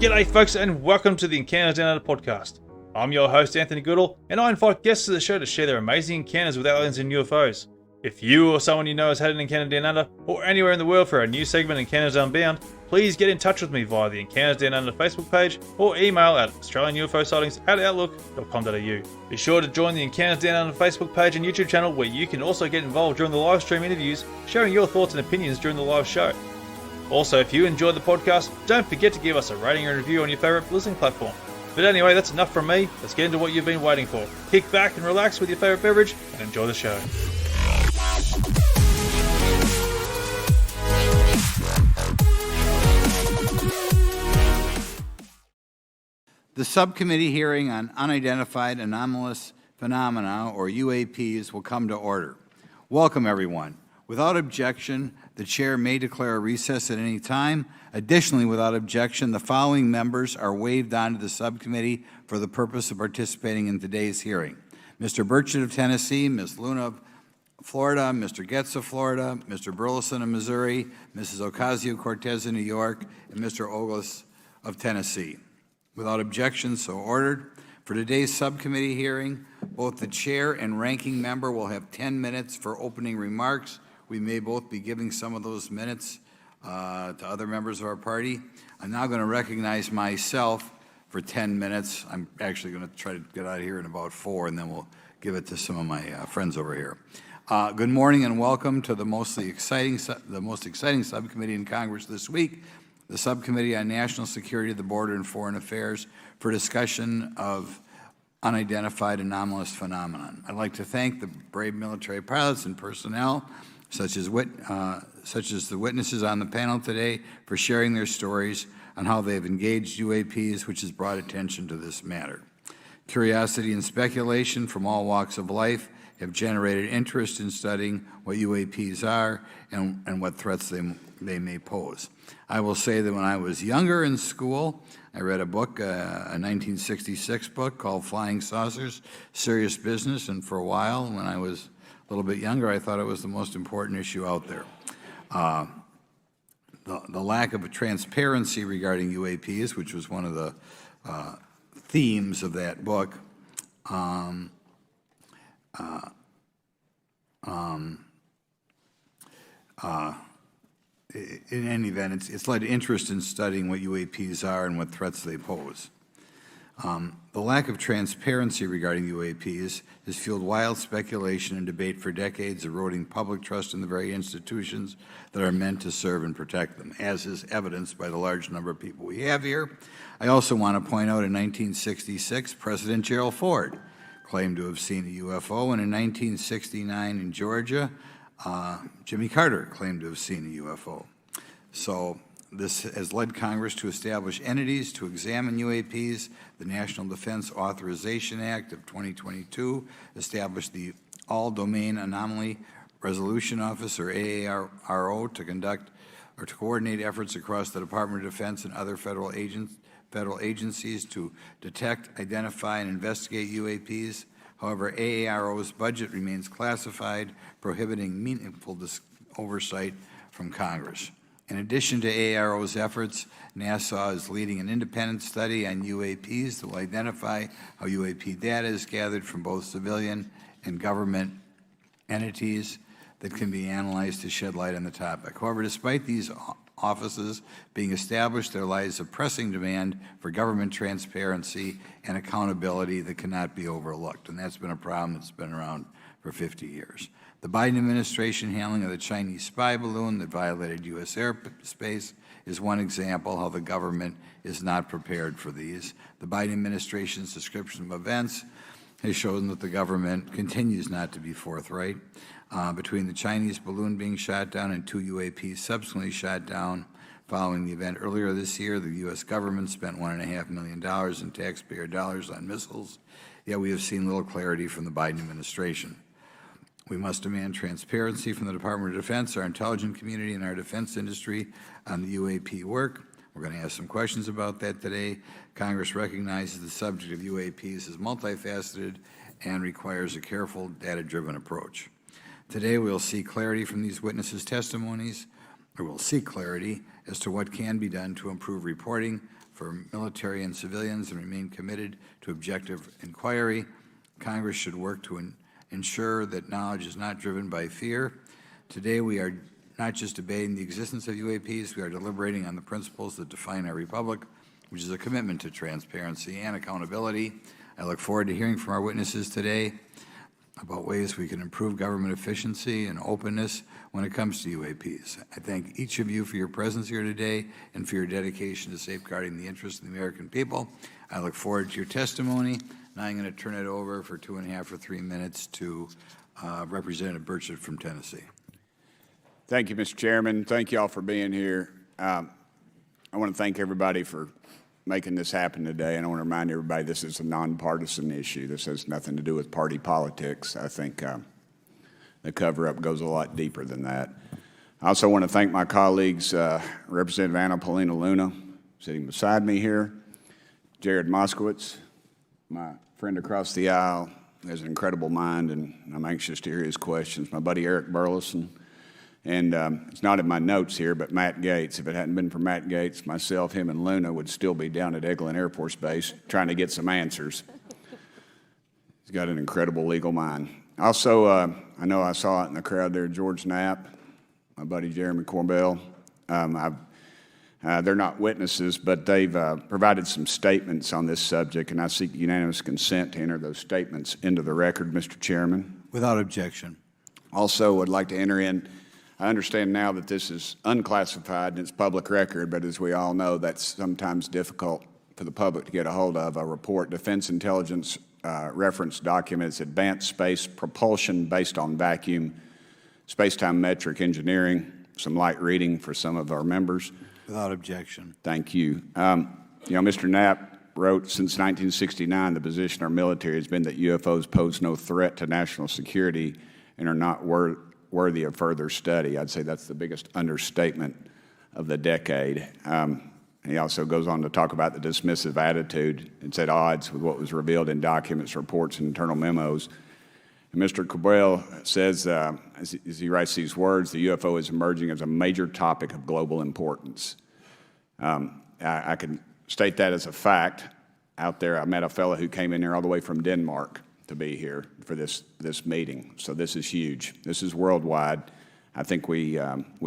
G'day folks and welcome to the Encounters Down Under podcast. I'm your host Anthony Goodall and I invite guests to the show to share their amazing encounters with aliens and UFOs. If you or someone you know has had an encounter down under or anywhere in the world for our new segment Encounters Unbound, please get in touch with me via the Encounters Down Under Facebook page or email at australianUFOsightings@outlook.com.au. Be sure to join the Encounters Down Under Facebook page and YouTube channel where you can also get involved during the live stream interviews, sharing your thoughts and opinions during the live show. Also, if you enjoyed the podcast, don't forget to give us a rating and review on your favourite listening platform. But anyway, that's enough from me. Let's get into what you've been waiting for. Kick back and relax with your favourite beverage and enjoy the show. The subcommittee hearing on Unidentified Anomalous Phenomena, or UAPs, will come to order. Welcome, everyone. Without objection, the chair may declare a recess at any time. Additionally, without objection, the following members are waived onto the subcommittee for the purpose of participating in today's hearing: Mr. Burchett of Tennessee, Ms. Luna of Florida, Mr. Getz of Florida, Mr. Burleson of Missouri, Mrs. Ocasio-Cortez of New York, and Mr. Ogles of Tennessee. Without objection, so ordered. For today's subcommittee hearing, both the chair and ranking member will have 10 minutes for opening remarks. We may both be giving some of those minutes to other members of our party. I'm now going to recognize myself for 10 minutes. I'm actually going to try to get out of here in about 4, and then we'll give it to some of my friends over here. Good morning and welcome to the most exciting subcommittee in Congress this week, the Subcommittee on National Security, the Border, and Foreign Affairs, for discussion of unidentified anomalous phenomenon. I'd like to thank the brave military pilots and personnel, such as the witnesses on the panel today, for sharing their stories on how they've engaged UAPs, which has brought attention to this matter. Curiosity and speculation from all walks of life have generated interest in studying what UAPs are and what threats they may pose. I will say that when I was younger in school, I read a book, a 1966 book called Flying Saucers, Serious Business, and for a while, when I was a little bit younger, I thought it was the most important issue out there. The lack of transparency regarding UAPs, which was one of the themes of that book, in any event, it's led to interest in studying what UAPs are and what threats they pose. The lack of transparency regarding UAPs has fueled wild speculation and debate for decades, eroding public trust in the very institutions that are meant to serve and protect them, as is evidenced by the large number of people we have here. I also want to point out in 1966, President Gerald Ford claimed to have seen a UFO, and in 1969 in Georgia, Jimmy Carter claimed to have seen a UFO. So this has led Congress to establish entities to examine UAPs. The National Defense Authorization Act of 2022 established the All-Domain Anomaly Resolution Office, or AARO, to conduct or to coordinate efforts across the Department of Defense and other federal agencies to detect, identify, and investigate UAPs. However, AARO's budget remains classified, prohibiting meaningful oversight from Congress. In addition to AARO's efforts, NASA is leading an independent study on UAPs that will identify how UAP data is gathered from both civilian and government entities that can be analyzed to shed light on the topic. However, despite these offices being established, there lies a pressing demand for government transparency and accountability that cannot be overlooked, and that's been a problem that's been around for 50 years. The Biden administration handling of the Chinese spy balloon that violated U.S. airspace is one example how the government is not prepared for these. The Biden administration's description of events has shown that the government continues not to be forthright. Between the Chinese balloon being shot down and 2 UAPs subsequently shot down following the event earlier this year, the U.S. government spent $1.5 million in taxpayer dollars on missiles, yet we have seen little clarity from the Biden administration. We must demand transparency from the Department of Defense, our intelligence community, and our defense industry on the UAP work. We're going to ask some questions about that today. Congress recognizes the subject of UAPs is multifaceted and requires a careful, data-driven approach. Today, we'll see clarity from these witnesses' testimonies, or we'll seek clarity, as to what can be done to improve reporting for military and civilians and remain committed to objective inquiry. Congress should work to ensure that knowledge is not driven by fear. Today, we are not just debating the existence of UAPs, we are deliberating on the principles that define our republic, which is a commitment to transparency and accountability. I look forward to hearing from our witnesses today about ways we can improve government efficiency and openness when it comes to UAPs. I thank each of you for your presence here today and for your dedication to safeguarding the interests of the American people. I look forward to your testimony. Now I'm going to turn it over for 2.5 or 3 minutes to Representative Burchett from Tennessee. Thank you, Mr. Chairman. Thank you all for being here. I want to thank everybody for making this happen today, and I want to remind everybody this is a nonpartisan issue. This has nothing to do with party politics. I think the cover-up goes a lot deeper than that. I also want to thank my colleagues, Representative Anna Paulina Luna, sitting beside me here, Jared Moskowitz, my friend across the aisle, has an incredible mind, and I'm anxious to hear his questions, my buddy Eric Burleson, and it's not in my notes here, but Matt Gates. If it hadn't been for Matt Gates, myself, him, and Luna would still be down at Eglin Air Force Base trying to get some answers. He's got an incredible legal mind. Also, I know I saw it in the crowd there, George Knapp, my buddy Jeremy Corbell. They're not witnesses, but they've provided some statements on this subject, and I seek unanimous consent to enter those statements into the record, Mr. Chairman. Without objection. Also, would like to enter in, I understand now that this is unclassified and it's public record, but as we all know, that's sometimes difficult for the public to get a hold of. A report, Defense Intelligence reference documents, advanced space propulsion based on vacuum, space-time metric engineering, some light reading for some of our members. Without objection. Thank you. Mr. Knapp wrote, since 1969, the position of our military has been that UFOs pose no threat to national security and are not worthy of further study. I'd say that's the biggest understatement of the decade. He also goes on to talk about the dismissive attitude. It's at odds with what was revealed in documents, reports, and internal memos. And Mr. Cabral says, as he writes these words, the UFO is emerging as a major topic of global importance. I can state that as a fact. Out there, I met a fellow who came in here all the way from Denmark to be here for this meeting. So this is huge. This is worldwide. I think we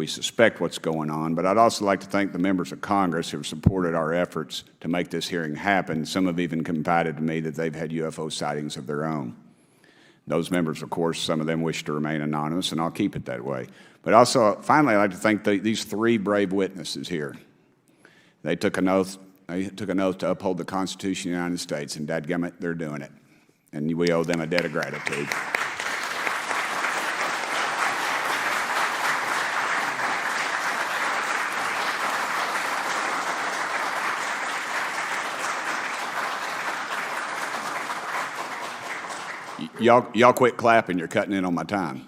suspect what's going on, but I'd also like to thank the members of Congress who have supported our efforts to make this hearing happen. Some have even confided to me that they've had UFO sightings of their own. Those members, of course, some of them wish to remain anonymous, and I'll keep it that way. But also, finally, I'd like to thank these 3 brave witnesses here. They took an oath to uphold the Constitution of the United States, and dadgummit, they're doing it. And we owe them a debt of gratitude. Y'all quit clapping, you're cutting in on my time.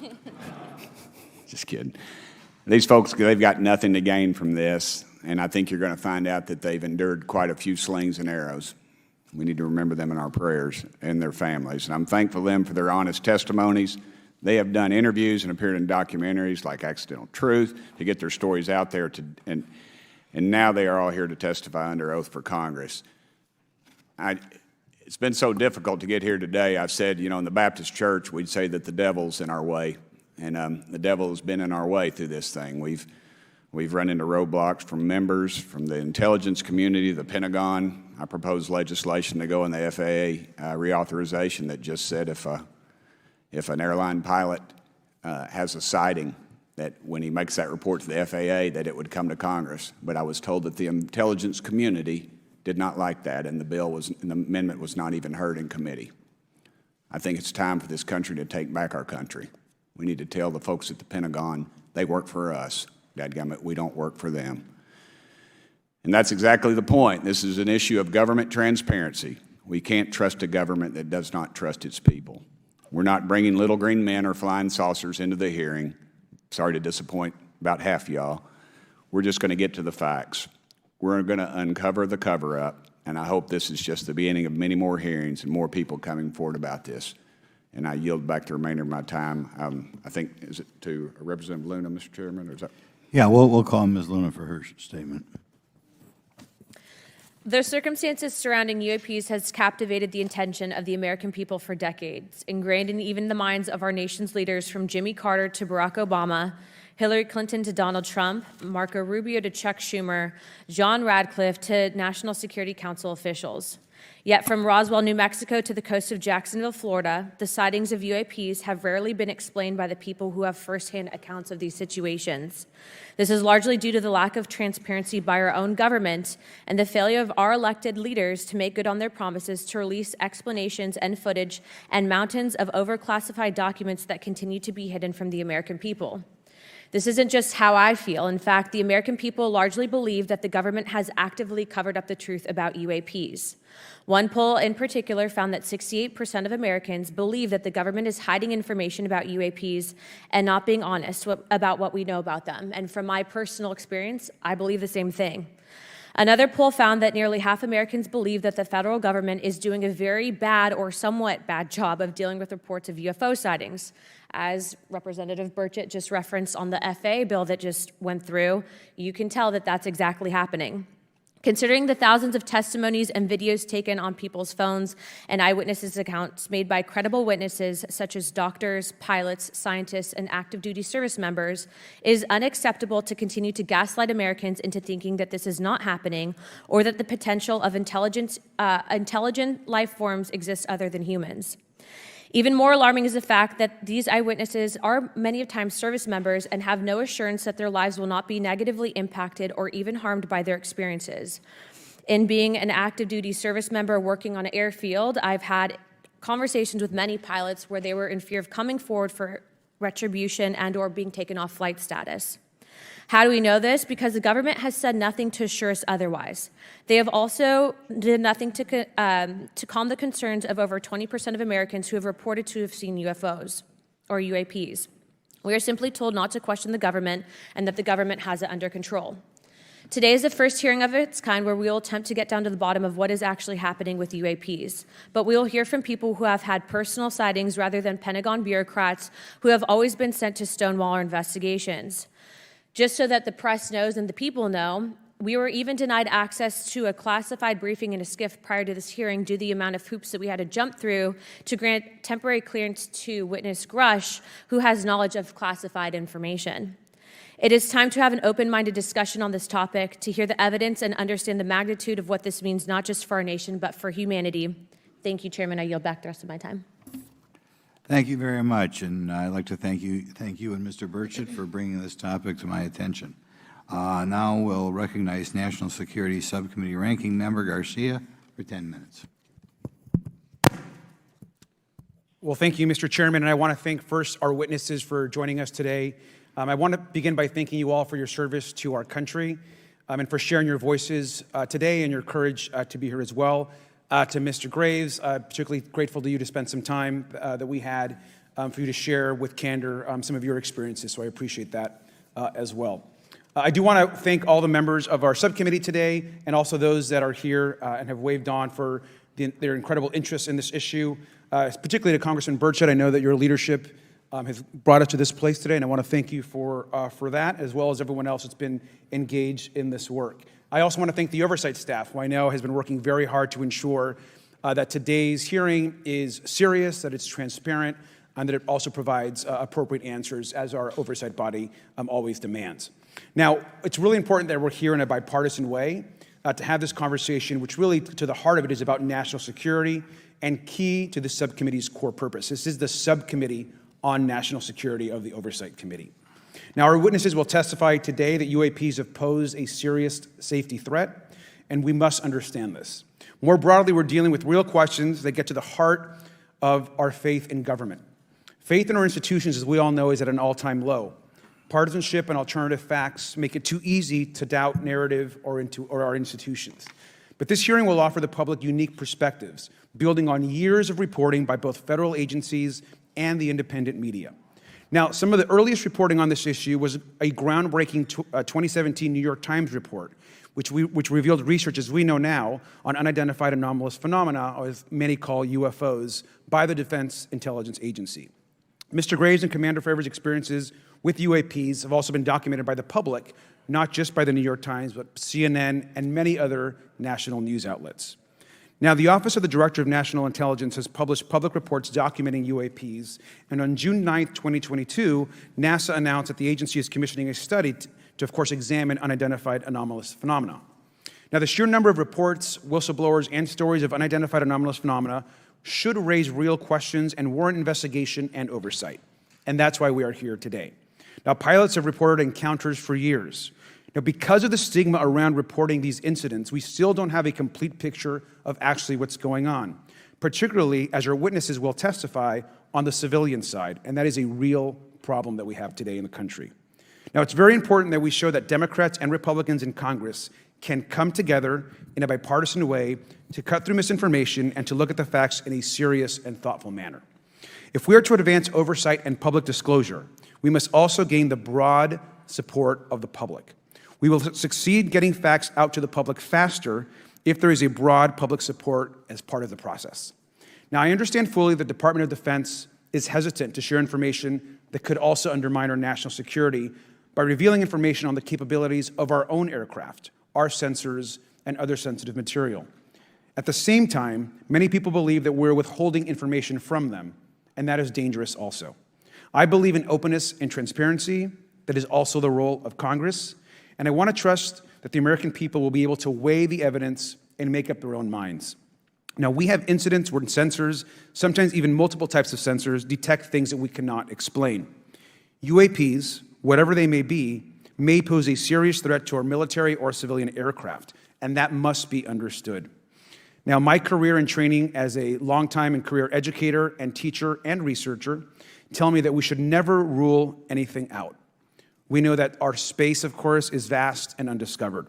Just kidding. These folks, they've got nothing to gain from this, and I think you're going to find out that they've endured quite a few slings and arrows. We need to remember them in our prayers and their families. And I'm thankful to them for their honest testimonies. They have done interviews and appeared in documentaries like Accidental Truth to get their stories out there, and now they are all here to testify under oath for Congress. It's been so difficult to get here today. I've said, in the Baptist church, we'd say that the devil's in our way. And the devil has been in our way through this thing. We've run into roadblocks from members, from the intelligence community, the Pentagon. I proposed legislation to go in the FAA reauthorization that just said if an airline pilot has a sighting, that when he makes that report to the FAA, that it would come to Congress. But I was told that the intelligence community did not like that, and the amendment was not even heard in committee. I think it's time for this country to take back our country. We need to tell the folks at the Pentagon they work for us. Dadgummit, we don't work for them. And that's exactly the point. This is an issue of government transparency. We can't trust a government that does not trust its people. We're not bringing little green men or flying saucers into the hearing. Sorry to disappoint about half y'all. We're just going to get to the facts. We're going to uncover the cover-up, and I hope this is just the beginning of many more hearings and more people coming forward about this. And I yield back the remainder of my time. I think, is it to Representative Luna, Mr. Chairman, or is that? Yeah, we'll call Ms. Luna for her statement. The circumstances surrounding UAPs has captivated the attention of the American people for decades, ingrained in even the minds of our nation's leaders from Jimmy Carter to Barack Obama, Hillary Clinton to Donald Trump, Marco Rubio to Chuck Schumer, John Radcliffe to National Security Council officials. Yet from Roswell, New Mexico to the coast of Jacksonville, Florida, the sightings of UAPs have rarely been explained by the people who have firsthand accounts of these situations. This is largely due to the lack of transparency by our own government and the failure of our elected leaders to make good on their promises to release explanations and footage and mountains of overclassified documents that continue to be hidden from the American people. This isn't just how I feel. In fact, the American people largely believe that the government has actively covered up the truth about UAPs. One poll in particular found that 68% of Americans believe that the government is hiding information about UAPs and not being honest about what we know about them. And from my personal experience, I believe the same thing. Another poll found that nearly half Americans believe that the federal government is doing a very bad or somewhat bad job of dealing with reports of UFO sightings. As Representative Burchett just referenced on the FAA bill that just went through, you can tell that that's exactly happening. Considering the thousands of testimonies and videos taken on people's phones and eyewitnesses' accounts made by credible witnesses such as doctors, pilots, scientists, and active duty service members, it is unacceptable to continue to gaslight Americans into thinking that this is not happening or that the potential of intelligent life forms exists other than humans. Even more alarming is the fact that these eyewitnesses are many times service members and have no assurance that their lives will not be negatively impacted or even harmed by their experiences. In being an active duty service member working on an airfield, I've had conversations with many pilots where they were in fear of coming forward for retribution and or being taken off flight status. How do we know this? Because the government has said nothing to assure us otherwise. They have also did nothing to calm the concerns of over 20% of Americans who have reported to have seen UFOs or UAPs. We are simply told not to question the government and that the government has it under control. Today is the first hearing of its kind where we will attempt to get down to the bottom of what is actually happening with UAPs. But we will hear from people who have had personal sightings rather than Pentagon bureaucrats who have always been sent to stonewall our investigations. Just so that the press knows and the people know, we were even denied access to a classified briefing in a SCIF prior to this hearing due to the amount of hoops that we had to jump through to grant temporary clearance to witness Grusch, who has knowledge of classified information. It is time to have an open-minded discussion on this topic, to hear the evidence and understand the magnitude of what this means not just for our nation, but for humanity. Thank you, Chairman. I yield back the rest of my time. Thank you very much, and I'd like to thank you and Mr. Burchett for bringing this topic to my attention. Now we'll recognize National Security Subcommittee Ranking Member Garcia for 10 minutes. Well, thank you, Mr. Chairman, and I want to thank first our witnesses for joining us today. I want to begin by thanking you all for your service to our country and for sharing your voices today and your courage to be here as well. To Mr. Graves, particularly grateful to you to spend some time that we had for you to share with candor some of your experiences, so I appreciate that as well. I do want to thank all the members of our subcommittee today and also those that are here and have waved on for their incredible interest in this issue, particularly to Congressman Burchett. I know that your leadership has brought us to this place today, and I want to thank you for that, as well as everyone else that's been engaged in this work. I also want to thank the oversight staff, who I know has been working very hard to ensure that today's hearing is serious, that it's transparent, and that it also provides appropriate answers, as our oversight body always demands. Now, it's really important that we're here in a bipartisan way to have this conversation, which really, to the heart of it, is about national security and key to the subcommittee's core purpose. This is the subcommittee on national security of the Oversight Committee. Now, our witnesses will testify today that UAPs have posed a serious safety threat, and we must understand this. More broadly, we're dealing with real questions that get to the heart of our faith in government. Faith in our institutions, as we all know, is at an all-time low. Partisanship and alternative facts make it too easy to doubt narrative or our institutions. But this hearing will offer the public unique perspectives, building on years of reporting by both federal agencies and the independent media. Now, some of the earliest reporting on this issue was a groundbreaking 2017 New York Times report, which revealed research, as we know now, on unidentified anomalous phenomena, or as many call UFOs, by the Defense Intelligence Agency. Mr. Graves and Commander Fravor's experiences with UAPs have also been documented by the public, not just by the New York Times, but CNN and many other national news outlets. Now, the Office of the Director of National Intelligence has published public reports documenting UAPs, and on June 9, 2022, NASA announced that the agency is commissioning a study to, of course, examine unidentified anomalous phenomena. Now, the sheer number of reports, whistleblowers, and stories of unidentified anomalous phenomena should raise real questions and warrant investigation and oversight, and that's why we are here today. Now, pilots have reported encounters for years. Now, because of the stigma around reporting these incidents, we still don't have a complete picture of actually what's going on, particularly as our witnesses will testify on the civilian side, and that is a real problem that we have today in the country. Now, it's very important that we show that Democrats and Republicans in Congress can come together in a bipartisan way to cut through misinformation and to look at the facts in a serious and thoughtful manner. If we are to advance oversight and public disclosure, we must also gain the broad support of the public. We will succeed getting facts out to the public faster if there is a broad public support as part of the process. Now, I understand fully the Department of Defense is hesitant to share information that could also undermine our national security by revealing information on the capabilities of our own aircraft, our sensors, and other sensitive material. At the same time, many people believe that we're withholding information from them, and that is dangerous also. I believe in openness and transparency. That is also the role of Congress. And I want to trust that the American people will be able to weigh the evidence and make up their own minds. Now, we have incidents where sensors, sometimes even multiple types of sensors, detect things that we cannot explain. UAPs, whatever they may be, may pose a serious threat to our military or civilian aircraft, and that must be understood. Now, my career and training as a longtime and career educator and teacher and researcher tell me that we should never rule anything out. We know that our space, of course, is vast and undiscovered.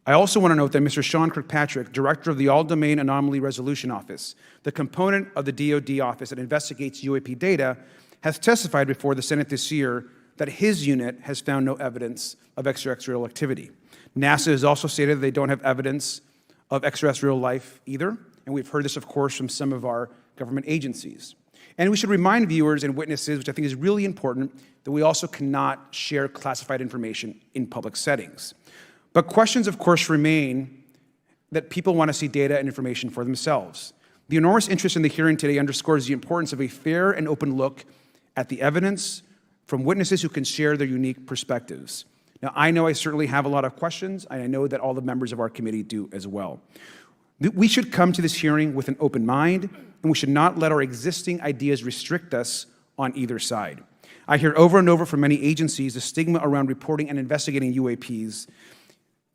I also want to note that Mr. Sean Kirkpatrick, director of the All-Domain Anomaly Resolution Office, the component of the DoD office that investigates UAP data, has testified before the Senate this year that his unit has found no evidence of extraterrestrial activity. NASA has also stated that they don't have evidence of extraterrestrial life either, and we've heard this, of course, from some of our government agencies. And we should remind viewers and witnesses, which I think is really important, that we also cannot share classified information in public settings. But questions, of course, remain that people want to see data and information for themselves. The enormous interest in the hearing today underscores the importance of a fair and open look at the evidence from witnesses who can share their unique perspectives. Now, I know I certainly have a lot of questions, and I know that all the members of our committee do as well. We should come to this hearing with an open mind, and we should not let our existing ideas restrict us on either side. I hear over and over from many agencies the stigma around reporting and investigating UAPs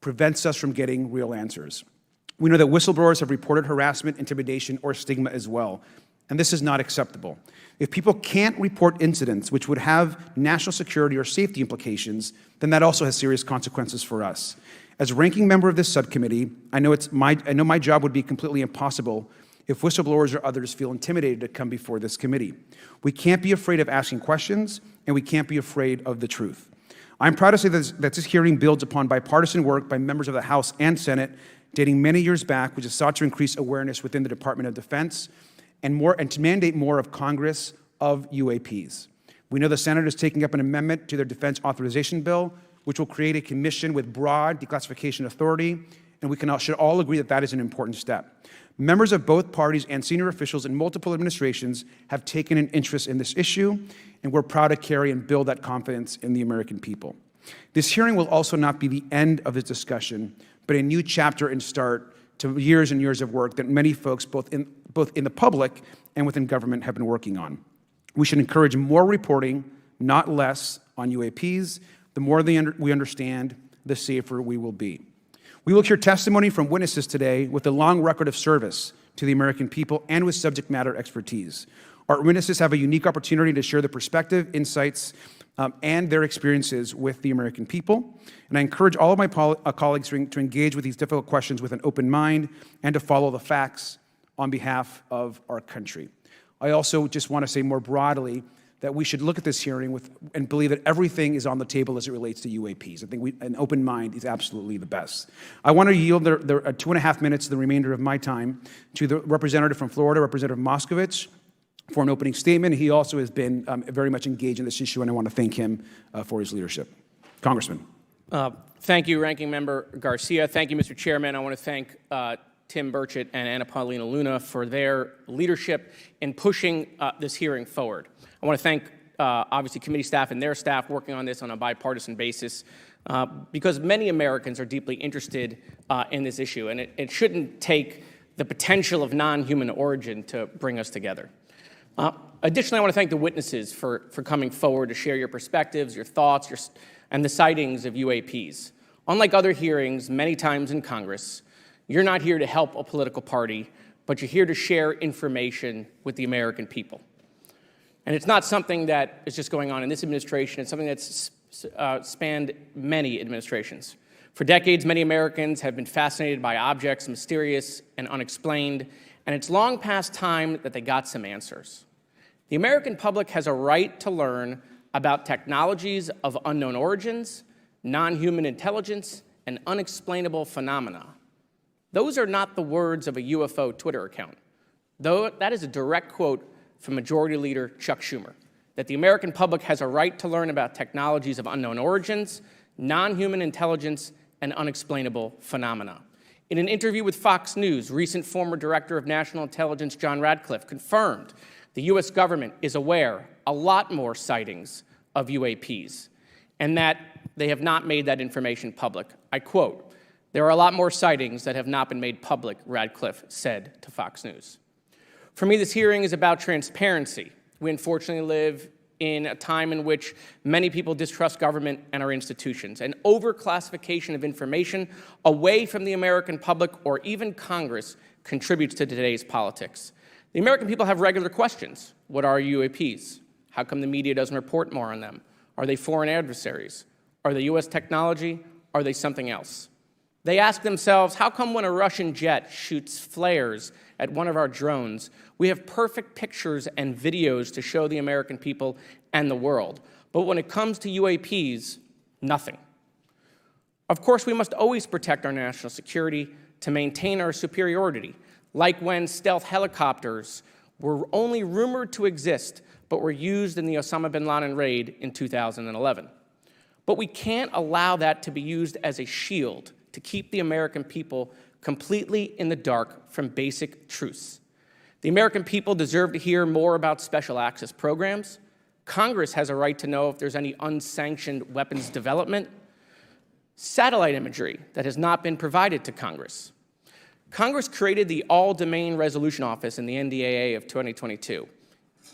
prevents us from getting real answers. We know that whistleblowers have reported harassment, intimidation, or stigma as well, and this is not acceptable. If people can't report incidents which would have national security or safety implications, then that also has serious consequences for us. As ranking member of this subcommittee, I know my job would be completely impossible if whistleblowers or others feel intimidated to come before this committee. We can't be afraid of asking questions, and we can't be afraid of the truth. I'm proud to say that this hearing builds upon bipartisan work by members of the House and Senate dating many years back, which has sought to increase awareness within the Department of Defense and to mandate more of Congress of UAPs. We know the Senate is taking up an amendment to their defense authorization bill, which will create a commission with broad declassification authority, and we should all agree that that is an important step. Members of both parties and senior officials in multiple administrations have taken an interest in this issue, and we're proud to carry and build that confidence in the American people. This hearing will also not be the end of this discussion, but a new chapter and start to years and years of work that many folks, both in the public and within government, have been working on. We should encourage more reporting, not less, on UAPs. The more we understand, the safer we will be. We will hear testimony from witnesses today with a long record of service to the American people and with subject matter expertise. Our witnesses have a unique opportunity to share their perspective, insights, and their experiences with the American people. And I encourage all of my colleagues to engage with these difficult questions with an open mind and to follow the facts on behalf of our country. I also just want to say more broadly that we should look at this hearing and believe that everything is on the table as it relates to UAPs. I think an open mind is absolutely the best. I want to yield the 2.5 minutes, the remainder of my time, to the representative from Florida, Representative Moskowitz, for an opening statement. He also has been very much engaged in this issue, and I want to thank him for his leadership. Congressman. Thank you, Ranking Member Garcia. Thank you, Mr. Chairman. I want to thank Tim Burchett and Anna Paulina Luna for their leadership in pushing this hearing forward. I want to thank, obviously, committee staff and their staff working on this on a bipartisan basis because many Americans are deeply interested in this issue, and it shouldn't take the potential of non-human origin to bring us together. Additionally, I want to thank the witnesses for coming forward to share your perspectives, your thoughts, and the sightings of UAPs. Unlike other hearings many times in Congress, you're not here to help a political party, but you're here to share information with the American people. And it's not something that is just going on in this administration. It's something that's spanned many administrations. For decades, many Americans have been fascinated by objects mysterious and unexplained, and it's long past time that they got some answers. The American public has a right to learn about technologies of unknown origins, non-human intelligence, and unexplainable phenomena. Those are not the words of a UFO Twitter account. Though that is a direct quote from Majority Leader Chuck Schumer, that the American public has a right to learn about technologies of unknown origins, non-human intelligence, and unexplainable phenomena. In an interview with Fox News, recent former Director of National Intelligence John Radcliffe confirmed the U.S. government is aware a lot more sightings of UAPs, and that they have not made that information public. I quote, "There are a lot more sightings that have not been made public," Radcliffe said to Fox News. For me, this hearing is about transparency. We unfortunately live in a time in which many people distrust government and our institutions, and overclassification of information away from the American public or even Congress contributes to today's politics. The American people have regular questions. What are UAPs? How come the media doesn't report more on them? Are they foreign adversaries? Are they U.S. technology? Are they something else? They ask themselves, how come when a Russian jet shoots flares at one of our drones, we have perfect pictures and videos to show the American people and the world, but when it comes to UAPs, nothing? Of course, we must always protect our national security to maintain our superiority, like when stealth helicopters were only rumored to exist but were used in the Osama bin Laden raid in 2011. But we can't allow that to be used as a shield to keep the American people completely in the dark from basic truths. The American people deserve to hear more about special access programs. Congress has a right to know if there's any unsanctioned weapons development, satellite imagery that has not been provided to Congress. Congress created the All-Domain Resolution Office in the NDAA of 2022.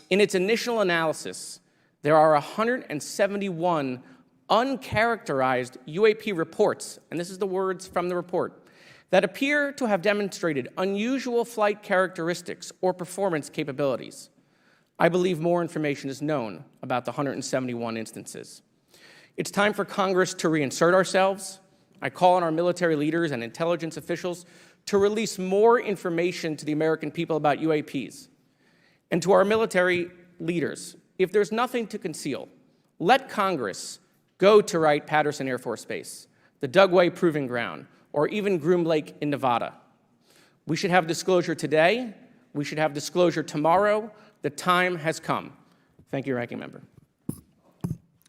In its initial analysis, there are 171 uncharacterized UAP reports, and this is the words from the report, that appear to have demonstrated unusual flight characteristics or performance capabilities. I believe more information is known about the 171 instances. It's time for Congress to reinsert ourselves. I call on our military leaders and intelligence officials to release more information to the American people about UAPs. And to our military leaders, if there's nothing to conceal, let Congress go to Wright-Patterson Air Force Base, the Dugway Proving Ground, or even Groom Lake in Nevada. We should have disclosure today. We should have disclosure tomorrow. The time has come. Thank you, Ranking Member.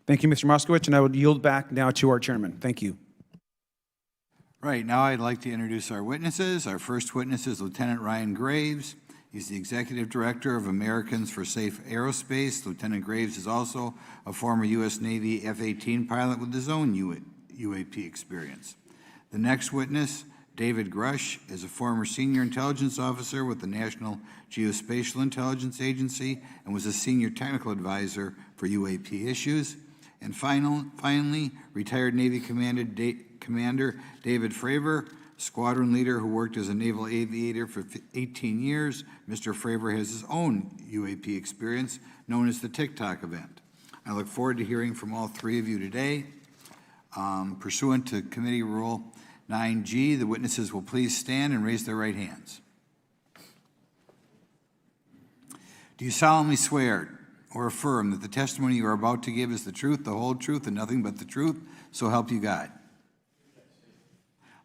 Thank you, Mr. Moskowitz, and I would yield back now to our chairman. Thank you. Right, now I'd like to introduce our witnesses. Our first witness is Lieutenant Ryan Graves. He's the Executive Director of Americans for Safe Aerospace. Lieutenant Graves is also a former U.S. Navy F-18 pilot with his own UAP experience. The next witness, David Grusch, is a former senior intelligence officer with the National Geospatial Intelligence Agency and was a senior technical advisor for UAP issues. And finally, retired Navy Commander David Fravor, squadron leader who worked as a naval aviator for 18 years. Mr. Fravor has his own UAP experience, known as the TikTok event. I look forward to hearing from all three of you today. Pursuant to Committee Rule 9G, the witnesses will please stand and raise their right hands. Do you solemnly swear or affirm that the testimony you are about to give is the truth, the whole truth, and nothing but the truth, so help you God?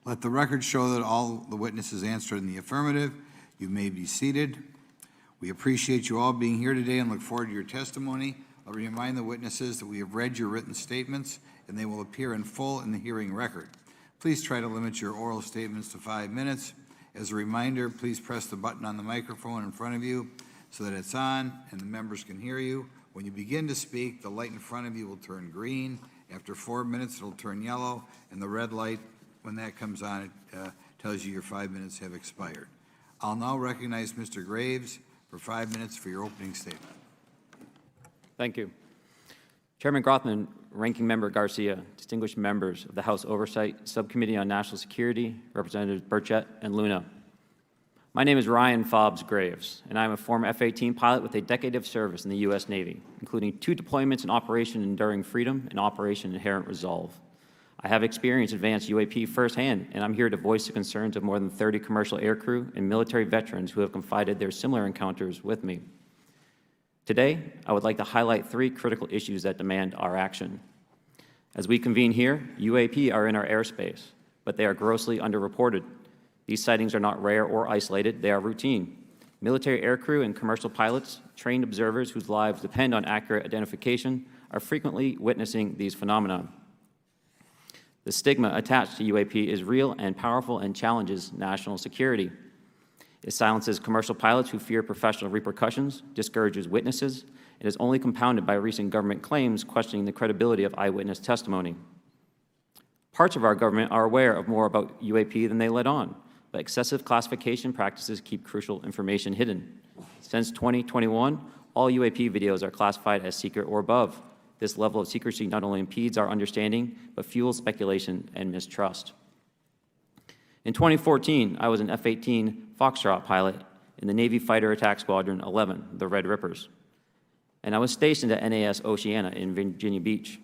Let the record show that all the witnesses answered in the affirmative. You may be seated. We appreciate you all being here today and look forward to your testimony. I'll remind the witnesses that we have read your written statements and they will appear in full in the hearing record. Please try to limit your oral statements to 5 minutes. As a reminder, please press the button on the microphone in front of you so that it's on and the members can hear you. When you begin to speak, the light in front of you will turn green. After 4 minutes, it'll turn yellow, and the red light, when that comes on, it tells you your 5 minutes have expired. I'll now recognize Mr. Graves for 5 minutes for your opening statement. Thank you. Chairman Grothman, Ranking Member Garcia, distinguished members of the House Oversight Subcommittee on National Security, Representatives Burchett and Luna. My name is Ryan Fobbs Graves, and I'm a former F-18 pilot with a decade of service in the U.S. Navy, including 2 deployments in Operation Enduring Freedom and Operation Inherent Resolve. I have experienced advanced UAP firsthand, and I'm here to voice the concerns of more than 30 commercial aircrew and military veterans who have confided their similar encounters with me. Today, I would like to highlight 3 critical issues that demand our action. As we convene here, UAP are in our airspace, but they are grossly underreported. These sightings are not rare or isolated, they are routine. Military aircrew and commercial pilots, trained observers whose lives depend on accurate identification, are frequently witnessing these phenomena. The stigma attached to UAP is real and powerful and challenges national security. It silences commercial pilots who fear professional repercussions, discourages witnesses, and is only compounded by recent government claims questioning the credibility of eyewitness testimony. Parts of our government are aware of more about UAP than they let on, but excessive classification practices keep crucial information hidden. Since 2021, all UAP videos are classified as secret or above. This level of secrecy not only impedes our understanding, but fuels speculation and mistrust. In 2014, I was an F-18 Foxtrot pilot in the Navy Fighter Attack Squadron 11, the Red Rippers, and I was stationed at NAS Oceana in Virginia Beach.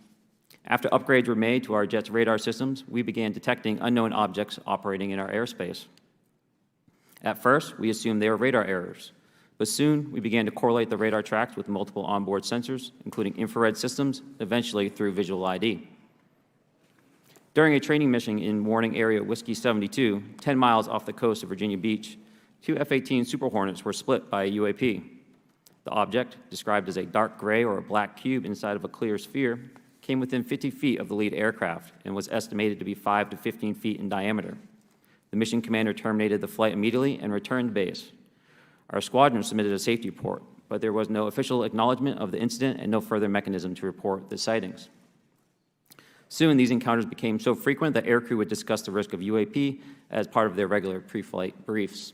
After upgrades were made to our jet's radar systems, we began detecting unknown objects operating in our airspace. At first, we assumed they were radar errors, but soon we began to correlate the radar tracks with multiple onboard sensors, including infrared systems, eventually through visual ID. During a training mission in Warning Area Whiskey 72, 10 miles off the coast of Virginia Beach, 2 F-18 Super Hornets were split by a UAP. The object, described as a dark gray or a black cube inside of a clear sphere, came within 50 feet of the lead aircraft and was estimated to be 5 to 15 feet in diameter. The mission commander terminated the flight immediately and returned to base. Our squadron submitted a safety report, but there was no official acknowledgement of the incident and no further mechanism to report the sightings. Soon, these encounters became so frequent that aircrew would discuss the risk of UAP as part of their regular pre-flight briefs.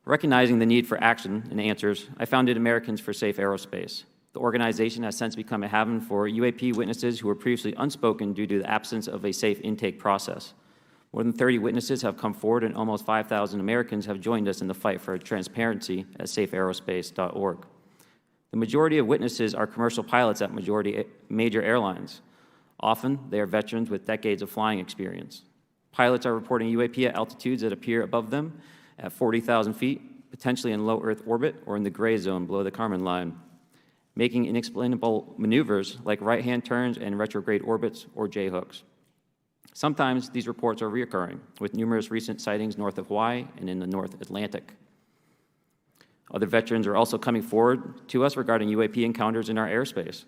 Recognizing the need for action and answers, I founded Americans for Safe Aerospace. The organization has since become a haven for UAP witnesses who were previously unspoken due to the absence of a safe intake process. More than 30 witnesses have come forward, and almost 5,000 Americans have joined us in the fight for transparency at safeaerospace.org. The majority of witnesses are commercial pilots at major airlines. Often, they are veterans with decades of flying experience. Pilots are reporting UAP at altitudes that appear above them at 40,000 feet, potentially in low Earth orbit or in the gray zone below the Kármán line, making inexplainable maneuvers like right-hand turns and retrograde orbits or J-hooks. Sometimes these reports are reoccurring, with numerous recent sightings north of Hawaii and in the North Atlantic. Other veterans are also coming forward to us regarding UAP encounters in our airspace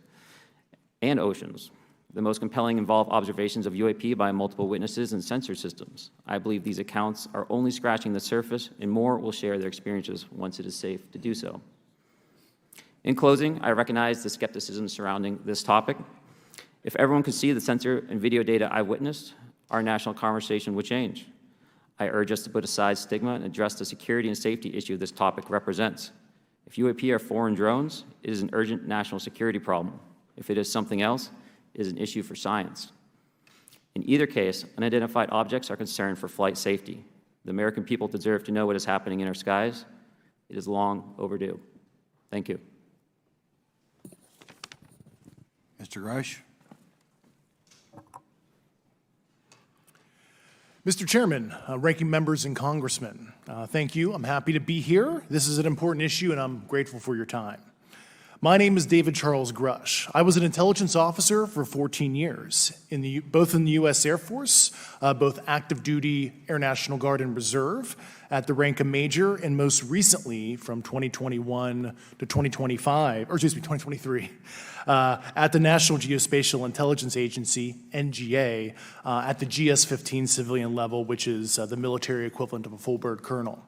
and oceans. The most compelling involve observations of UAP by multiple witnesses and sensor systems. I believe these accounts are only scratching the surface, and more will share their experiences once it is safe to do so. In closing, I recognize the skepticism surrounding this topic. If everyone could see the sensor and video data I witnessed, our national conversation would change. I urge us to put aside stigma and address the security and safety issue this topic represents. If UAP are foreign drones, it is an urgent national security problem. If it is something else, it is an issue for science. In either case, unidentified objects are concerned for flight safety. The American people deserve to know what is happening in our skies. It is long overdue. Thank you. Mr. Grusch. Mr. Chairman, ranking members and congressmen, thank you. I'm happy to be here. This is an important issue, and I'm grateful for your time. My name is David Charles Grusch. I was an intelligence officer for 14 years, both in the U.S. Air Force, both active duty, Air National Guard, and Reserve, at the rank of major, and most recently from 2021 to 2023, at the National Geospatial Intelligence Agency, NGA, at the GS-15 civilian level, which is the military equivalent of a full bird colonel.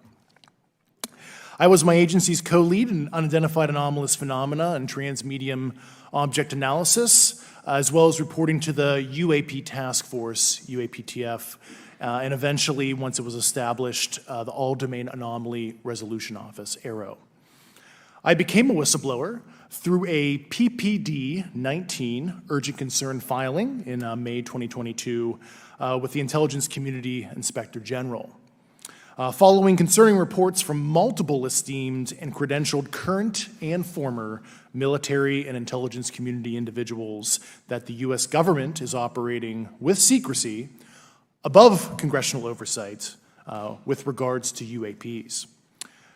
I was my agency's co-lead in Unidentified Anomalous Phenomena and Transmedium Object Analysis, as well as reporting to the UAP Task Force, UAPTF, and eventually, once it was established, the All-Domain Anomaly Resolution Office, AARO. I became a whistleblower through a PPD-19 urgent concern filing in May 2022 with the Intelligence Community Inspector General. Following concerning reports from multiple esteemed and credentialed current and former military and intelligence community individuals that the U.S. government is operating with secrecy above congressional oversight with regards to UAPs.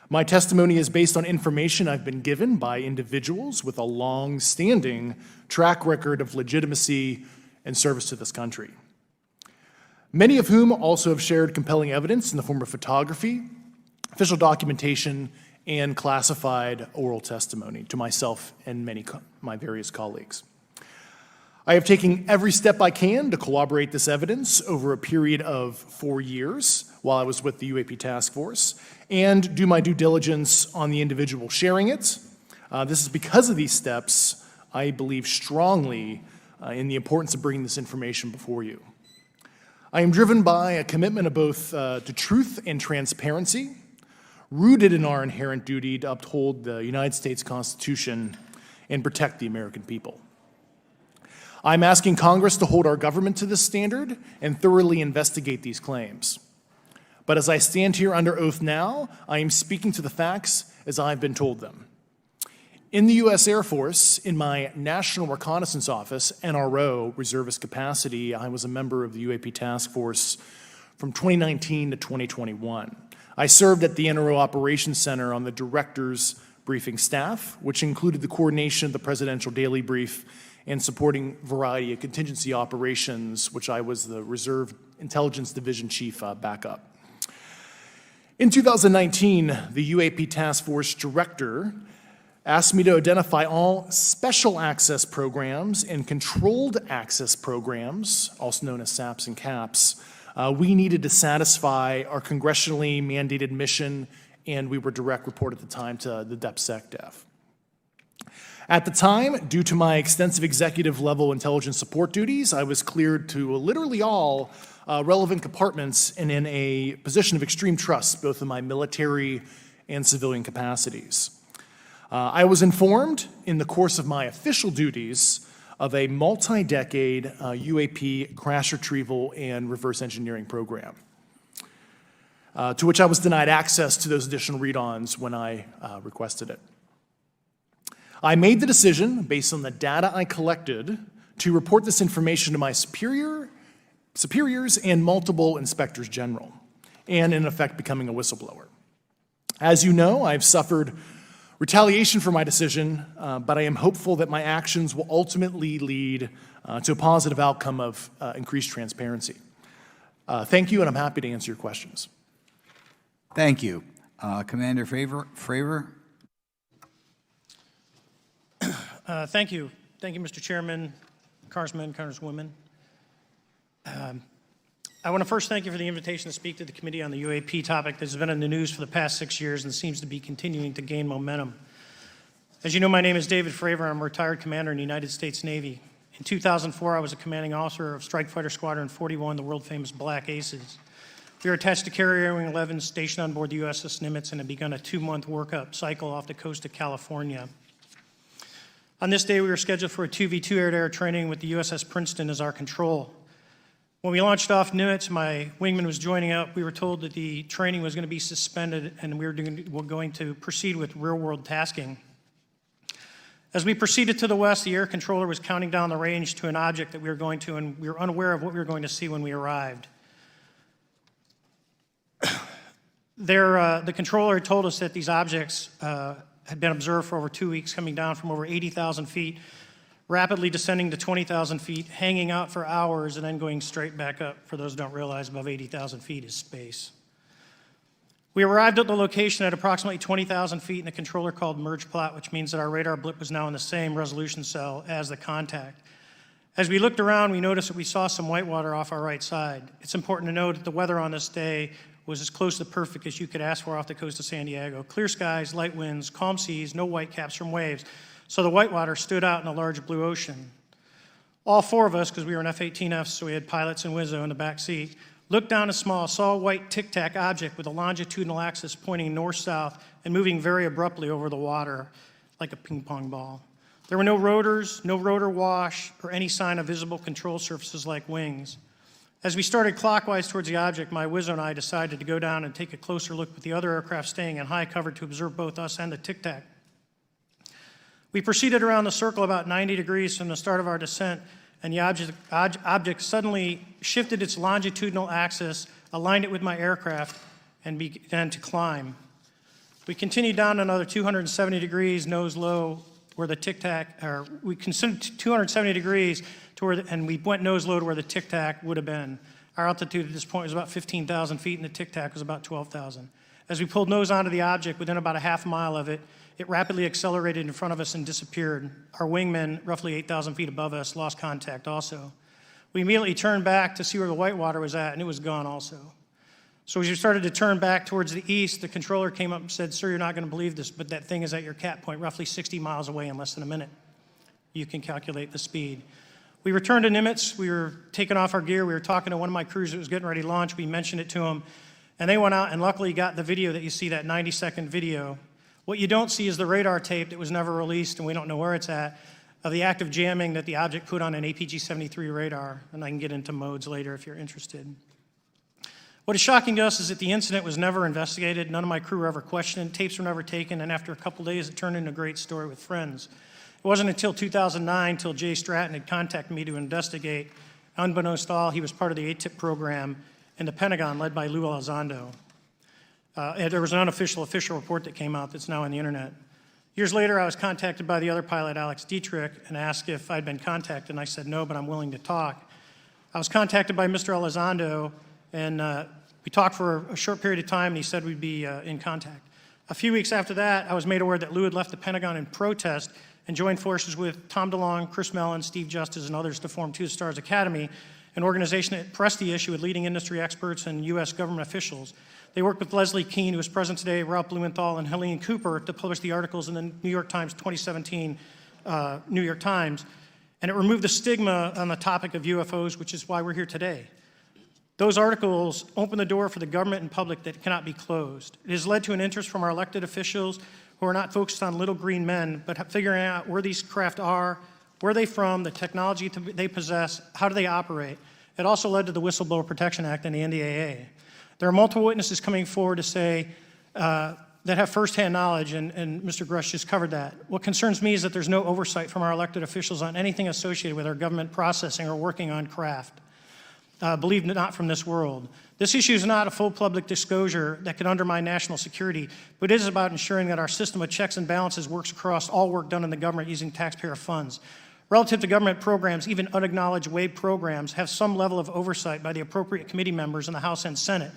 My testimony is based on information I've been given by individuals with a long-standing track record of legitimacy and service to this country, many of whom also have shared compelling evidence in the form of photography, official documentation, and classified oral testimony to myself and my various colleagues. I have taken every step I can to corroborate this evidence over a period of 4 years while I was with the UAP Task Force and do my due diligence on the individual sharing it. This is because of these steps, I believe strongly in the importance of bringing this information before you. I am driven by a commitment of both to truth and transparency, rooted in our inherent duty to uphold the United States Constitution and protect the American people. I'm asking Congress to hold our government to this standard and thoroughly investigate these claims. But as I stand here under oath now, I am speaking to the facts as I've been told them. In the U.S. Air Force, in my National Reconnaissance Office, NRO, reservist capacity, I was a member of the UAP Task Force from 2019 to 2021. I served at the NRO Operations Center on the Director's Briefing staff, which included the coordination of the Presidential Daily Brief and supporting variety of contingency operations, which I was the Reserve Intelligence Division Chief backup. In 2019, the UAP Task Force Director asked me to identify all special access programs and controlled access programs, also known as SAPs and CAPs, we needed to satisfy our congressionally mandated mission, and we were direct report at the time to the DepSecDef. At the time, due to my extensive executive level intelligence support duties, I was cleared to literally all relevant compartments and in a position of extreme trust, both in my military and civilian capacities. I was informed in the course of my official duties of a multi-decade UAP crash retrieval and reverse engineering program, to which I was denied access to those additional read-ons when I requested it. I made the decision, based on the data I collected, to report this information to my superiors and multiple inspectors general, and in effect becoming a whistleblower. As you know, I've suffered retaliation for my decision, but I am hopeful that my actions will ultimately lead to a positive outcome of increased transparency. Thank you, and I'm happy to answer your questions. Thank you. Commander Fravor? Thank you. Thank you, Mr. Chairman, Congressmen, Congresswomen. I want to first thank you for the invitation to speak to the committee on the UAP topic that has been in the news for the past 6 years and seems to be continuing to gain momentum. As you know, my name is David Fravor. I'm a retired commander in the United States Navy. In 2004, I was a commanding officer of Strike Fighter Squadron 41, the world-famous Black Aces. We were attached to Carrier Wing 11, stationed on board the USS Nimitz, and had begun a 2-month workup cycle off the coast of California. On this day, we were scheduled for a 2v2 air-to-air training with the USS Princeton as our control. When we launched off Nimitz, my wingman was joining up. We were told that the training was going to be suspended and we were going to proceed with real-world tasking. As we proceeded to the west, the air controller was counting down the range to an object that we were going to, and we were unaware of what we were going to see when we arrived. The controller told us that these objects had been observed for over 2 weeks, coming down from over 80,000 feet, rapidly descending to 20,000 feet, hanging out for hours, and then going straight back up. For those who don't realize, above 80,000 feet is space. We arrived at the location at approximately 20,000 feet, and the controller called merge plot, which means that our radar blip was now in the same resolution cell as the contact. As we looked around, we noticed that we saw some whitewater off our right side. It's important to note that the weather on this day was as close to perfect as you could ask for off the coast of San Diego. Clear skies, light winds, calm seas, no whitecaps from waves. So the whitewater stood out in a large blue ocean. All four of us, because we were in F-18Fs, so we had pilots and Wizzo in the back seat, looked down a small, saw a white tic-tac object with a longitudinal axis pointing north-south and moving very abruptly over the water like a ping-pong ball. There were no rotors, no rotor wash, or any sign of visible control surfaces like wings. As we started clockwise towards the object, my Wizzo and I decided to go down and take a closer look with the other aircraft staying in high cover to observe both us and the tic-tac. We proceeded around the circle about 90 degrees from the start of our descent, and the object suddenly shifted its longitudinal axis, aligned it with my aircraft, and began to climb. We continued down another 270 degrees, nose low, where the tic-tac, or we considered 270 degrees to where, and we went nose low to where the tic-tac would have been. Our altitude at this point was about 15,000 feet, and the tic-tac was about 12,000. As we pulled nose onto the object, within about a half mile of it, it rapidly accelerated in front of us and disappeared. Our wingmen, roughly 8,000 feet above us, lost contact also. We immediately turned back to see where the whitewater was at, and it was gone also. So as we started to turn back towards the east, the controller came up and said, "Sir, you're not going to believe this, but that thing is at your cap point, roughly 60 miles away in less than a minute. You can calculate the speed." We returned to Nimitz. We were taking off our gear. We were talking to one of my crews that was getting ready to launch. We mentioned it to them, and they went out and luckily got the video that you see, that 90-second video. What you don't see is the radar tape that was never released, and we don't know where it's at, of the active jamming that the object put on an APG-73 radar, and I can get into modes later if you're interested. What is shocking to us is that the incident was never investigated. None of my crew were ever questioned. Tapes were never taken, and after a couple days, it turned into a great story with friends. It wasn't until 2009 till Jay Stratton had contacted me to investigate. Unbeknownst to all, he was part of the ATIP program in the Pentagon led by Lou Elizondo. There was an unofficial official report that came out that's now on the internet. Years later, I was contacted by the other pilot, Alex Dietrich, and asked if I'd been contacted, and I said no, but I'm willing to talk. I was contacted by Mr. Elizondo, and we talked for a short period of time, and he said we'd be in contact. A few weeks after that, I was made aware that Lou had left the Pentagon in protest and joined forces with Tom DeLonge, Chris Mellon, Steve Justice, and others to form Two Stars Academy, an organization that pressed the issue with leading industry experts and U.S. government officials. They worked with Leslie Keene, who is present today, Ralph Blumenthal, and Helene Cooper to publish the articles in the New York Times 2017 New York Times, and it removed the stigma on the topic of UFOs, which is why we're here today. Those articles open the door for the government and public that cannot be closed. It has led to an interest from our elected officials who are not focused on little green men, but figuring out where these craft are, where they're from, the technology they possess, how do they operate. It also led to the Whistleblower Protection Act and the NDAA. There are multiple witnesses coming forward to say that have firsthand knowledge, and Mr. Grusch just covered that. What concerns me is that there's no oversight from our elected officials on anything associated with our government processing or working on craft. Believe it not from this world. This issue is not a full public disclosure that could undermine national security, but it is about ensuring that our system of checks and balances works across all work done in the government using taxpayer funds. Relative to government programs, even unacknowledged WAVE programs have some level of oversight by the appropriate committee members in the House and Senate,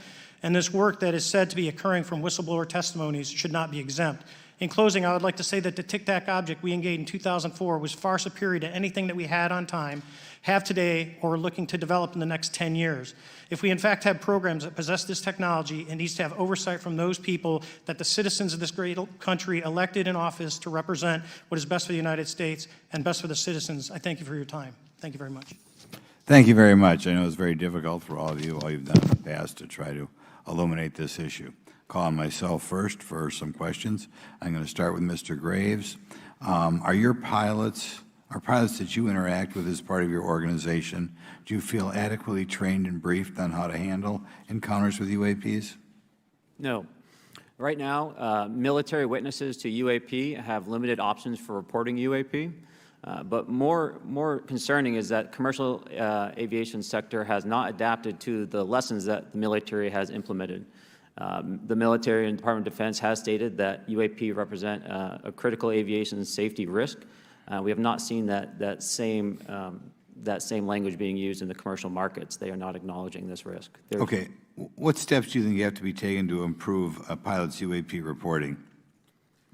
and this work that is said to be occurring from whistleblower testimonies should not be exempt. In closing, I would like to say that the Tic-Tac object we engaged in 2004 was far superior to anything that we had on time, have today, or are looking to develop in the next 10 years. If we in fact have programs that possess this technology, it needs to have oversight from those people that the citizens of this great country elected in office to represent what is best for the United States and best for the citizens. I thank you for your time. Thank you very much. Thank you very much. I know it's very difficult for all of you, all you've done in the past to try to illuminate this issue. Call on myself first for some questions. I'm going to start with Mr. Graves. Are pilots that you interact with as part of your organization, do you feel adequately trained and briefed on how to handle encounters with UAPs? No. Right now, military witnesses to UAP have limited options for reporting UAP, but more concerning is that commercial aviation sector has not adapted to the lessons that the military has implemented. The military and Department of Defense has stated that UAP represent a critical aviation safety risk. We have not seen that same language being used in the commercial markets. They are not acknowledging this risk. Okay. What steps do you think you have to be taken to improve a pilot's UAP reporting,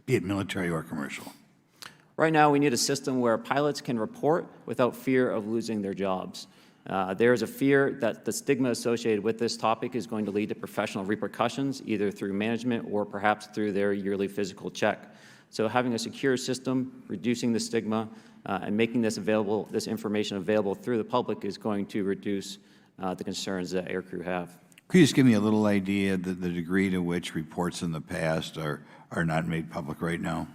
be it military or commercial? Right now, we need a system where pilots can report without fear of losing their jobs. There is a fear that the stigma associated with this topic is going to lead to professional repercussions, either through management or perhaps through their yearly physical check. So having a secure system, reducing the stigma, and making this information available through the public is going to reduce the concerns that aircrew have. Could you just give me a little idea of the degree to which reports in the past are not made public right now?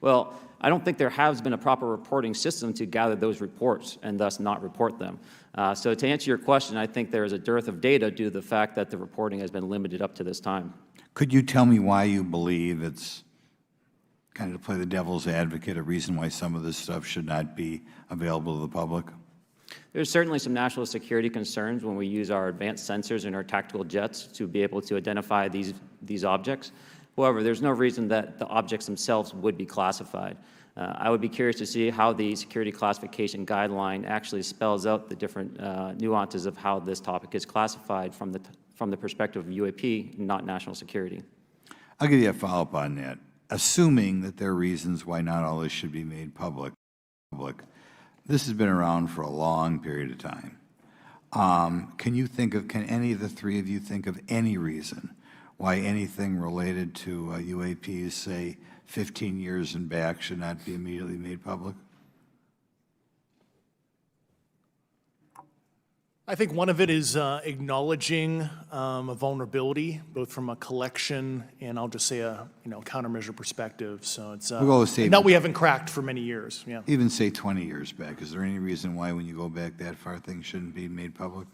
Well, I don't think there has been a proper reporting system to gather those reports and thus not report them. So to answer your question, I think there is a dearth of data due to the fact that the reporting has been limited up to this time. Could you tell me why you believe it's, kind of to play the devil's advocate, a reason why some of this stuff should not be available to the public? There's certainly some national security concerns when we use our advanced sensors in our tactical jets to be able to identify these objects. However, there's no reason that the objects themselves would be classified. I would be curious to see how the security classification guideline actually spells out the different nuances of how this topic is classified from the perspective of UAP, not national security. I'll give you a follow-up on that. Assuming that there are reasons why not all this should be made public, this has been around for a long period of time. Can any of the three of you think of any reason why anything related to UAPs, say 15 years and back, should not be immediately made public? I think one of it is acknowledging a vulnerability, both from a collection and I'll just say a countermeasure perspective. So it's that we haven't cracked for many years. Yeah. Even say 20 years back. Is there any reason why, when you go back that far, things shouldn't be made public?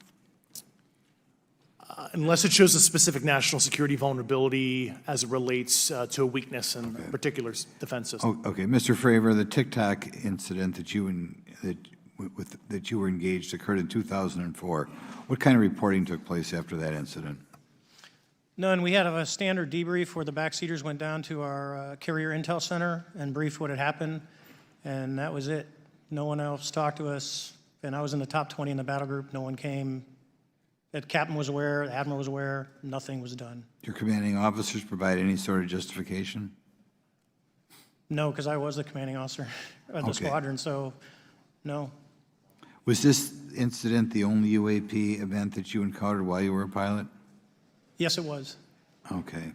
Unless it shows a specific national security vulnerability as it relates to a weakness in a particular defense system. Okay, Mr. Fravor, the TikTok incident that you were engaged occurred in 2004. What kind of reporting took place after that incident? None. We had a standard debrief where the backseaters went down to our carrier intel center and briefed what had happened, and that was it. No one else talked to us, and I was in the top 20 in the battle group. No one came. The captain was aware, the admiral was aware, nothing was done. Your commanding officers provide any sort of justification? No, because I was the commanding officer of the squadron, so no. Was this incident the only UAP event that you encountered while you were a pilot? Yes, it was. Okay.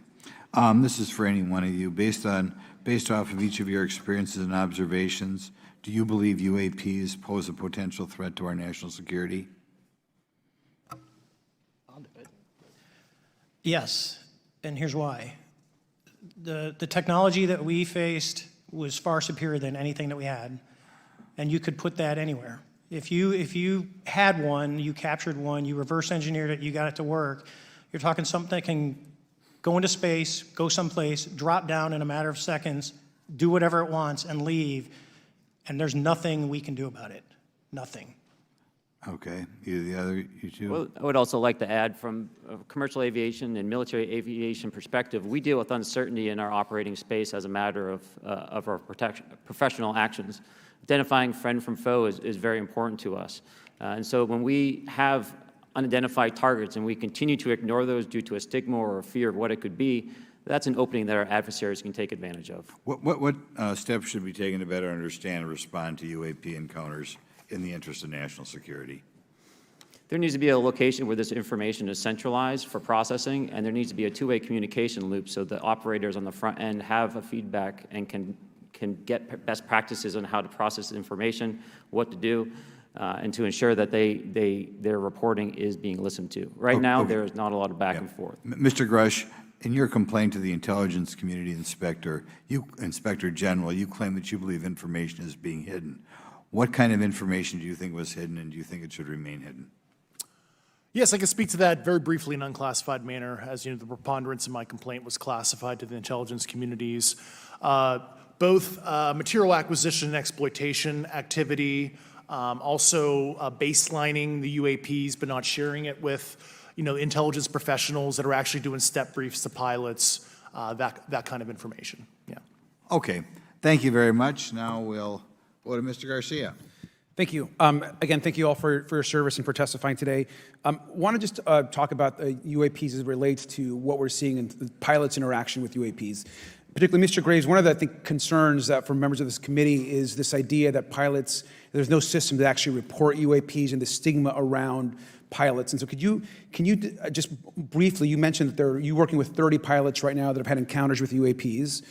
This is for any one of you. Based off of each of your experiences and observations, do you believe UAPs pose a potential threat to our national security? Yes, and here's why. The technology that we faced was far superior than anything that we had, and you could put that anywhere. If you had one, you captured one, you reverse engineered it, you got it to work, you're talking something that can go into space, go someplace, drop down in a matter of seconds, do whatever it wants, and leave, and there's nothing we can do about it. Nothing. Okay. You two? Well, I would also like to add, from a commercial aviation and military aviation perspective, we deal with uncertainty in our operating space as a matter of our professional actions. Identifying friend from foe is very important to us. And so when we have unidentified targets and we continue to ignore those due to a stigma or a fear of what it could be, that's an opening that our adversaries can take advantage of. What steps should be taken to better understand and respond to UAP encounters in the interest of national security? There needs to be a location where this information is centralized for processing, and there needs to be a two-way communication loop so the operators on the front end have a feedback and can get best practices on how to process information, what to do, and to ensure that their reporting is being listened to. Right now, there is not a lot of back and forth. Mr. Grusch, in your complaint to the Intelligence Community Inspector General, you claim that you believe information is being hidden. What kind of information do you think was hidden, and do you think it should remain hidden? Yes, I can speak to that very briefly in an unclassified manner. As you know, the preponderance of my complaint was classified to the intelligence communities. Both material acquisition and exploitation activity, also baselining the UAPs but not sharing it with intelligence professionals that are actually doing step briefs to pilots, that kind of information. Yeah. Okay. Thank you very much. Now we'll go to Mr. Garcia. Thank you. Again, thank you all for your service and for testifying today. Want to just talk about UAPs as it relates to what we're seeing in the pilots' interaction with UAPs. Particularly, Mr. Graves, one of the, I think, concerns that for members of this committee is this idea that pilots, there's no system to actually report UAPs and the stigma around pilots. And so can you just briefly, you mentioned that you're working with 30 pilots right now that have had encounters with UAPs,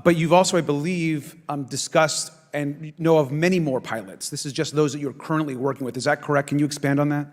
but you've also, I believe, discussed and know of many more pilots. This is just those that you're currently working with. Is that correct? Can you expand on that?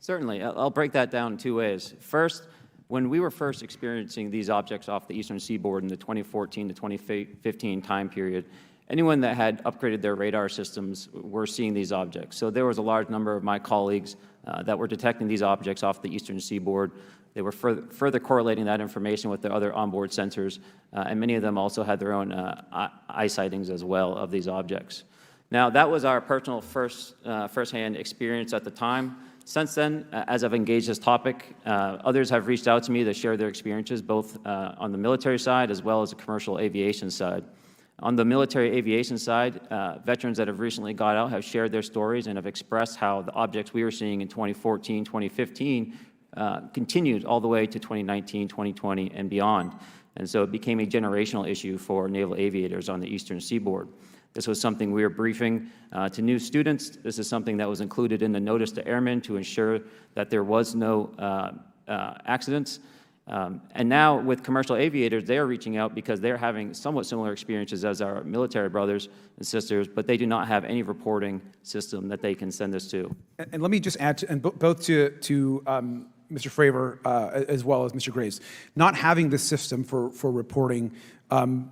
Certainly. I'll break that down in two ways. First, when we were first experiencing these objects off the eastern seaboard in the 2014 to 2015 time period, anyone that had upgraded their radar systems were seeing these objects. So there was a large number of my colleagues that were detecting these objects off the eastern seaboard. They were further correlating that information with their other onboard sensors, and many of them also had their own eye sightings as well of these objects. Now, that was our personal firsthand experience at the time. Since then, as I've engaged this topic, others have reached out to me to share their experiences, both on the military side as well as the commercial aviation side. On the military aviation side, veterans that have recently got out have shared their stories and have expressed how the objects we were seeing in 2014, 2015 continued all the way to 2019, 2020, and beyond. And so it became a generational issue for naval aviators on the eastern seaboard. This was something we were briefing to new students. This is something that was included in the notice to airmen to ensure that there was no accidents. And now with commercial aviators, they are reaching out because they're having somewhat similar experiences as our military brothers and sisters, but they do not have any reporting system that they can send us to. And let me just add, both to Mr. Fravor as well as Mr. Graves, not having this system for reporting,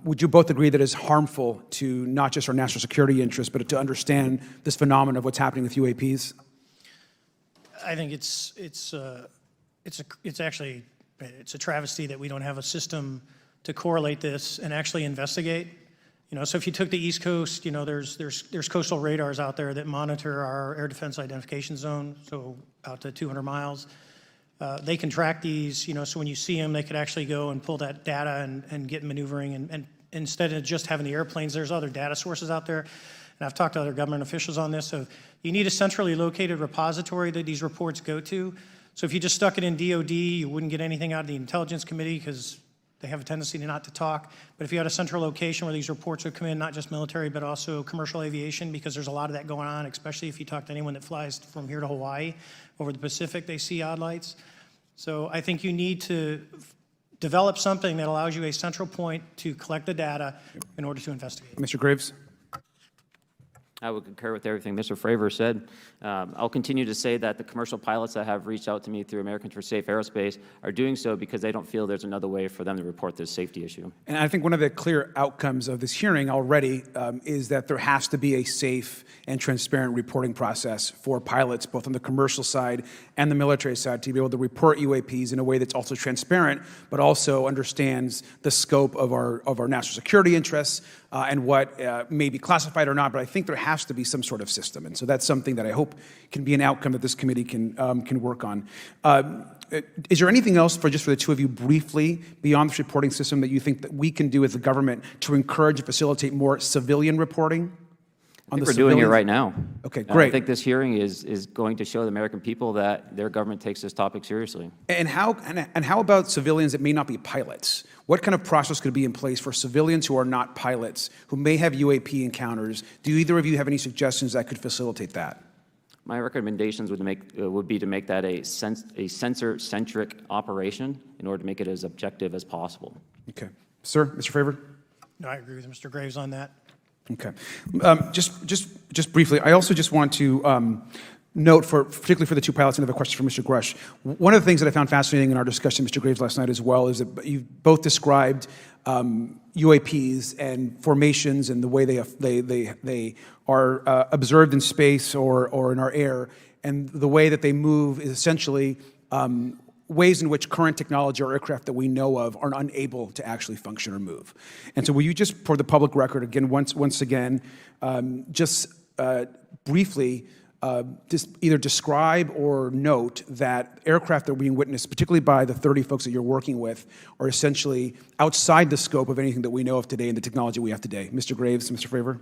would you both agree that it's harmful to not just our national security interests, but to understand this phenomenon of what's happening with UAPs? I think it's actually a travesty that we don't have a system to correlate this and actually investigate. So if you took the East Coast, there's coastal radars out there that monitor our air defense identification zone, so out to 200 miles. They can track these, so when you see them, they could actually go and pull that data and get maneuvering. And instead of just having the airplanes, there's other data sources out there. And I've talked to other government officials on this. So you need a centrally located repository that these reports go to. So if you just stuck it in DOD, you wouldn't get anything out of the Intelligence Committee because they have a tendency not to talk. But if you had a central location where these reports would come in, not just military, but also commercial aviation, because there's a lot of that going on, especially if you talk to anyone that flies from here to Hawaii, over the Pacific, they see odd lights. So I think you need to develop something that allows you a central point to collect the data in order to investigate. Mr. Graves? I would concur with everything Mr. Fravor said. I'll continue to say that the commercial pilots that have reached out to me through Americans for Safe Aerospace are doing so because they don't feel there's another way for them to report this safety issue. And I think one of the clear outcomes of this hearing already is that there has to be a safe and transparent reporting process for pilots, both on the commercial side and the military side, to be able to report UAPs in a way that's also transparent, but also understands the scope of our national security interests and what may be classified or not. But I think there has to be some sort of system, and so that's something that I hope can be an outcome that this committee can work on. Is there anything else for the two of you briefly beyond this reporting system that you think that we can do as the government to encourage and facilitate more civilian reporting? I think we're doing it right now. Okay, great. I think this hearing is going to show the American people that their government takes this topic seriously. And how about civilians that may not be pilots? What kind of process could be in place for civilians who are not pilots, who may have UAP encounters? Do either of you have any suggestions that could facilitate that? My recommendations would be to make that a sensor-centric operation in order to make it as objective as possible. Okay. Sir, Mr. Fravor? No, I agree with Mr. Graves on that. Okay. Just briefly, I also just want to note, particularly for the two pilots, and I have a question for Mr. Grusch. One of the things that I found fascinating in our discussion, Mr. Graves, last night as well, is that you both described UAPs and formations and the way they are observed in space or in our air, and the way that they move is essentially ways in which current technology or aircraft that we know of are unable to actually function or move. And so will you just, for the public record, again, once again, just briefly either describe or note that aircraft that are being witnessed, particularly by the 30 folks that you're working with, are essentially outside the scope of anything that we know of today and the technology we have today. Mr. Graves, Mr. Fravor?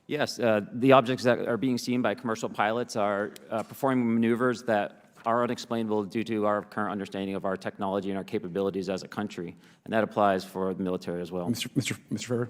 Yes, the objects that are being seen by commercial pilots are performing maneuvers that are unexplainable due to our current understanding of our technology and our capabilities as a country, and that applies for the military as well. Mr. Fravor?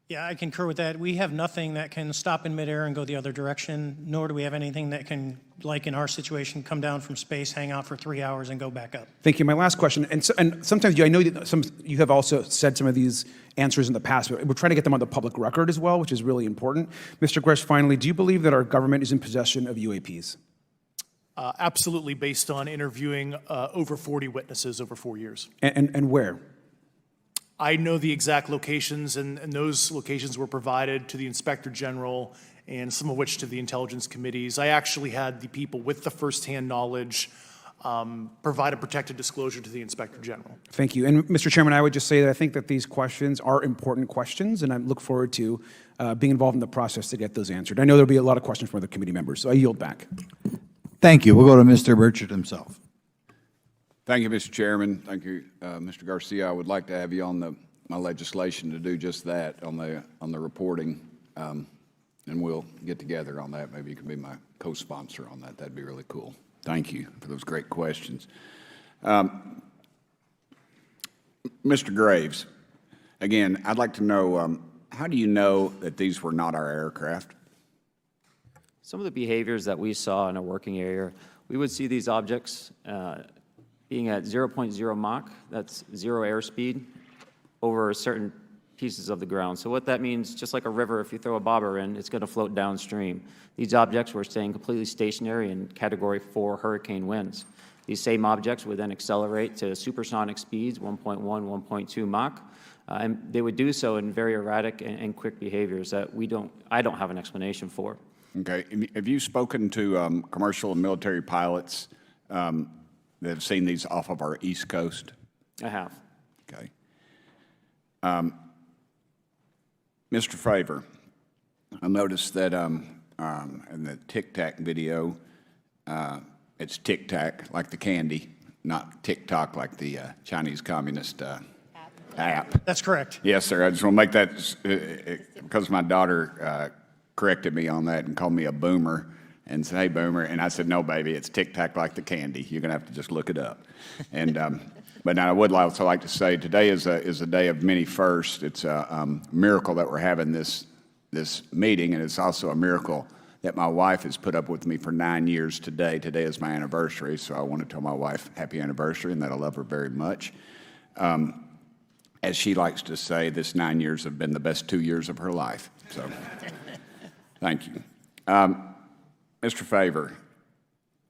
Yeah, I concur with that. We have nothing that can stop in midair and go the other direction, nor do we have anything that can, like in our situation, come down from space, hang out for 3 hours, and go back up. Thank you. My last question, and sometimes I know that you have also said some of these answers in the past, but we're trying to get them on the public record as well, which is really important. Mr. Grusch, finally, do you believe that our government is in possession of UAPs? Absolutely, based on interviewing over 40 witnesses over 4 years. And where? I know the exact locations, and those locations were provided to the Inspector General, and some of which to the intelligence committees. I actually had the people with the firsthand knowledge provide a protected disclosure to the Inspector General. Thank you. And Mr. Chairman, I would just say that I think that these questions are important questions, and I look forward to being involved in the process to get those answered. I know there'll be a lot of questions from other committee members, so I yield back. Thank you. We'll go to Mr. Burchett himself. Thank you, Mr. Chairman. Thank you, Mr. Garcia. I would like to have you on my legislation to do just that on the reporting, and we'll get together on that. Maybe you can be my co-sponsor on that. That'd be really cool. Thank you for those great questions. Mr. Graves, again, I'd like to know, how do you know that these were not our aircraft? Some of the behaviors that we saw in a working area, we would see these objects being at 0.0 Mach, that's zero airspeed, over certain pieces of the ground. So what that means, just like a river, if you throw a bobber in, it's going to float downstream. These objects were staying completely stationary in Category 4 hurricane winds. These same objects would then accelerate to supersonic speeds, 1.1, 1.2 Mach, and they would do so in very erratic and quick behaviors that I don't have an explanation for. Okay. Have you spoken to commercial and military pilots that have seen these off of our East Coast? I have. Okay. Mr. Fravor, I noticed that in the Tic Tac video, it's Tic Tac like the candy, not TikTok like the Chinese Communist app. That's correct. Yes, sir. I just want to make that because my daughter corrected me on that and called me a boomer and said, "Hey, boomer," and I said, "No, baby, it's Tic Tac like the candy. You're gonna have to just look it up." And but now I would also like to say today is a day of many firsts. It's a miracle that we're having this meeting, and it's also a miracle that my wife has put up with me for 9 years today. Today is my anniversary, so I want to tell my wife happy anniversary and that I love her very much. As she likes to say, this 9 years have been the best 2 years of her life. So, thank you. Mr. Fravor,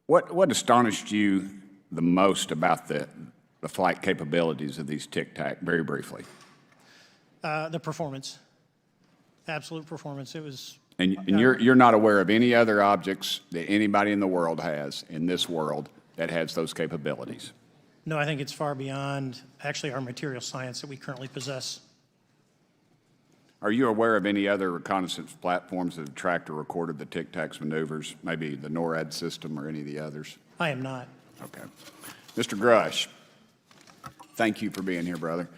what astonished you the most about the flight capabilities of these Tic Tac, very briefly? The performance, absolute performance. It was. And you're not aware of any other objects that anybody in the world has, in this world, that has those capabilities? No, I think it's far beyond actually our material science that we currently possess. Are you aware of any other reconnaissance platforms that have tracked or recorded the Tic Tac's maneuvers, maybe the NORAD system or any of the others? I am not. Okay. Mr. Grusch, thank you for being here, brother.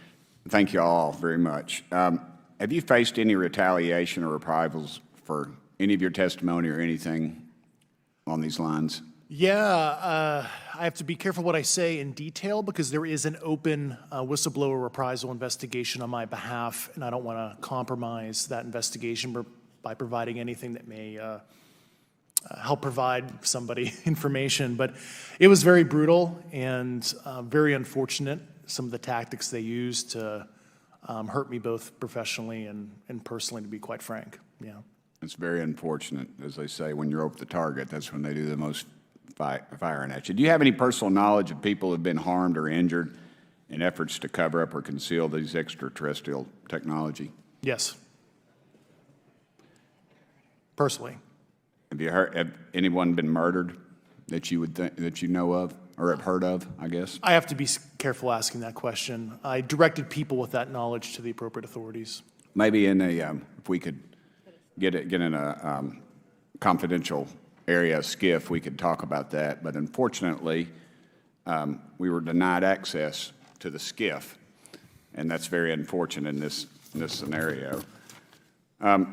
Thank you all very much. Have you faced any retaliation or reprisals for any of your testimony or anything on these lines? Yeah, I have to be careful what I say in detail because there is an open whistleblower reprisal investigation on my behalf, and I don't want to compromise that investigation by providing anything that may help provide somebody information. But it was very brutal and very unfortunate, some of the tactics they used to hurt me both professionally and personally, to be quite frank. Yeah. It's very unfortunate, as they say, when you're over the target, that's when they do the most firing at you. Do you have any personal knowledge of people who have been harmed or injured in efforts to cover up or conceal these extraterrestrial technology? Yes. Personally. Have anyone been murdered that you would that you know of or have heard of, I guess? I have to be careful asking that question. I directed people with that knowledge to the appropriate authorities. Maybe in a if we could get in a confidential area SCIF, we could talk about that. But unfortunately, we were denied access to the SCIF, and that's very unfortunate in this scenario. Mr.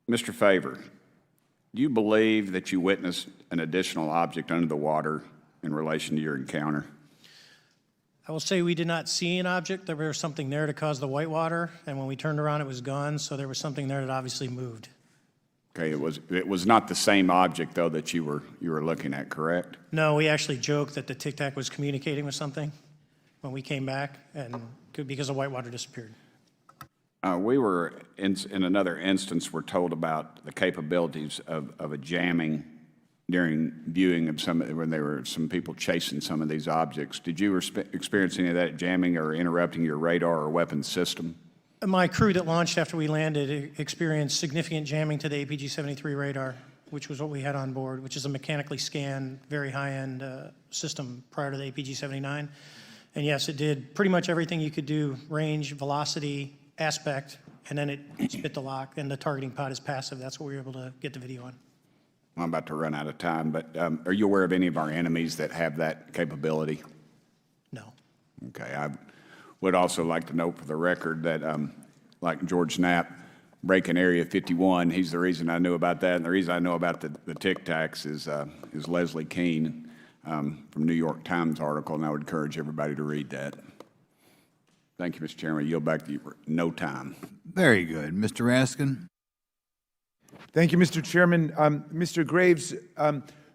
Fravor, do you believe that you witnessed an additional object under the water in relation to your encounter? I will say we did not see an object. There was something there to cause the whitewater, and when we turned around, it was gone, so there was something there that obviously moved. Okay, it was not the same object, though, that you were looking at, correct? No, we actually joked that the Tic Tac was communicating with something when we came back, and because the whitewater disappeared. We were, in another instance, were told about the capabilities of a jamming during viewing of when there were some people chasing some of these objects. Did you experience any of that jamming or interrupting your radar or weapons system? My crew that launched after we landed experienced significant jamming to the APG-73 radar, which was what we had on board, which is a mechanically scanned, very high-end system prior to the APG-79. And yes, it did pretty much everything you could do, range, velocity, aspect, and then it spit the lock, and the targeting pod is passive. That's what we were able to get the video on. I'm about to run out of time, but are you aware of any of our enemies that have that capability? No. Okay. I would also like to note for the record that, like George Knapp, breaking Area 51, he's the reason I knew about that, and the reason I know about the Tic Tacs is Leslie Keene from New York Times article, and I would encourage everybody to read that. Thank you, Mr. Chairman. I yield back to you for no time. Very good. Mr. Raskin? Thank you, Mr. Chairman. Mr. Graves,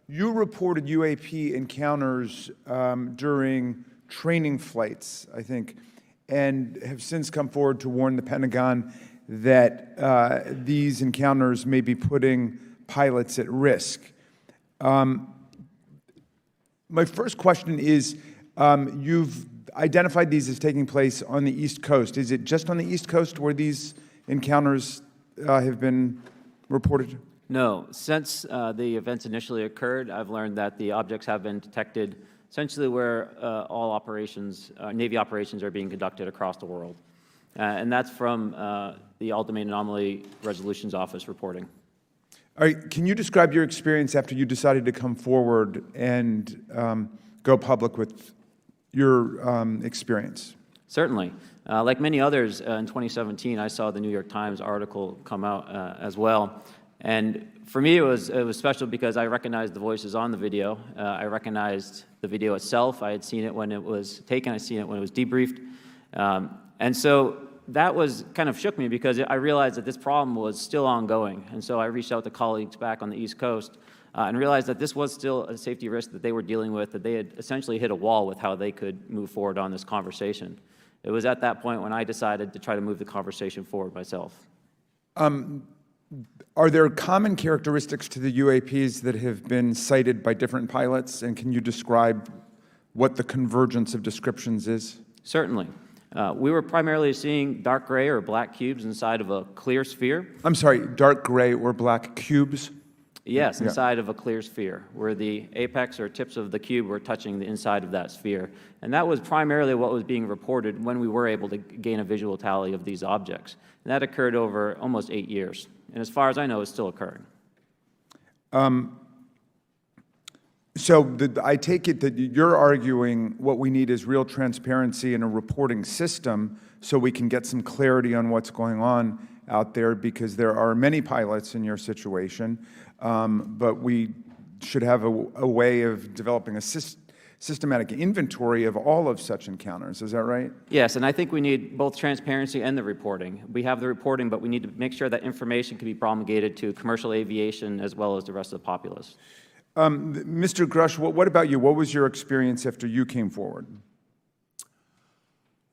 you reported UAP encounters during training flights, I think, and have since come forward to warn the Pentagon that these encounters may be putting pilots at risk. My first question is, you've identified these as taking place on the East Coast. Is it just on the East Coast where these encounters have been reported? No. Since the events initially occurred, I've learned that the objects have been detected essentially where all operations, Navy operations are being conducted across the world. And that's from the All-Domain Anomaly Resolutions Office reporting. All right, can you describe your experience after you decided to come forward and go public with your experience? Certainly. Like many others, in 2017, I saw the New York Times article come out as well. And for me, it was special because I recognized the voices on the video. I recognized the video itself. I had seen it when it was taken. I'd seen it when it was debriefed. And so that was kind of shook me because I realized that this problem was still ongoing. And so I reached out to colleagues back on the East Coast and realized that this was still a safety risk that they were dealing with, that they had essentially hit a wall with how they could move forward on this conversation. It was at that point when I decided to try to move the conversation forward myself. Are there common characteristics to the UAPs that have been cited by different pilots, and can you describe what the convergence of descriptions is? Certainly. We were primarily seeing dark gray or black cubes inside of a clear sphere. I'm sorry, dark gray or black cubes? Yes, inside of a clear sphere, where the apex or tips of the cube were touching the inside of that sphere. And that was primarily what was being reported when we were able to gain a visual tally of these objects. And that occurred over almost 8 years. And as far as I know, it's still occurring. So I take it that you're arguing what we need is real transparency in a reporting system so we can get some clarity on what's going on out there, because there are many pilots in your situation, but we should have a way of developing a systematic inventory of all of such encounters. Is that right? Yes, and I think we need both transparency and the reporting. We have the reporting, but we need to make sure that information can be promulgated to commercial aviation as well as the rest of the populace. Mr. Grusch, what about you? What was your experience after you came forward?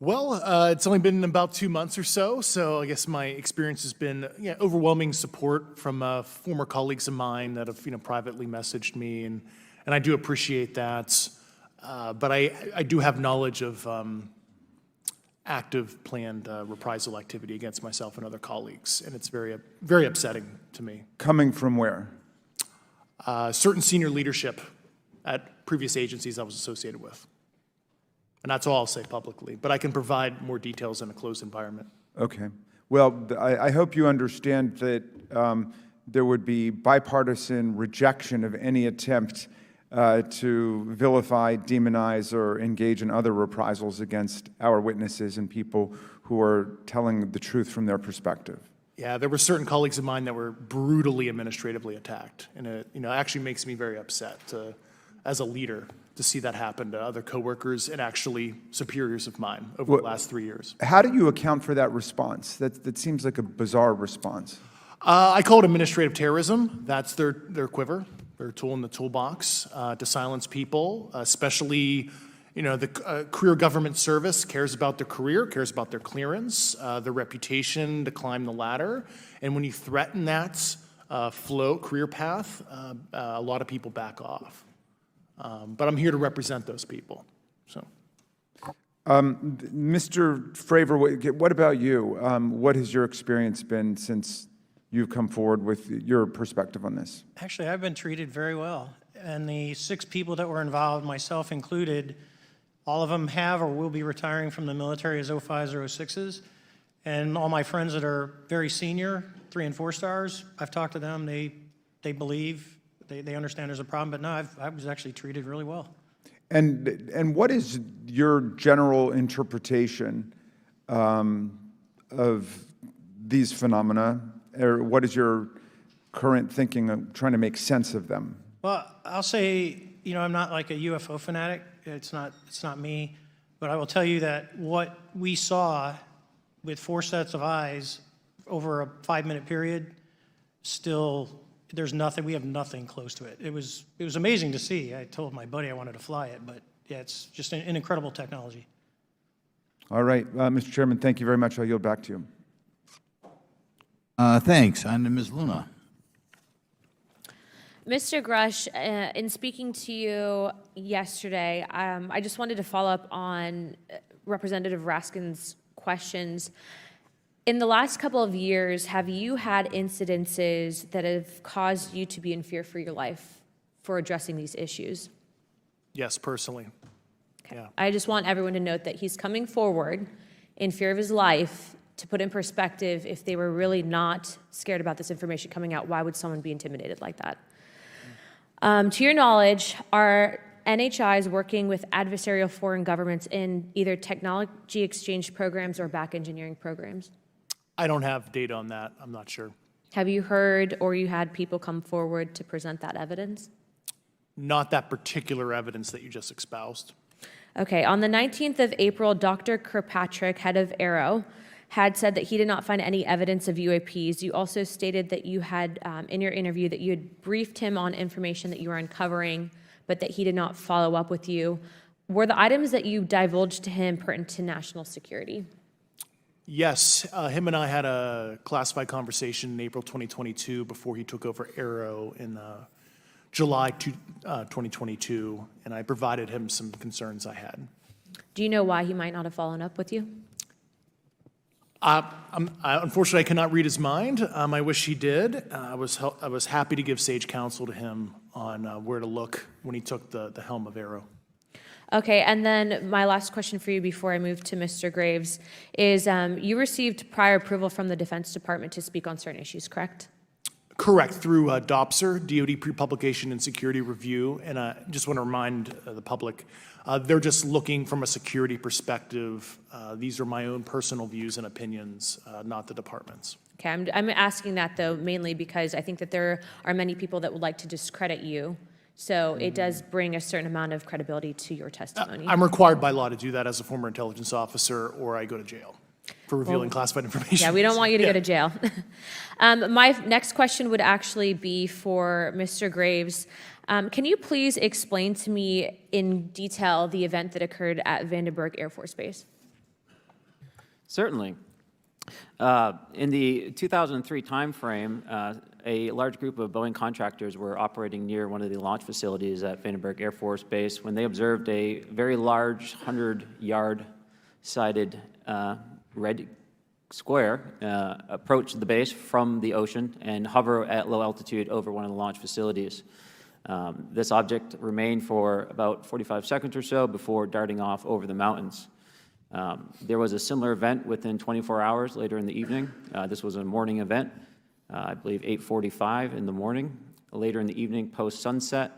Well, it's only been about 2 months or so, so I guess my experience has been overwhelming support from former colleagues of mine that have privately messaged me, and I do appreciate that. But I do have knowledge of active planned reprisal activity against myself and other colleagues, and it's very, very upsetting to me. Coming from where? Certain senior leadership at previous agencies I was associated with. And that's all I'll say publicly, but I can provide more details in a closed environment. Okay. Well, I hope you understand that there would be bipartisan rejection of any attempt to vilify, demonize, or engage in other reprisals against our witnesses and people who are telling the truth from their perspective. Yeah, there were certain colleagues of mine that were brutally administratively attacked, and it actually makes me very upset as a leader to see that happen to other coworkers and actually superiors of mine over the last 3 years. How do you account for that response? That seems like a bizarre response. I call it administrative terrorism. That's their quiver, their tool in the toolbox to silence people, especially the career government service cares about their career, cares about their clearance, their reputation to climb the ladder. And when you threaten that career path, a lot of people back off. But I'm here to represent those people. So, Mr. Fravor, what about you? What has your experience been since you've come forward with your perspective on this? Actually, I've been treated very well. And the 6 people that were involved, myself included, all of them have or will be retiring from the military as 05s or 06s. And all my friends that are very senior, 3 and 4 stars, I've talked to them. They believe, they understand there's a problem. But no, I was actually treated really well. And what is your general interpretation of these phenomena? Or what is your current thinking of trying to make sense of them? Well, I'll say, I'm not like a UFO fanatic. It's not me. But I will tell you that what we saw with 4 sets of eyes over a 5-minute period, still, there's nothing, we have nothing close to it. It was amazing to see. I told my buddy I wanted to fly it, but yeah, it's just an incredible technology. All right, Mr. Chairman, thank you very much. I'll yield back to you. Thanks. On to Ms. Luna. Mr. Grusch, in speaking to you yesterday, I just wanted to follow up on Representative Raskin's questions. In the last couple of years, have you had incidences that have caused you to be in fear for your life for addressing these issues? Yes, personally. Okay. Yeah. I just want everyone to note that he's coming forward in fear of his life. To put in perspective, if they were really not scared about this information coming out, why would someone be intimidated like that? To your knowledge, are NHIs working with adversarial foreign governments in either technology exchange programs or back engineering programs? I don't have data on that. I'm not sure. Have you heard or you had people come forward to present that evidence? Not that particular evidence that you just espoused. Okay, on the 19th of April, Dr. Kirkpatrick, head of AARO, had said that he did not find any evidence of UAPs. You also stated that you had, in your interview, that you had briefed him on information that you were uncovering, but that he did not follow up with you. Were the items that you divulged to him pertinent to national security? Yes, him and I had a classified conversation in April 2022 before he took over AARO in July 2022, and I provided him some concerns I had. Do you know why he might not have followed up with you? Unfortunately, I cannot read his mind. I wish he did. I was happy to give sage counsel to him on where to look when he took the helm of AARO. Okay, and then my last question for you before I move to Mr. Graves is you received prior approval from the Defense Department to speak on certain issues, correct? Correct, through DOPSR, DoD Pre-Publication and Security Review, and I just want to remind the public, they're just looking from a security perspective. These are my own personal views and opinions, not the department's. Okay, I'm asking that, though, mainly because I think that there are many people that would like to discredit you, so it does bring a certain amount of credibility to your testimony. I'm required by law to do that as a former intelligence officer, or I go to jail for revealing classified information. Yeah, we don't want you to go to jail. My next question would actually be for Mr. Graves. Can you please explain to me in detail the event that occurred at Vandenberg Air Force Base? Certainly. In the 2003 timeframe, a large group of Boeing contractors were operating near one of the launch facilities at Vandenberg Air Force Base when they observed a very large 100-yard sided red square approach the base from the ocean and hover at low altitude over one of the launch facilities. This object remained for about 45 seconds or so before darting off over the mountains. There was a similar event within 24 hours later in the evening. This was a morning event, I believe 8:45 in the morning. Later in the evening, post-sunset,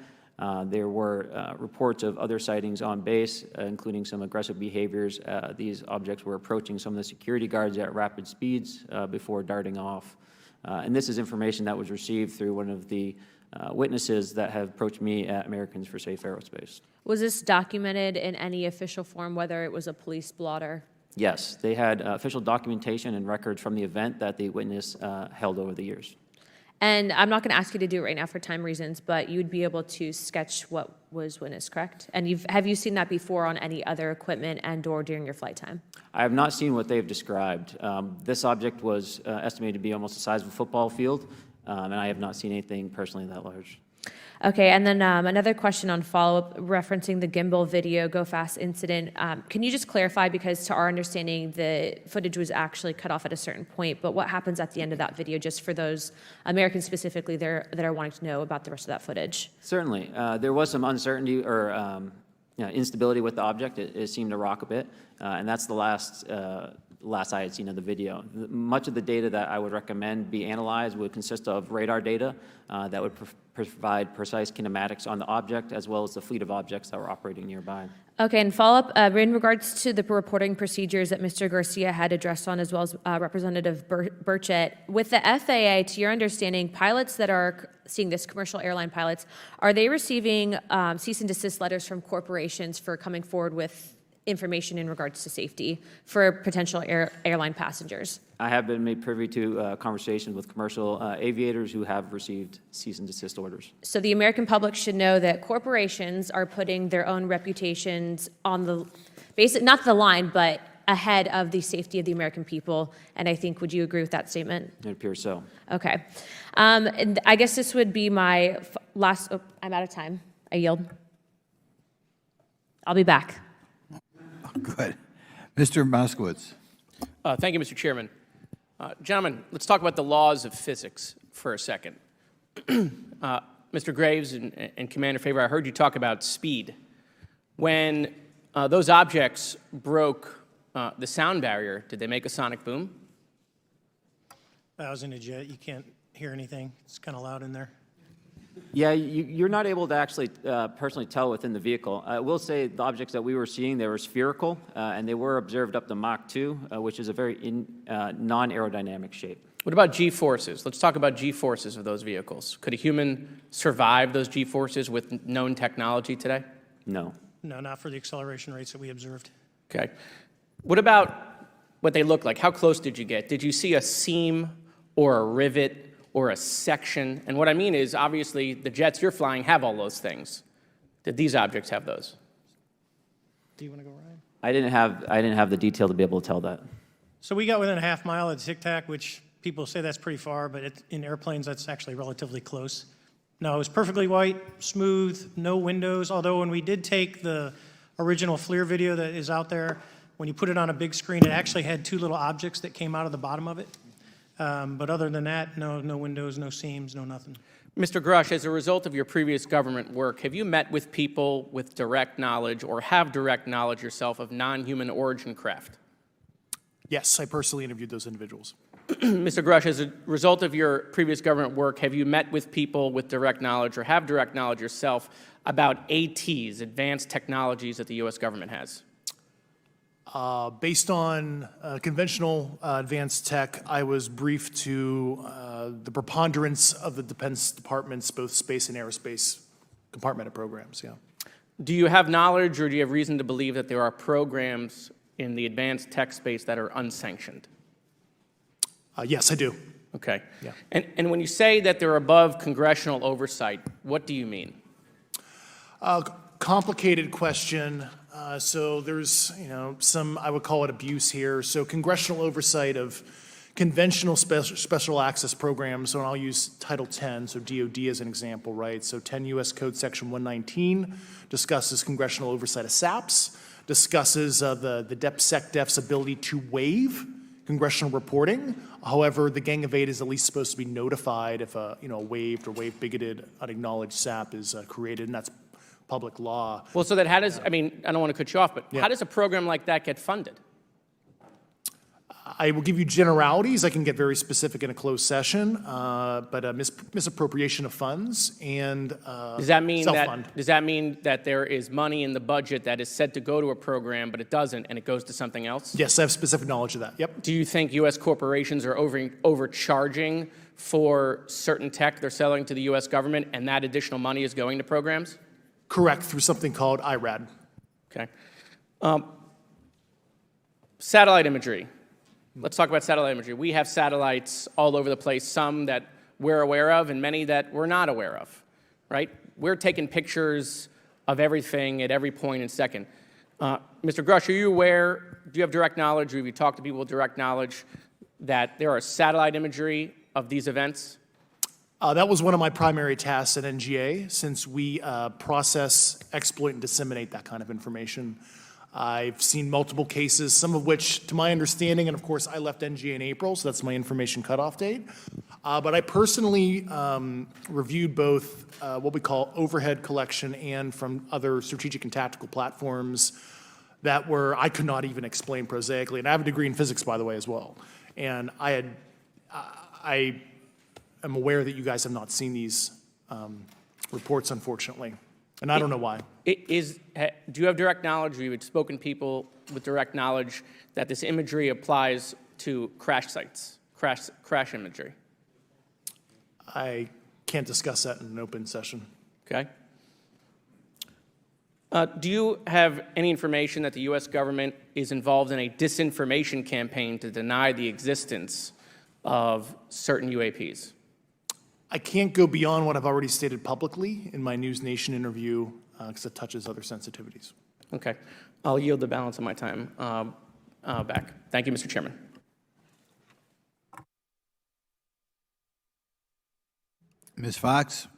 there were reports of other sightings on base, including some aggressive behaviors. These objects were approaching some of the security guards at rapid speeds before darting off. And this is information that was received through one of the witnesses that have approached me at Americans for Safe Aerospace. Was this documented in any official form, whether it was a police blotter? Yes, they had official documentation and records from the event that the witness held over the years. And I'm not going to ask you to do it right now for time reasons, but you'd be able to sketch what was witnessed, correct? And have you seen that before on any other equipment and/or during your flight time? I have not seen what they've described. This object was estimated to be almost the size of a football field, and I have not seen anything personally that large. Okay, and then another question on follow-up referencing the gimbal video Go Fast incident. Can you just clarify, because to our understanding, the footage was actually cut off at a certain point, but what happens at the end of that video, just for those Americans specifically there that are wanting to know about the rest of that footage? Certainly. There was some uncertainty or instability with the object. It seemed to rock a bit, and that's the last I had seen of the video. Much of the data that I would recommend be analyzed would consist of radar data that would provide precise kinematics on the object, as well as the fleet of objects that were operating nearby. Okay, and follow-up, in regards to the reporting procedures that Mr. Garcia had addressed on, as well as Representative Burchett, with the FAA, to your understanding, pilots that are seeing this, commercial airline pilots, are they receiving cease and desist letters from corporations for coming forward with information in regards to safety for potential airline passengers? I have been made privy to conversations with commercial aviators who have received cease and desist orders. So the American public should know that corporations are putting their own reputations on the not the line, but ahead of the safety of the American people. And I think, would you agree with that statement? It appears so. Okay. And I guess this would be my last, I'm out of time. I yield. I'll be back. Good. Mr. Moskowitz. Thank you, Mr. Chairman. Gentlemen, let's talk about the laws of physics for a second. Mr. Graves and Commander Fravor, I heard you talk about speed. When those objects broke the sound barrier, did they make a sonic boom? I was in a jet. You can't hear anything. It's kind of loud in there. Yeah, you're not able to actually personally tell within the vehicle. I will say the objects that we were seeing, they were spherical, and they were observed up to Mach 2, which is a very non-aerodynamic shape. What about G-forces? Let's talk about G-forces of those vehicles. Could a human survive those G-forces with known technology today? No. No, not for the acceleration rates that we observed. Okay. What about what they look like? How close did you get? Did you see a seam or a rivet or a section? And what I mean is, obviously, the jets you're flying have all those things. Did these objects have those? Do you want to go, Ryan? I didn't have the detail to be able to tell that. So we got within a half mile at Tic Tac, which people say that's pretty far, but in airplanes, that's actually relatively close. No, it was perfectly white, smooth, no windows, although when we did take the original FLIR video that is out there, when you put it on a big screen, it actually had two little objects that came out of the bottom of it. But other than that, no windows, no seams, no nothing. Mr. Grusch, as a result of your previous government work, have you met with people with direct knowledge or have direct knowledge yourself of non-human origin craft? Yes, I personally interviewed those individuals. Mr. Grusch, as a result of your previous government work, have you met with people with direct knowledge or have direct knowledge yourself about ATs, advanced technologies that the U.S. government has? Based on conventional advanced tech, I was briefed to the preponderance of the Defense Department's both space and aerospace compartmented programs, yeah. Do you have knowledge or do you have reason to believe that there are programs in the advanced tech space that are unsanctioned? Yes, I do. Okay. Yeah. And when you say that they're above congressional oversight, what do you mean? Complicated question. So there's, some, I would call it abuse here. So congressional oversight of conventional special access programs, so I'll use Title 10, so DOD as an example, right? So 10 U.S. Code Section 119 discusses congressional oversight of SAPs, discusses the DepSecDef's ability to waive congressional reporting. However, the Gang of Eight is at least supposed to be notified if a waived or waive bigoted unacknowledged SAP is created, and that's public law. Well, so that how does, I mean, I don't want to cut you off, but Yeah. how does a program like that get funded? I will give you generalities. I can get very specific in a closed session, but misappropriation of funds and Does that mean self-fund. that there is money in the budget that is said to go to a program, but it doesn't, and it goes to something else? Yes, I have specific knowledge of that. Yep. Do you think U.S. corporations are overcharging for certain tech they're selling to the U.S. government, and that additional money is going to programs? Correct, through something called IRAD. Okay. Satellite imagery. Let's talk about satellite imagery. We have satellites all over the place, some that we're aware of and many that we're not aware of, right? We're taking pictures of everything at every point and second. Mr. Grusch, are you aware, do you have direct knowledge, or have you talked to people with direct knowledge that there are satellite imagery of these events? That was one of my primary tasks at NGA, since we process, exploit, and disseminate that kind of information. I've seen multiple cases, some of which, to my understanding, and of course I left NGA in April, so that's my information cutoff date. But I personally reviewed both what we call overhead collection and from other strategic and tactical platforms that I could not even explain prosaically. And I have a degree in physics, by the way, as well. And I am aware that you guys have not seen these reports, unfortunately. And I don't know why. Do you have direct knowledge, or you have spoken to people with direct knowledge that this imagery applies to crash sites, crash imagery? I can't discuss that in an open session. Okay. Do you have any information that the U.S. government is involved in a disinformation campaign to deny the existence of certain UAPs? I can't go beyond what I've already stated publicly in my News Nation interview because it touches other sensitivities. Okay. I'll yield the balance of my time back. Thank you, Mr. Chairman. Ms. Fox?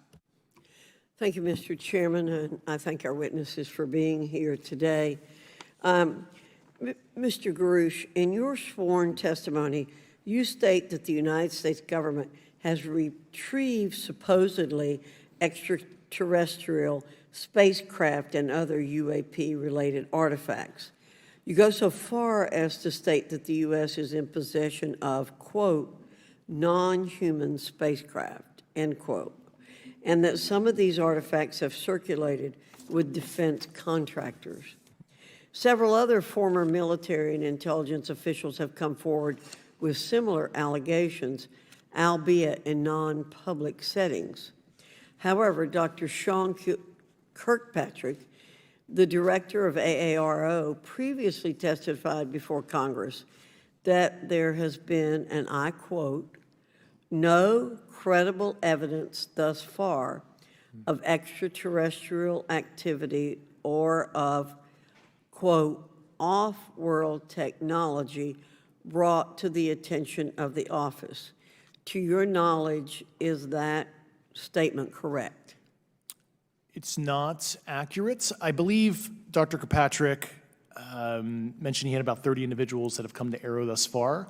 Thank you, Mr. Chairman, and I thank our witnesses for being here today. Mr. Grusch, in your sworn testimony, you state that the United States government has retrieved supposedly extraterrestrial spacecraft and other UAP-related artifacts. You go so far as to state that the U.S. is in possession of, quote, non-human spacecraft, end quote, and that some of these artifacts have circulated with defense contractors. Several other former military and intelligence officials have come forward with similar allegations, albeit in non-public settings. However, Dr. Sean Kirkpatrick, the director of AARO, previously testified before Congress that there has been, and I quote, no credible evidence thus far of extraterrestrial activity or of, quote, off-world technology brought to the attention of the office. To your knowledge, is that statement correct? It's not accurate. I believe Dr. Kirkpatrick mentioned he had about 30 individuals that have come to AARO thus far.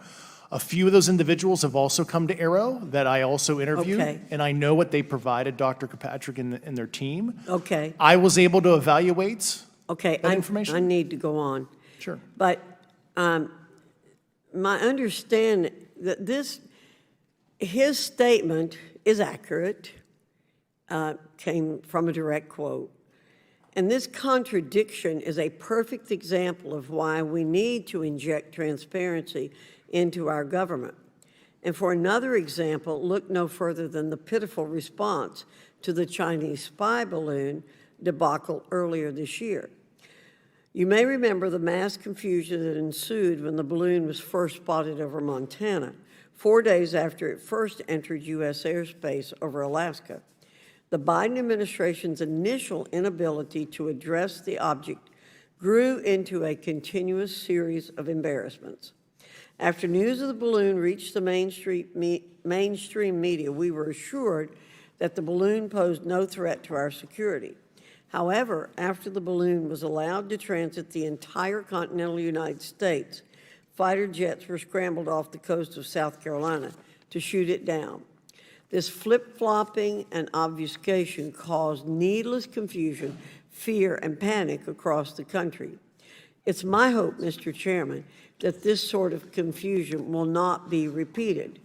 A few of those individuals have also come to AARO that I also interviewed, Okay. and I know what they provided Dr. Kirkpatrick and their team. Okay. I was able to evaluate Okay, that information. I need to go on. Sure. But my understanding that his statement is accurate, came from a direct quote. And this contradiction is a perfect example of why we need to inject transparency into our government. And for another example, look no further than the pitiful response to the Chinese spy balloon debacle earlier this year. You may remember the mass confusion that ensued when the balloon was first spotted over Montana, 4 days after it first entered U.S. airspace over Alaska. The Biden administration's initial inability to address the object grew into a continuous series of embarrassments. After news of the balloon reached the mainstream media, we were assured that the balloon posed no threat to our security. However, after the balloon was allowed to transit the entire continental United States, fighter jets were scrambled off the coast of South Carolina to shoot it down. This flip-flopping and obfuscation caused needless confusion, fear, and panic across the country. It's my hope, Mr. Chairman, that this sort of confusion will not be repeated.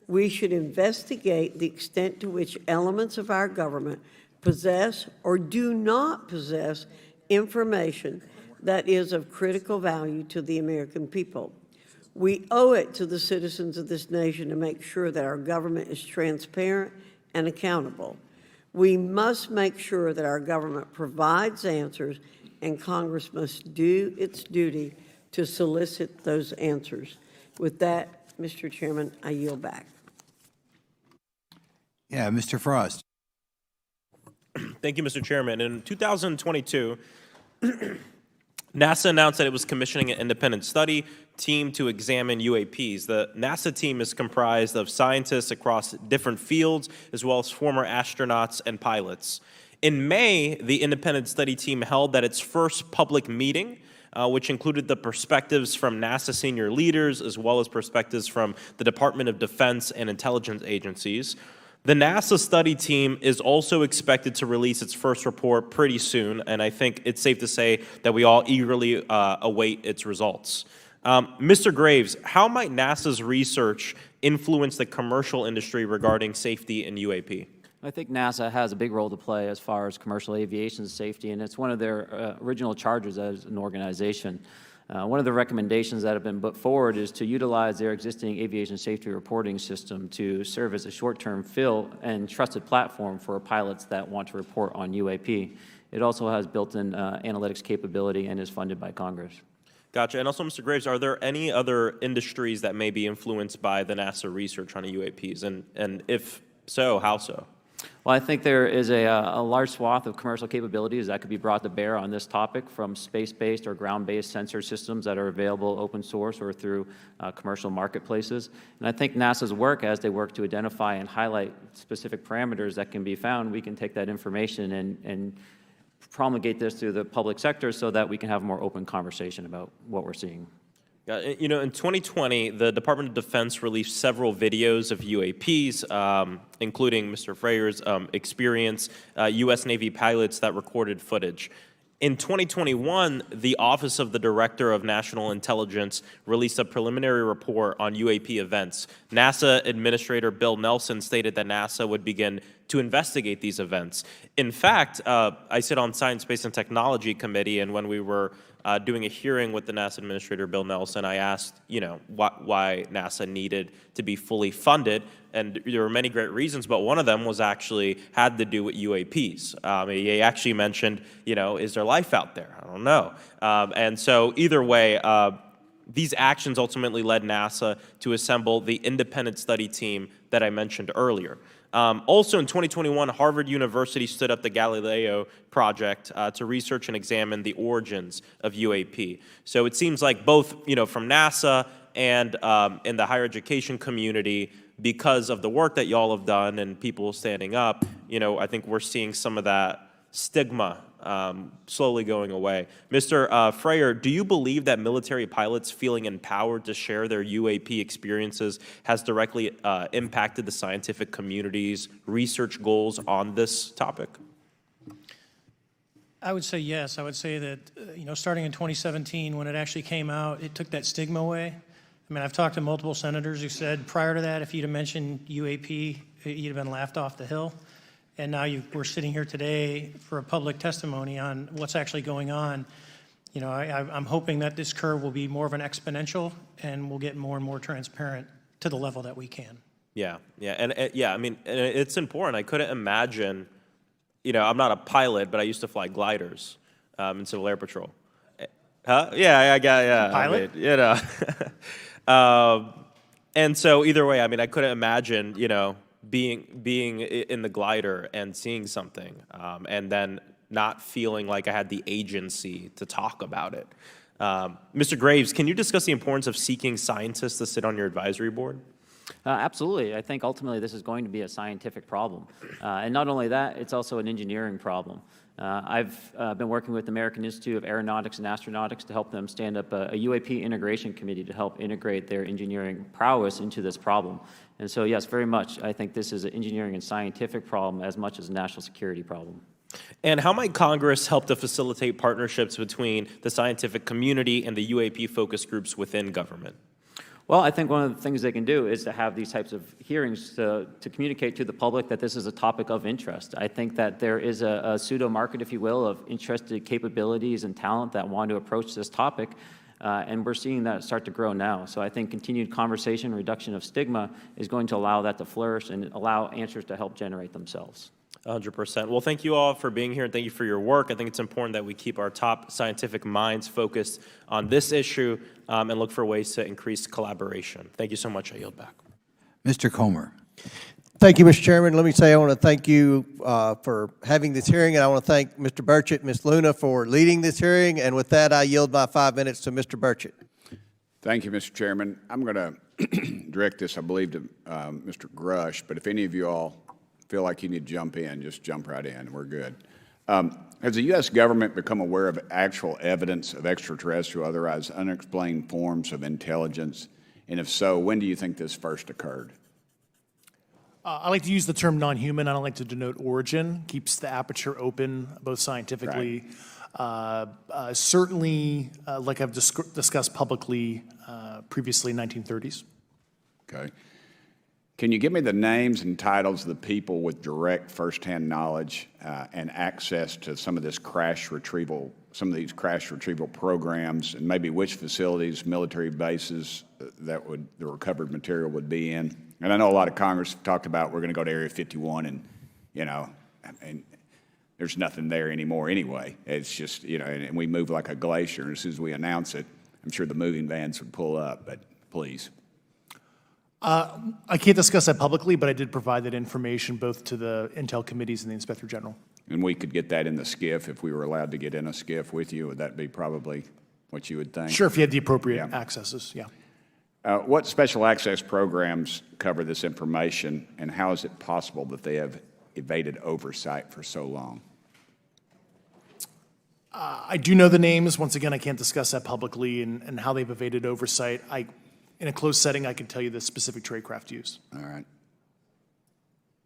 We should investigate the extent to which elements of our government possess or do not possess information that is of critical value to the American people. We owe it to the citizens of this nation to make sure that our government is transparent and accountable. We must make sure that our government provides answers, and Congress must do its duty to solicit those answers. With that, Mr. Chairman, I yield back. Yeah, Mr. Frost. Thank you, Mr. Chairman. In 2022, NASA announced that it was commissioning an independent study team to examine UAPs. The NASA team is comprised of scientists across different fields, as well as former astronauts and pilots. In May, the independent study team held at its first public meeting, which included the perspectives from NASA senior leaders, as well as perspectives from the Department of Defense and intelligence agencies. The NASA study team is also expected to release its first report pretty soon, and I think it's safe to say that we all eagerly await its results. Mr. Graves, how might NASA's research influence the commercial industry regarding safety in UAP? I think NASA has a big role to play as far as commercial aviation safety, and it's one of their original charges as an organization. One of the recommendations that have been put forward is to utilize their existing aviation safety reporting system to serve as a short-term fill and trusted platform for pilots that want to report on UAP. It also has built-in analytics capability and is funded by Congress. Gotcha. And also, Mr. Graves, are there any other industries that may be influenced by the NASA research on UAPs? And if so, how so? Well, I think there is a large swath of commercial capabilities that could be brought to bear on this topic, from space-based or ground-based sensor systems that are available open source or through commercial marketplaces. And I think NASA's work, as they work to identify and highlight specific parameters that can be found, we can take that information and promulgate this through the public sector so that we can have a more open conversation about what we're seeing. Yeah, you know, in 2020, the Department of Defense released several videos of UAPs, including Mr. Fravor's experience, U.S. Navy pilots that recorded footage. In 2021, the Office of the Director of National Intelligence released a preliminary report on UAP events. NASA Administrator Bill Nelson stated that NASA would begin to investigate these events. In fact, I sit on Science, Space, and Technology Committee, and when we were doing a hearing with the NASA Administrator Bill Nelson, I asked, you know, why NASA needed to be fully funded, and there were many great reasons, but one of them was actually had to do with UAPs. He actually mentioned, you know, is there life out there? I don't know. And so either way, these actions ultimately led NASA to assemble the independent study team that I mentioned earlier. Also in 2021, Harvard University stood up the Galileo project to research and examine the origins of UAP. So it seems like both, you know, from NASA and in the higher education community, because of the work that y'all have done and people standing up, you know, I think we're seeing some of that stigma slowly going away. Mr. Fravor, do you believe that military pilots feeling empowered to share their UAP experiences has directly impacted the scientific community's research goals on this topic? I would say yes. I would say that, you know, starting in 2017, when it actually came out, it took that stigma away. I mean, I've talked to multiple senators who said prior to that, if you'd have mentioned UAP, you'd have been laughed off the hill. And now we're sitting here today for a public testimony on what's actually going on. You know, I'm hoping that this curve will be more of an exponential and we'll get more and more transparent to the level that we can. Yeah, yeah, I mean, it's important. I couldn't imagine, you know, I'm not a pilot, but I used to fly gliders in Civil Air Patrol. Huh? Yeah. Pilot? I mean, you know. And so either way, I mean, I couldn't imagine, you know, being in the glider and seeing something and then not feeling like I had the agency to talk about it. Mr. Graves, can you discuss the importance of seeking scientists to sit on your advisory board? Absolutely. I think ultimately this is going to be a scientific problem. And not only that, it's also an engineering problem. I've been working with the American Institute of Aeronautics and Astronautics to help them stand up a UAP integration committee to help integrate their engineering prowess into this problem. And so, yes, very much, I think this is an engineering and scientific problem as much as a national security problem. And how might Congress help to facilitate partnerships between the scientific community and the UAP focus groups within government? Well, I think one of the things they can do is to have these types of hearings to communicate to the public that this is a topic of interest. I think that there is a pseudo-market, if you will, of interested capabilities and talent that want to approach this topic, and we're seeing that start to grow now. So I think continued conversation, reduction of stigma is going to allow that to flourish and allow answers to help generate themselves. 100%. Well, thank you all for being here, and thank you for your work. I think it's important that we keep our top scientific minds focused on this issue and look for ways to increase collaboration. Thank you so much. I yield back. Mr. Comer. Thank you, Mr. Chairman. Let me say I want to thank you for having this hearing, and I want to thank Mr. Burchett and Ms. Luna for leading this hearing. And with that, I yield my 5 minutes to Mr. Burchett. Thank you, Mr. Chairman. I'm going to direct this, I believe, to Mr. Grusch, but if any of you all feel like you need to jump in, just jump right in. We're good. Has the U.S. government become aware of actual evidence of extraterrestrial, otherwise unexplained forms of intelligence? And if so, when do you think this first occurred? I like to use the term non-human. I don't like to denote origin. Keeps the aperture open, both scientifically. Right. Certainly, like I've discussed publicly previously, 1930s. Okay. Can you give me the names and titles of the people with direct firsthand knowledge and access to some of this crash retrieval, some of these crash retrieval programs, and maybe which facilities, military bases the recovered material would be in? And I know a lot of Congress have talked about we're going to go to Area 51, and and there's nothing there anymore anyway. It's just and we move like a glacier. And as soon as we announce it, I'm sure the moving vans would pull up. But please. I can't discuss that publicly, but I did provide that information both to the Intel committees and the Inspector General. And we could get that in the SCIF if we were allowed to get in a SCIF with you. Would that be probably what you would think? Sure, if you had the appropriate accesses, yeah. What special access programs cover this information, and how is it possible that they have evaded oversight for so long? I do know the names. Once again, I can't discuss that publicly and how they've evaded oversight. In a closed setting, I can tell you the specific tradecraft used. All right.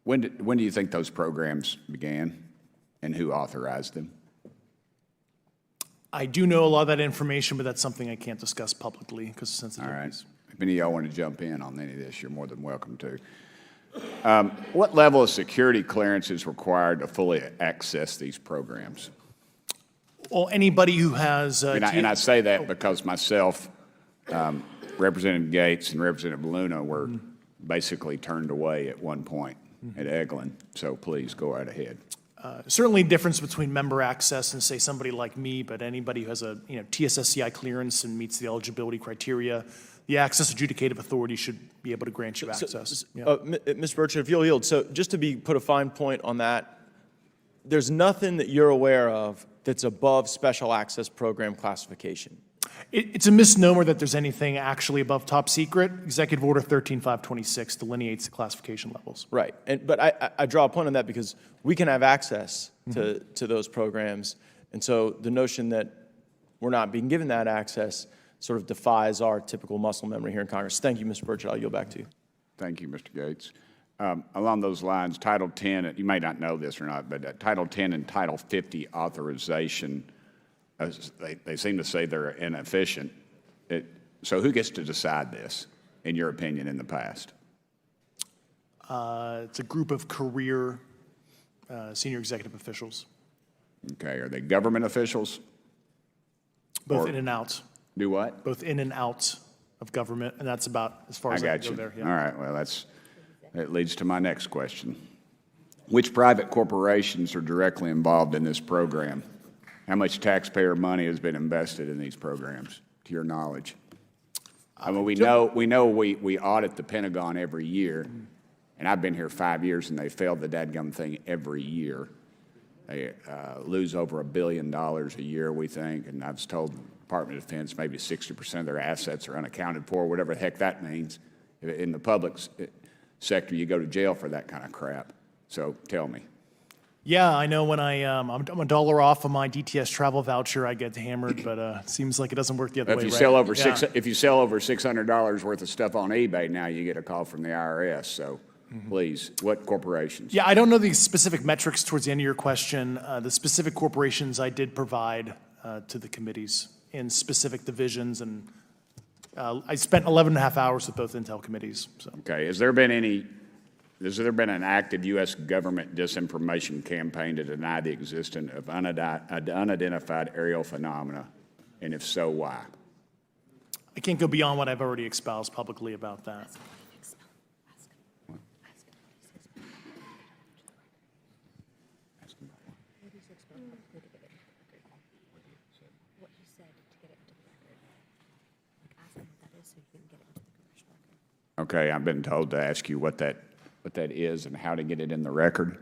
When do you think those programs began, and who authorized them? I do know a lot of that information, but that's something I can't discuss publicly because of sensitivities. All right. If any of y'all want to jump in on any of this, you're more than welcome to. What level of security clearance is required to fully access these programs? Well, anybody who has... and I say that because myself, Representative Gates and Representative Luna were basically turned away at one point at Eglin. So please go right ahead. Certainly difference between member access and, say, somebody like me, but anybody who has a TSSCI clearance and meets the eligibility criteria, the access adjudicative authority should be able to grant you access. Mr. Burchett, if you'll yield, so just to put a fine point on that, there's nothing that you're aware of that's above special access program classification. It's a misnomer that there's anything actually above top secret. Executive Order 13526 delineates the classification levels. Right, but I draw a point on that because we can have access to those programs, and so the notion that we're not being given that access sort of defies our typical muscle memory here in Congress. Thank you, Mr. Burchett. I'll yield back to you. Thank you, Mr. Gates. Along those lines, Title 10, you may not know this or not, but Title 10 and Title 50 authorization, they seem to say they're inefficient. So who gets to decide this, in your opinion, in the past? It's a group of career senior executive officials. Okay, are they government officials? Both in and out. Do what? Both in and out of government, and that's about as far as I can go there. Yeah. All right, well, that leads to my next question. Which private corporations are directly involved in this program? How much taxpayer money has been invested in these programs, to your knowledge? I mean, we know we audit the Pentagon every year, and I've been here 5 years, and they failed the dadgum thing every year. They lose over $1 billion a year, we think, and I've told the Department of Defense maybe 60% of their assets are unaccounted for, whatever the heck that means. In the public sector, you go to jail for that kind of crap. So tell me. Yeah, I know when I'm $1 off of my DTS travel voucher, I get hammered, but it seems like it doesn't work the other way, If you right? sell over $600 worth of stuff on eBay, now you get a call from the IRS. So please. What corporations? Yeah, I don't know the specific metrics towards the end of your question. The specific corporations I did provide to the committees in specific divisions, and I spent 11 and a half hours with both Intel committees. So. Okay. Has there been an active U.S. government disinformation campaign to deny the existence of unidentified aerial phenomena? And if so, why? I can't go beyond what I've already espoused publicly about that. Okay, I've been told to ask you what that is and how to get it in the record.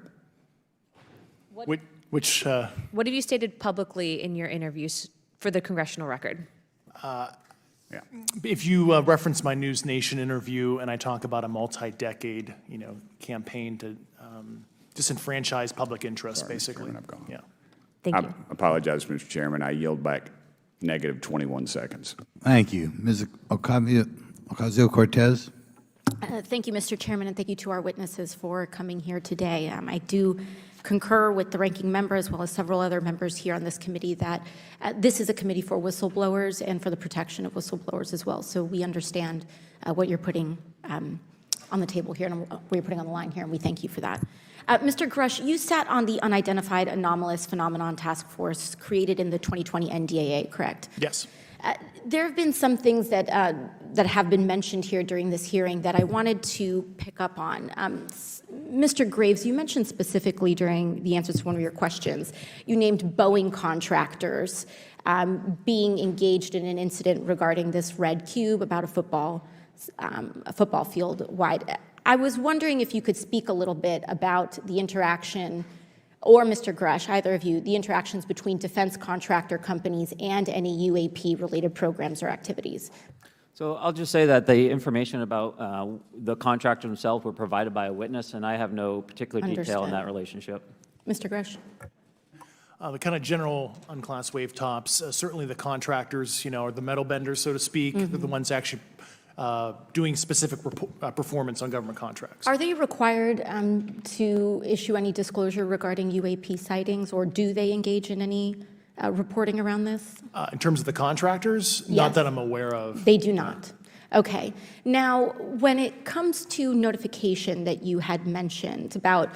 What have you stated publicly in your interviews for the congressional record? Yeah. If you reference my News Nation interview and I talk about a multi-decade, campaign to disenfranchise public interest, Sorry, Basically. Mr. Chairman, I've gone. Yeah. Thank I you. apologize, Mr. Chairman. I yield back negative 21 seconds. Thank you. Ms. Ocasio-Cortez. Thank you, Mr. Chairman, and thank you to our witnesses for coming here today. I do concur with the ranking member as well as several other members here on this committee that this is a committee for whistleblowers and for the protection of whistleblowers as well. So we understand what you're putting on the table here and what you're putting on the line here, and we thank you for that. Mr. Grusch, you sat on the Unidentified Anomalous Phenomenon Task Force created in the 2020 NDAA, correct? Yes. There have been some things that have been mentioned here during this hearing that I wanted to pick up on. Mr. Graves, you mentioned specifically during the answers to one of your questions, you named Boeing contractors being engaged in an incident regarding this red cube about a football field wide. I was wondering if you could speak a little bit about the interaction, or Mr. Grusch, either of you, the interactions between defense contractor companies and any UAP-related programs or activities. So I'll just say that the information about the contractor himself were provided by a witness, and I have no particular detail in that relationship. Mr. Grusch. The kind of general unclassed wave tops, certainly the contractors, are the metal benders, so to speak. They're the ones actually doing specific performance on government contracts. Are they required to issue any disclosure regarding UAP sightings, or do they engage in any reporting around this? In terms of the contractors? Yes. Not that I'm aware of. They do not. Okay. Now, when it comes to notification that you had mentioned about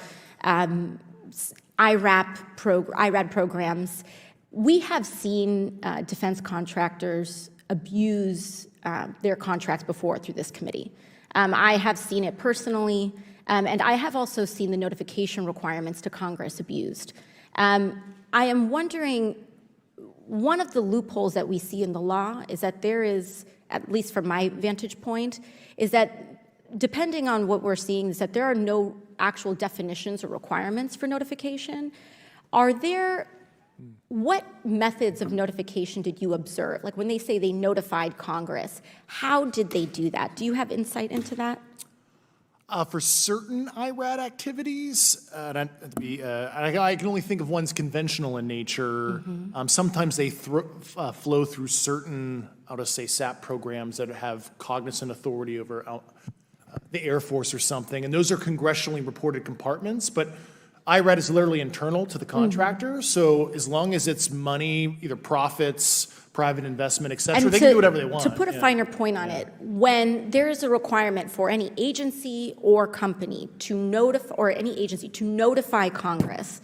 IRAD programs, we have seen defense contractors abuse their contracts before through this committee. I have seen it personally, and I have also seen the notification requirements to Congress abused. I am wondering, one of the loopholes that we see in the law is that there is, at least from my vantage point, is that depending on what we're seeing, is that there are no actual definitions or requirements for notification. What methods of notification did you observe? Like when they say they notified Congress, how did they do that? Do you have insight into that? For certain IRAD activities, I can only think of ones conventional in nature. Sometimes they flow through certain, I'll just say, SAP programs that have cognizant authority over the Air Force or something, and those are congressionally reported compartments, but IRAD is literally internal to the contractor, so as long as it's money, either profits, private investment, et cetera, they can do whatever they want. To put a finer point on it, when there is a requirement for any agency or company to notify, or any agency to notify Congress,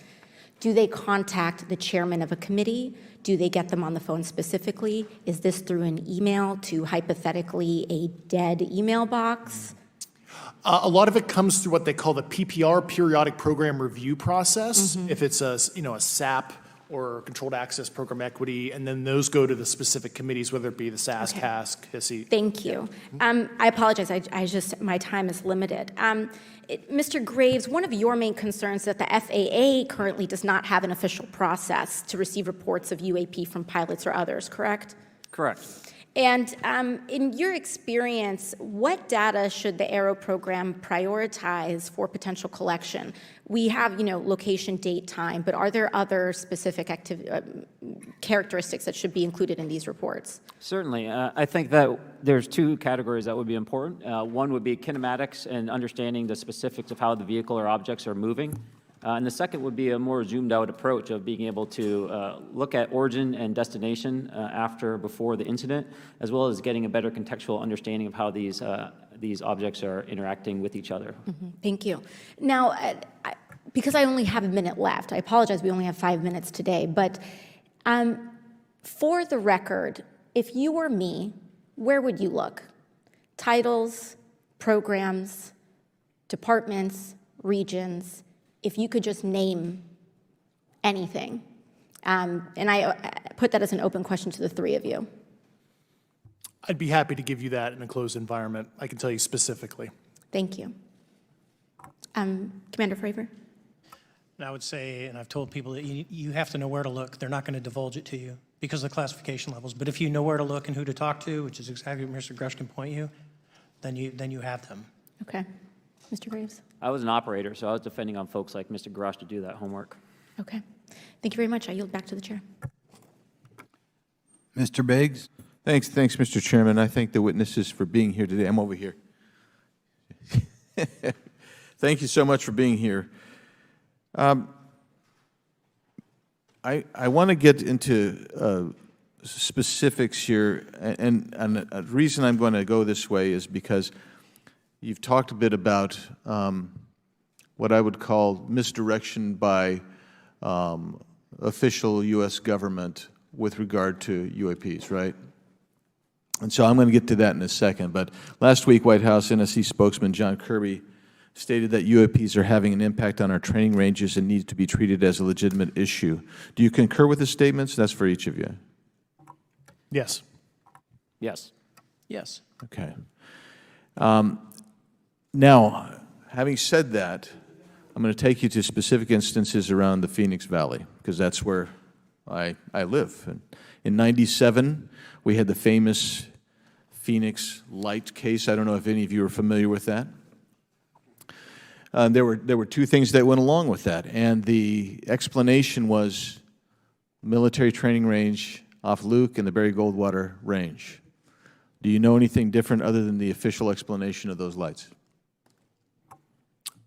do they contact the chairman of a committee? Do they get them on the phone specifically? Is this through an email to hypothetically a dead email box? A lot of it comes through what they call the PPR, Periodic Program Review process, if it's a SAP or Controlled Access Program Equity, and then those go to the specific committees, whether it be the SAS, CAS, HISI. Thank you. I apologize, my time is limited. Mr. Graves, one of your main concerns is that the FAA currently does not have an official process to receive reports of UAP from pilots or others, correct? Correct. And in your experience, what data should the ARROW program prioritize for potential collection? We have, location, date, time, but are there other specific characteristics that should be included in these reports? Certainly. I think that there's two categories that would be important. One would be kinematics and understanding the specifics of how the vehicle or objects are moving. And the second would be a more zoomed out approach of being able to look at origin and destination before the incident, as well as getting a better contextual understanding of how these objects are interacting with each other. Mm-hmm. Thank you. Now, because I only have a minute left, I apologize, we only have 5 minutes today, but for the record, if you were me, where would you look? Titles, programs, departments, regions, if you could just name anything. And I put that as an open question to the three of you. I'd be happy to give you that in a closed environment. I can tell you specifically. Thank you. Commander Fravor? And I would say, and I've told people that you have to know where to look. They're not going to divulge it to you because of the classification levels. But if you know where to look and who to talk to, which is exactly what Mr. Grusch can point you, then you have them. Okay. Mr. Graves? I was an operator, so I was depending on folks like Mr. Grusch to do that homework. Okay. Thank you very much. I yield back to the chair. Mr. Biggs? Thanks, Mr. Chairman. I thank the witnesses for being here today. I'm over here. Thank you so much for being here. I want to get into specifics here, and the reason I'm going to go this way is because you've talked a bit about what I would call misdirection by official U.S. government with regard to UAPs, right? And so I'm going to get to that in a second. But last week, White House NSC spokesman John Kirby stated that UAPs are having an impact on our training ranges and need to be treated as a legitimate issue. Do you concur with his statements? That's for each of you. Yes. Yes. Yes. Okay. Now, having said that, I'm going to take you to specific instances around the Phoenix Valley, because that's where I live. And in '97, we had the famous Phoenix Light case. I don't know if any of you are familiar with that. There were two things that went along with that, and the explanation was military training range off Luke and the Barry Goldwater Range. Do you know anything different other than the official explanation of those lights?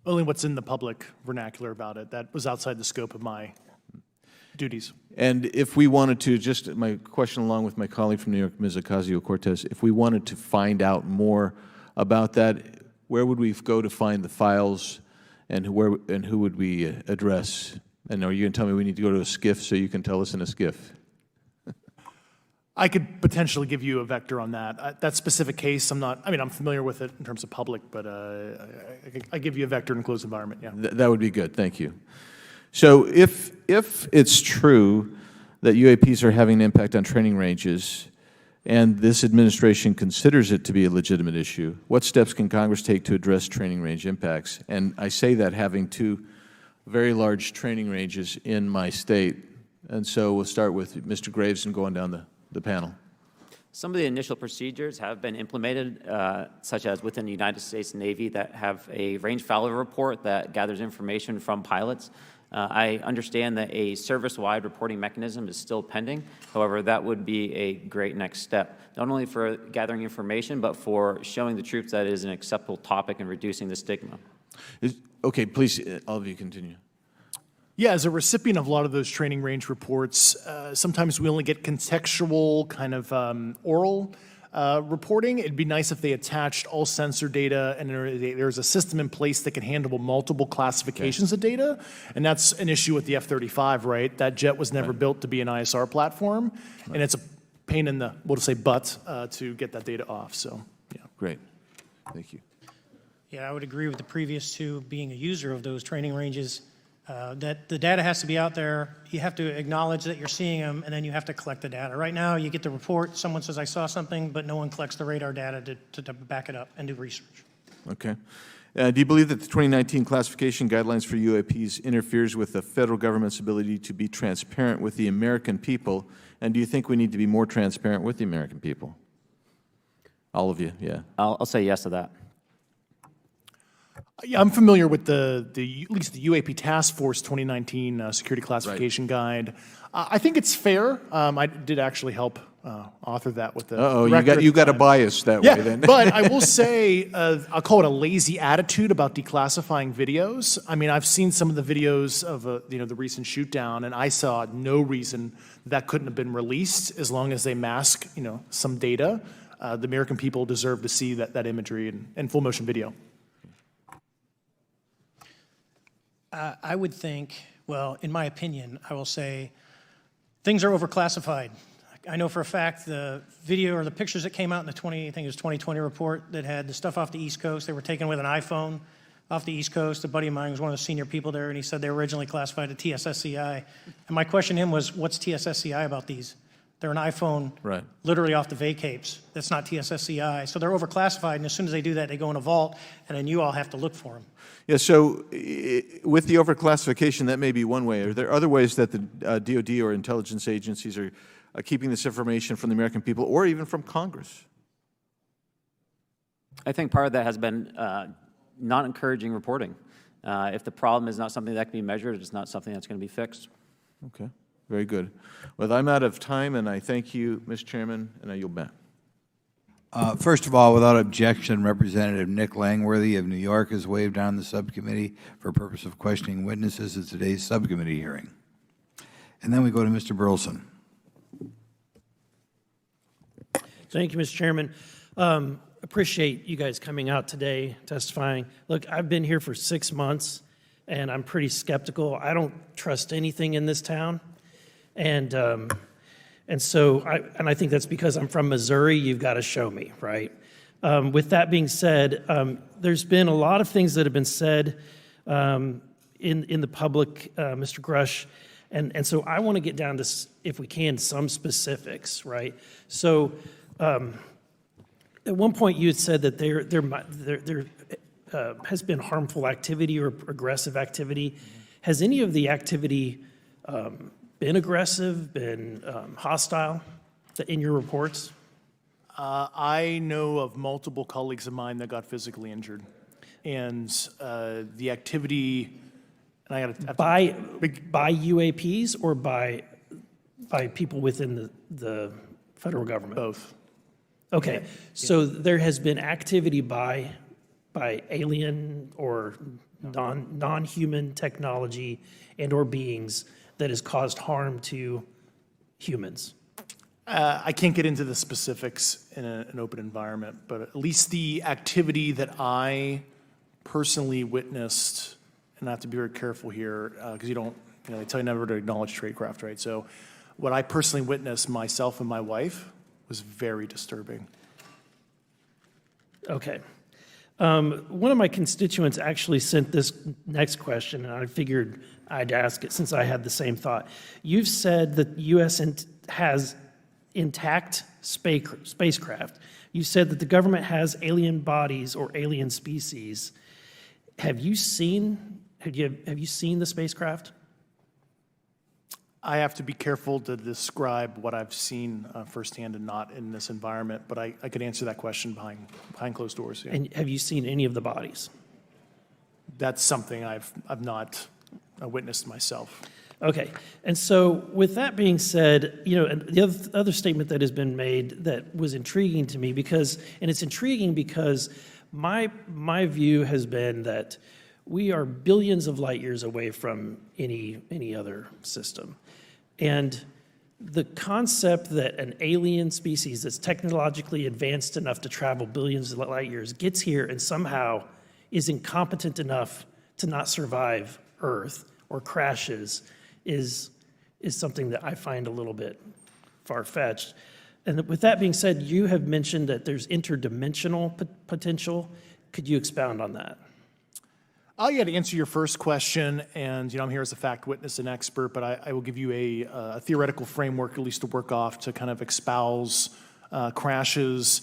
Only what's in the public vernacular about it. That was outside the scope of my duties. And if we wanted to, just my question along with my colleague from New York, Ms. Ocasio-Cortez, if we wanted to find out more about that, where would we go to find the files, and who would we address? And are you going to tell me we need to go to a SCIF so you can tell us in a SCIF? I could potentially give you a vector on that. That specific case, I'm familiar with it in terms of public, but I give you a vector in a closed environment, yeah. That would be good, thank you. So if it's true that UAPs are having an impact on training ranges, and this administration considers it to be a legitimate issue, what steps can Congress take to address training range impacts? And I say that having two very large training ranges in my state. And so we'll start with Mr. Graves and going down the panel. Some of the initial procedures have been implemented, such as within the United States Navy, that have a range failure report that gathers information from pilots. I understand that a service-wide reporting mechanism is still pending. However, that would be a great next step, not only for gathering information, but for showing the troops that it is an acceptable topic and reducing the stigma. Okay, please, all of you continue. Yeah, as a recipient of a lot of those training range reports, sometimes we only get contextual kind of oral reporting. It'd be nice if they attached all sensor data and there's a system in place that can handle multiple classifications of data. And that's an issue with the F-35, right? That jet was never built to be an ISR platform. And it's a pain in the, we'll just say butt, to get that data off, so, yeah. Great, thank you. Yeah, I would agree with the previous two. Being a user of those training ranges, that the data has to be out there. You have to acknowledge that you're seeing them, and then you have to collect the data. Right now, you get the report, someone says, I saw something, but no one collects the radar data to back it up and do research. Okay. Do you believe that the 2019 classification guidelines for UAPs interferes with the federal government's ability to be transparent with the American people And do you think we need to be more transparent with the American people? All of you, yeah. I'll say yes to that. Yeah, I'm familiar with at least the UAP Task Force 2019 Security Classification Guide. I think it's fair. I did actually help author that with the director you got a bias that yeah, way then. But I will say, I'll call it a lazy attitude about declassifying videos. I mean, I've seen some of the videos of the recent shoot down, and I saw no reason that couldn't have been released as long as they mask some data. The American people deserve to see that imagery in full motion video. I would think, well, in my opinion, I will say things are overclassified. I know for a fact the video or the pictures that came out in the 2020 report that had the stuff off the East Coast, they were taken with an iPhone off the East Coast. A buddy of mine was one of the senior people there, and he said they were originally classified at TSSCI. And my question to him was, what's TSSCI about these? They're an iPhone literally off the vacapes. That's not TSSCI. So they're overclassified, and as soon as they do that, they go in a vault, and then you all have to look for them. Yeah, so with the overclassification, that may be one way. Are there other ways that the DOD or intelligence agencies are keeping this information from the American people or even from Congress? I think part of that has been not encouraging reporting. If the problem is not something that can be measured, it's not something that's going to be fixed. Okay, very good. Well, I'm out of time, and I thank you, Mr. Chairman, and I yield back. First of all, without objection, Representative Nick Langworthy of New York has waived on the subcommittee for purpose of questioning witnesses at today's subcommittee hearing. And then we go to Mr. Burleson. Thank you, Mr. Chairman. Appreciate you guys coming out today, testifying. Look, I've been here for 6 months, and I'm pretty skeptical. I don't trust anything in this town. And so I think that's because I'm from Missouri. You've got to show me, right? With that being said, there's been a lot of things that have been said in the public, Mr. Grusch, and so I want to get down to, if we can, some specifics, right? So at one point you had said that there has been harmful activity or aggressive activity. Has any of the activity been aggressive, been hostile in your reports? I know of multiple colleagues of mine that got physically injured. And the activity, and I got by UAPs or by people within the federal government? Both. Okay, so there has been activity by alien or non-human technology and or beings that has caused harm to humans? I can't get into the specifics in an open environment, but at least the activity that I personally witnessed, and I have to be very careful here because they tell you never to acknowledge tradecraft, right? So what I personally witnessed myself and my wife was very disturbing. Okay. One of my constituents actually sent this next question, and I figured I'd ask it since I had the same thought. You've said that the U.S. has intact spacecraft. You said that the government has alien bodies or alien species. Have you seen the spacecraft? I have to be careful to describe what I've seen firsthand and not in this environment, but I could answer that question behind closed doors. Yeah. And have you seen any of the bodies? That's something I've not witnessed myself. Okay, and so with that being said, and the other statement that has been made that was intriguing to me it's intriguing because my view has been that we are billions of light years away from any other system. And the concept that an alien species that's technologically advanced enough to travel billions of light years gets here and somehow is incompetent enough to not survive Earth or crashes is something that I find a little bit far-fetched. And with that being said, you have mentioned that there's interdimensional potential. Could you expound on that? Yeah, to answer your first question, and I'm here as a fact witness and expert, but I will give you a theoretical framework, at least to work off, to kind of espouse crashes,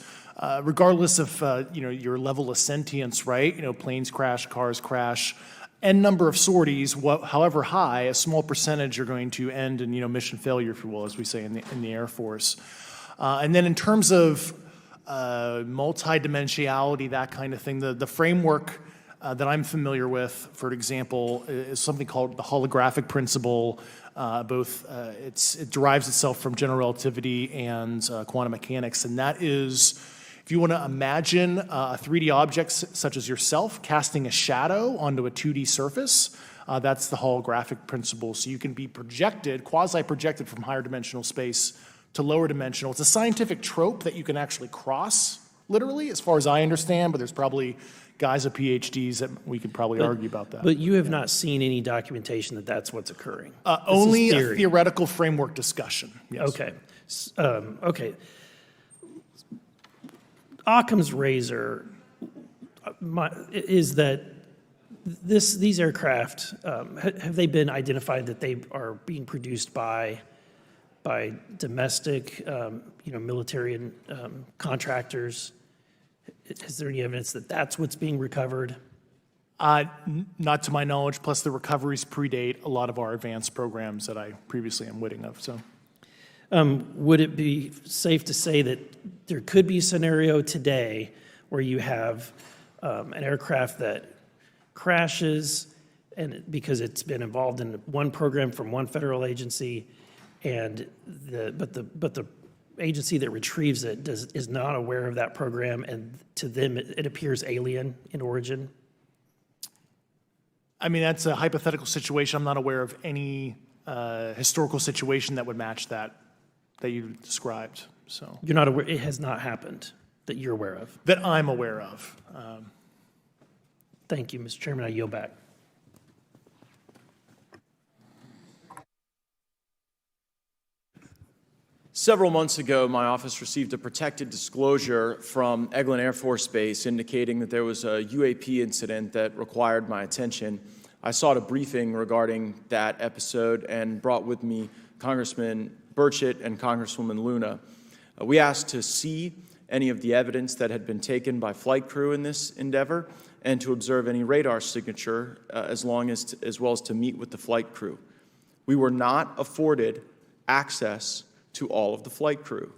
regardless of your level of sentience, right? Planes crash, cars crash. N number of sorties, however high, a small percentage are going to end in, mission failure, if you will, as we say in the Air Force. And then in terms of multidimensionality, that kind of thing, the framework that I'm familiar with, for example, is something called the holographic principle. It derives itself from general relativity and quantum mechanics, and that is, if you want to imagine a 3D object such as yourself casting a shadow onto a 2D surface, that's the holographic principle. So you can be projected, quasi-projected from higher dimensional space to lower dimensional. It's a scientific trope that you can actually cross, literally, as far as I understand, but there's probably guys with PhDs that we could probably argue about that. But you have not seen any documentation that that's what's occurring? Only a theoretical framework discussion, yes. Okay. Okay. Occam's razor is that these aircraft, have they been identified that they are being produced by domestic, military and contractors? Is there any evidence that that's what's being recovered? Not to my knowledge, plus the recoveries predate a lot of our advanced programs that I previously am witting of, so. Would it be safe to say that there could be a scenario today where you have an aircraft that crashes because it's been involved in one program from one federal agency, but the agency that retrieves it is not aware of that program, and to them it appears alien in origin? I mean, that's a hypothetical situation. I'm not aware of any historical situation that would match that you described. So you're not aware? It has not happened that you're aware of? That I'm aware of. Thank you, Mr. Chairman. I yield back. Several months ago, my office received a protected disclosure from Eglin Air Force Base indicating that there was a UAP incident that required my attention. I sought a briefing regarding that episode and brought with me Congressman Burchett and Congresswoman Luna. We asked to see any of the evidence that had been taken by flight crew in this endeavor and to observe any radar signature as well as to meet with the flight crew. We were not afforded access to all of the flight crew.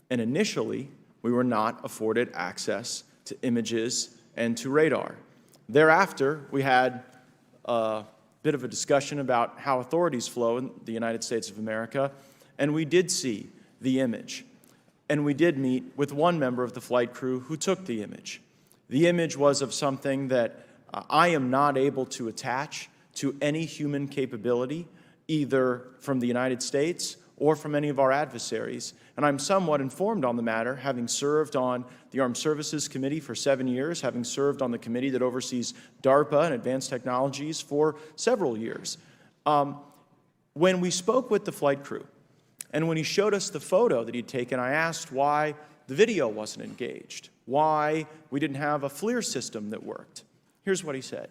And initially, we were not afforded access to images and to radar. Thereafter, we had a bit of a discussion about how authorities flow in the United States of America, and we did see the image. And we did meet with one member of the flight crew who took the image. The image was of something that I am not able to attach to any human capability, either from the United States or from any of our adversaries. And I'm somewhat informed on the matter, having served on the Armed Services Committee for 7 years, having served on the committee that oversees DARPA and advanced technologies for several years. When we spoke with the flight crew, and when he showed us the photo that he'd taken, I asked why the video wasn't engaged, why we didn't have a FLIR system that worked. Here's what he said.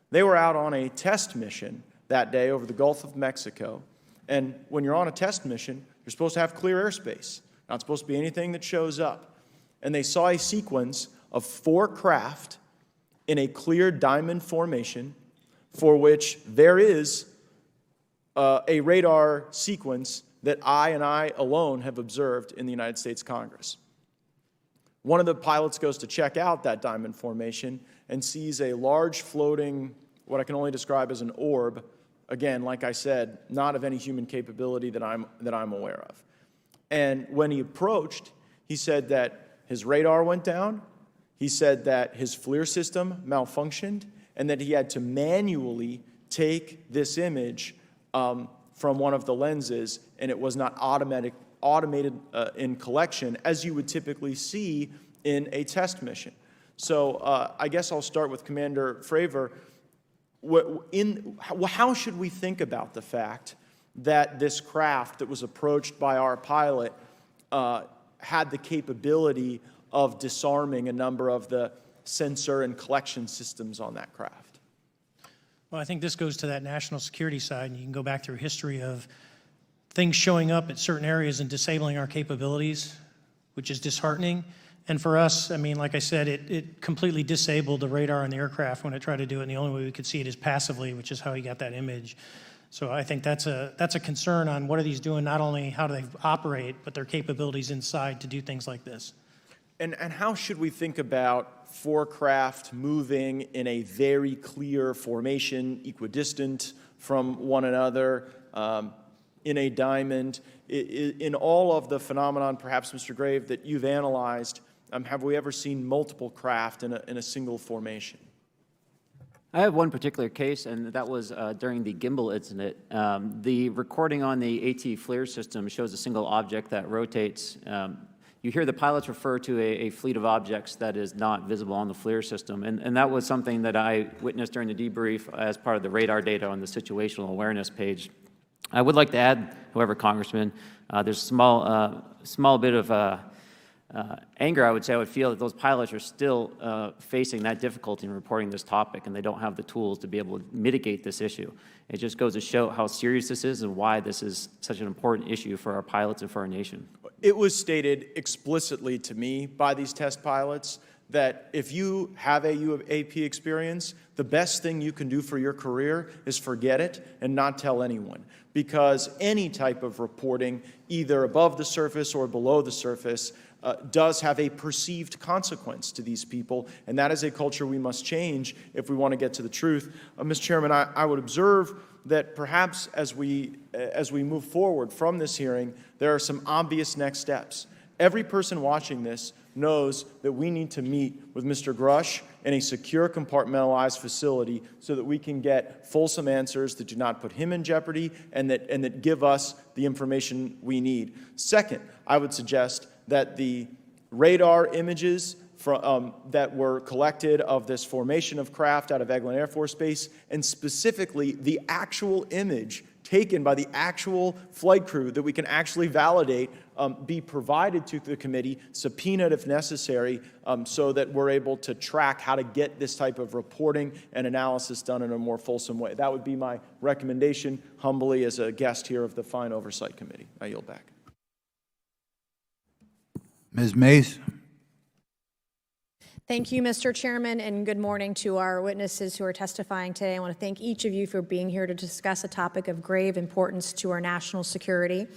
They were out on a test mission that day over the Gulf of Mexico. And when you're on a test mission, you're supposed to have clear airspace. Not supposed to be anything that shows up. And they saw a sequence of 4 craft in a clear diamond formation for which there is a radar sequence that I alone have observed in the United States Congress. One of the pilots goes to check out that diamond formation and sees a large floating, what I can only describe as an orb. Again, like I said, not of any human capability that I'm aware of. And when he approached, he said that his radar went down, he said that his FLIR system malfunctioned, and that he had to manually take this image from one of the lenses, and it was not automated in collection, as you would typically see in a test mission. So I guess I'll start with Commander Fravor. How should we think about the fact that this craft that was approached by our pilot had the capability of disarming a number of the sensor and collection systems on that craft? Well, I think this goes to that national security side, and you can go back through history of things showing up at certain areas and disabling our capabilities. which is disheartening. And for us, I mean, like I said, it completely disabled the radar on the aircraft when it tried to do it, and the only way we could see it is passively, which is how he got that image. So I think that's a concern on what are these doing, not only how do they operate, but their capabilities inside to do things like this. And how should we think about four craft moving in a very clear formation, equidistant from one another, in a diamond? In all of the phenomenon, perhaps, Mr. Grave, that you've analyzed, have we ever seen multiple craft in a single formation? I have one particular case, and that was during the gimbal incident. The recording on the AT FLIR system shows a single object that rotates. You hear the pilots refer to a fleet of objects that is not visible on the FLIR system, and that was something that I witnessed during the debrief as part of the radar data on the situational awareness page. I would like to add, however, Congressman, there's a small bit of anger, I would say. I would feel that those pilots are still facing that difficulty in reporting this topic, and they don't have the tools to be able to mitigate this issue. It just goes to show how serious this is and why this is such an important issue for our pilots and for our nation. It was stated explicitly to me by these test pilots that if you have a UAP experience, the best thing you can do for your career is forget it and not tell anyone. Because any type of reporting, either above the surface or below the surface, does have a perceived consequence to these people, and that is a culture we must change if we want to get to the truth. Mr. Chairman, I would observe that perhaps as we move forward from this hearing, there are some obvious next steps. Every person watching this knows that we need to meet with Mr. Grusch in a secure, compartmentalized facility so that we can get fulsome answers that do not put him in jeopardy and that give us the information we need. Second, I would suggest that the radar images that were collected of this formation of craft out of Eglin Air Force Base, and specifically the actual image taken by the actual flight crew that we can actually validate, be provided to the committee, subpoenaed if necessary, so that we're able to track how to get this type of reporting and analysis done in a more fulsome way. That would be my recommendation, humbly, as a guest here of the fine Oversight Committee. I yield back. Ms. Mays. Thank you, Mr. Chairman, and good morning to our witnesses who are testifying today. I want to thank each of you for being here to discuss a topic of grave importance to our national security.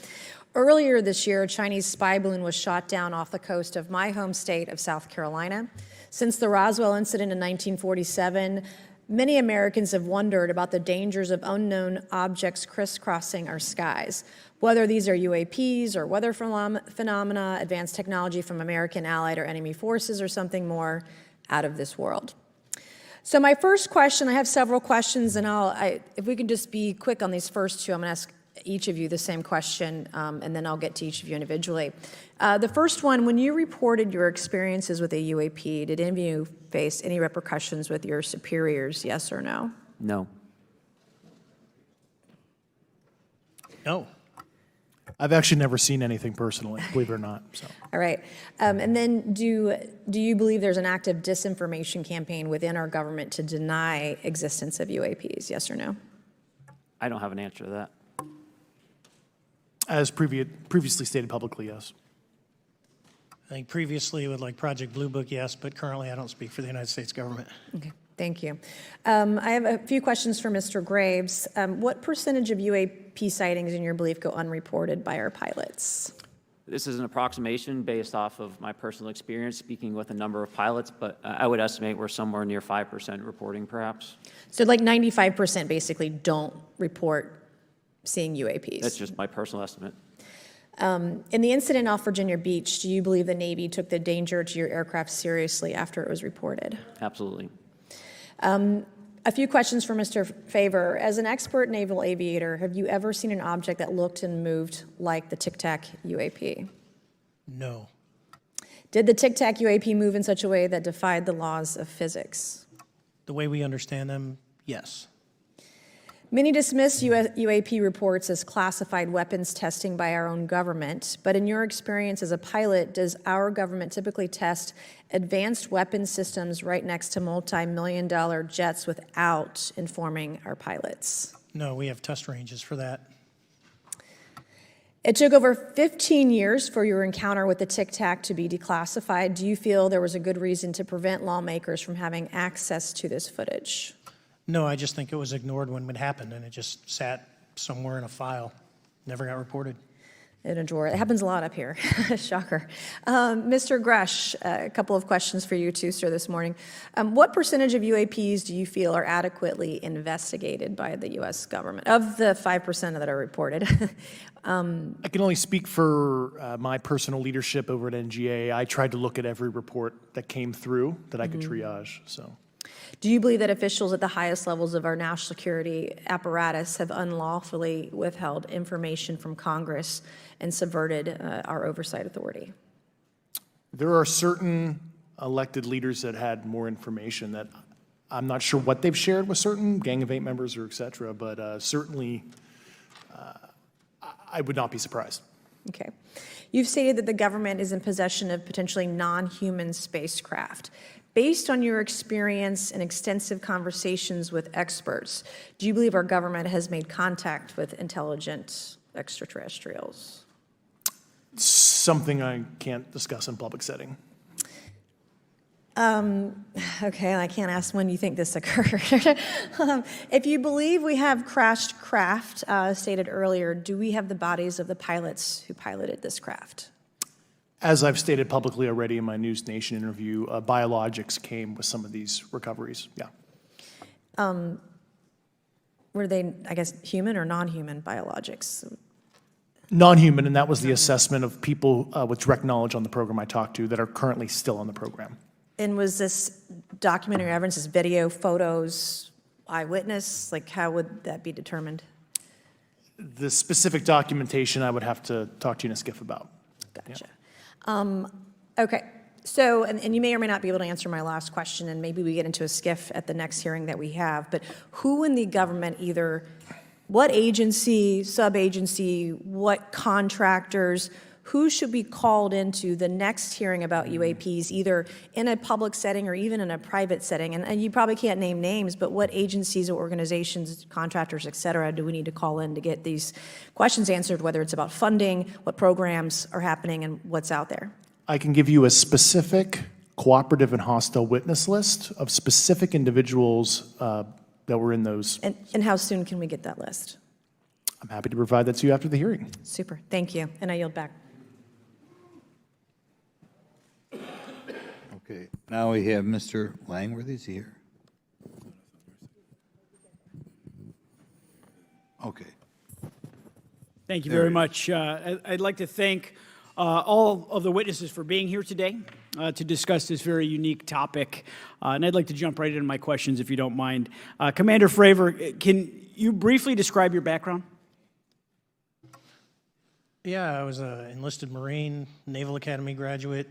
Earlier this year, a Chinese spy balloon was shot down off the coast of my home state of South Carolina. Since the Roswell incident in 1947, many Americans have wondered about the dangers of unknown objects crisscrossing our skies. Whether these are UAPs or weather phenomena, advanced technology from American allied or enemy forces, or something more out of this world. So my first question, I have several questions, and if we can just be quick on these first two, I'm going to ask each of you the same question, and then I'll get to each of you individually. The first one, when you reported your experiences with a UAP, did any of you face any repercussions with your superiors, yes or no? No. No. I've actually never seen anything personally, believe it or not. So. All right. And then do you believe there's an active disinformation campaign within our government to deny existence of UAPs, yes or no? I don't have an answer to that. As previously stated publicly, yes. I think previously with like Project Blue Book, yes, but currently I don't speak for the United States government. Okay, thank you. I have a few questions for Mr. Graves. What percentage of UAP sightings, in your belief, go unreported by our pilots? This is an approximation based off of my personal experience speaking with a number of pilots, but I would estimate we're somewhere near 5% reporting, perhaps. So like 95% basically don't report seeing UAPs? That's just my personal estimate. In the incident off Virginia Beach, do you believe the Navy took the danger to your aircraft seriously after it was reported? Absolutely. A few questions for Mr. Fravor. As an expert naval aviator, have you ever seen an object that looked and moved like the Tic Tac UAP? No. Did the Tic Tac UAP move in such a way that defied the laws of physics? The way we understand them, yes. Many dismiss UAP reports as classified weapons testing by our own government, but in your experience as a pilot, does our government typically test advanced weapon systems right next to multi-million-dollar jets without informing our pilots? No, we have test ranges for that. It took over 15 years for your encounter with the Tic Tac to be declassified. Do you feel there was a good reason to prevent lawmakers from having access to this footage? No, I just think it was ignored when it happened, and it just sat somewhere in a file, never got reported. In a drawer. It happens a lot up here. Shocker. Mr. Grusch, a couple of questions for you too, sir, this morning. What percentage of UAPs do you feel are adequately investigated by the U.S. government, of the 5% that are reported? I can only speak for my personal leadership over at NGA. I tried to look at every report that came through that I could triage. So, do you believe that officials at the highest levels of our national security apparatus have unlawfully withheld information from Congress and subverted our oversight authority? there are certain elected leaders that had more information that I'm not sure what they've shared with certain Gang of Eight members or et cetera, but certainly I would not be surprised. Okay. You've stated that the government is in possession of potentially non-human spacecraft. Based on your experience and extensive conversations with experts, do you believe our government has made contact with intelligent extraterrestrials? Something I can't discuss in public setting. Okay, I can't ask when you think this occurred. If you believe we have crashed craft, stated earlier, do we have the bodies of the pilots who piloted this craft? As I've stated publicly already in my News Nation interview, biologics came with some of these recoveries, yeah. Were they, I guess, human or non-human biologics? Non-human, and that was the assessment of people with direct knowledge on the program I talked to that are currently still on the program. And was this documentary evidence, this video, photos, eyewitness? Like, how would that be determined? The specific documentation I would have to talk to you in a skiff about. Gotcha. Yeah. Okay. So, and you may or may not be able to answer my last question, and maybe we get into a skiff at the next hearing that we have, but who in the government, either what agency, sub-agency, what contractors, who should be called into the next hearing about UAPs, either in a public setting or even in a private setting? And you probably can't name names, but what agencies or organizations, contractors, et cetera, do we need to call in to get these questions answered, whether it's about funding, what programs are happening, and what's out there? I can give you a specific cooperative and hostile witness list of specific individuals that were in those. And how soon can we get that list? I'm happy to provide that to you after the hearing. Super. Thank you. And I yield back. Okay, now we have Mr. Langworthy. Is he here? Okay. Thank you very much. I'd like to thank all of the witnesses for being here today to discuss this very unique topic. And I'd like to jump right into my questions, if you don't mind. Commander Fravor, can you briefly describe your background? Yeah, I was an enlisted Marine, Naval Academy graduate,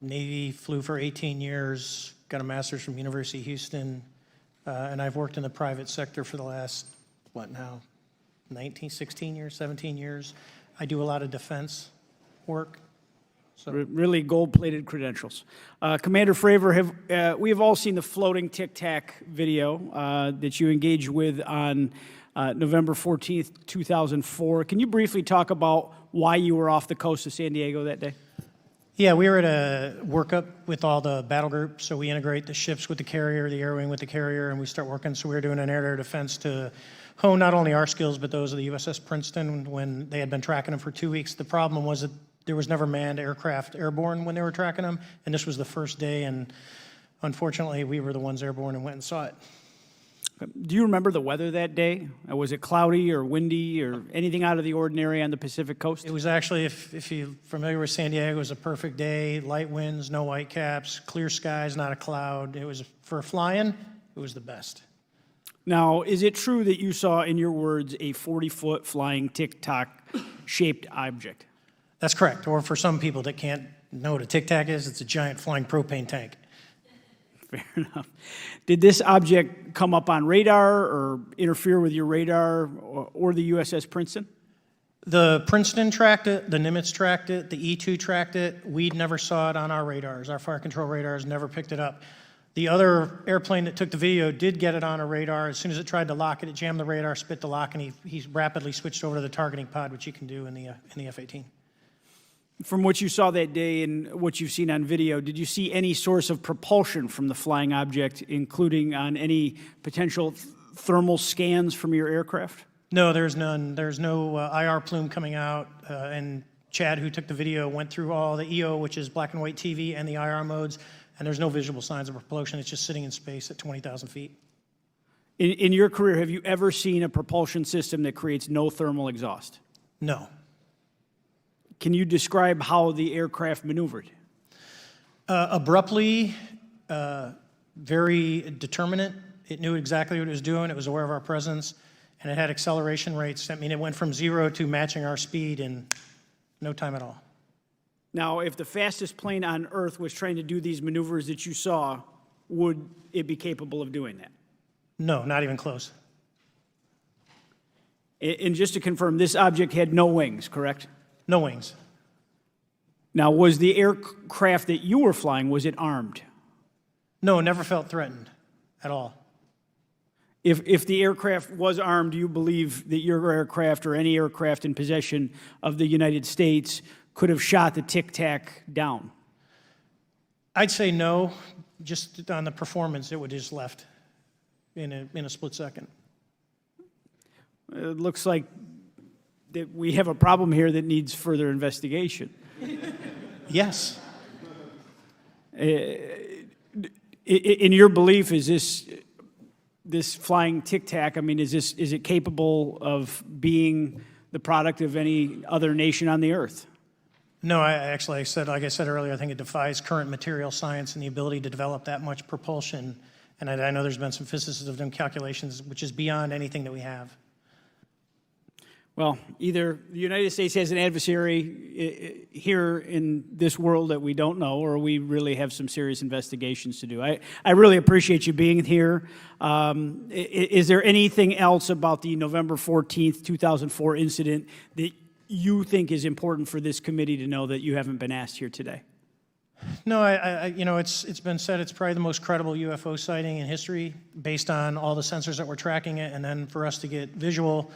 Navy, flew for 18 years, got a master's from University of Houston, and I've worked in the private sector for the last, 16 years, 17 years. I do a lot of defense work. So. Really gold-plated credentials. Commander Fravor, we have all seen the floating Tic Tac video that you engaged with on November 14th, 2004. Can you briefly talk about why you were off the coast of San Diego that day? Yeah, we were at a workup with all the battle groups, so we integrate the ships with the carrier, the air wing with the carrier, and we start working. So we were doing an air-to-air defense to hone not only our skills, but those of the USS Princeton when they had been tracking them for 2 weeks. The problem was that there was never manned aircraft airborne when they were tracking them, and this was the first day, and unfortunately, we were the ones airborne and went and saw it. Do you remember the weather that day? Was it cloudy or windy or anything out of the ordinary on the Pacific coast? It was actually, if you're familiar with San Diego, it was a perfect day, light winds, no whitecaps, clear skies, not a cloud. It was, for flying, it was the best. Now, is it true that you saw, in your words, a 40-foot flying Tic Tac-shaped object? That's correct. Or for some people that can't know what a Tic Tac is, it's a giant flying propane tank. Fair enough. Did this object come up on radar or interfere with your radar or the USS Princeton? The Princeton tracked it, the Nimitz tracked it, the E-2 tracked it. We never saw it on our radars. Our fire control radars never picked it up. The other airplane that took the video did get it on a radar. As soon as it tried to lock it, it jammed the radar, spit the lock, and he rapidly switched over to the targeting pod, which you can do in the F-18. From what you saw that day and what you've seen on video, did you see any source of propulsion from the flying object, including on any potential thermal scans from your aircraft? No, there's none. There's no IR plume coming out, and Chad, who took the video, went through all the EO, which is black and white TV, and the IR modes, and there's no visible signs of propulsion. It's just sitting in space at 20,000 feet. In your career, have you ever seen a propulsion system that creates no thermal exhaust? No. Can you describe how the aircraft maneuvered? Abruptly, very determinate. It knew exactly what it was doing. It was aware of our presence, and it had acceleration rates. I mean, it went from 0 to matching our speed in no time at all. Now, if the fastest plane on Earth was trying to do these maneuvers that you saw, would it be capable of doing that? No, not even close. And just to confirm, this object had no wings, correct? No wings. Now, was the aircraft that you were flying, was it armed? No, never felt threatened at all. If the aircraft was armed, do you believe that your aircraft or any aircraft in possession of the United States could have shot the Tic Tac down? I'd say no. Just on the performance, it would have just left in a split second. It looks like that we have a problem here that needs further investigation. Yes. In your belief, is this flying Tic Tac, I mean, is it capable of being the product of any other nation on the earth? No, like I said earlier, I think it defies current material science and the ability to develop that much propulsion. And I know there's been some physicists that have done calculations, which is beyond anything that we have. Well, either the United States has an adversary here in this world that we don't know, or we really have some serious investigations to do. I really appreciate you being here. Is there anything else about the November 14th, 2004 incident that you think is important for this committee to know that you haven't been asked here today? No, it's been said it's probably the most credible UFO sighting in history based on all the sensors that were tracking it, and then for us to get visual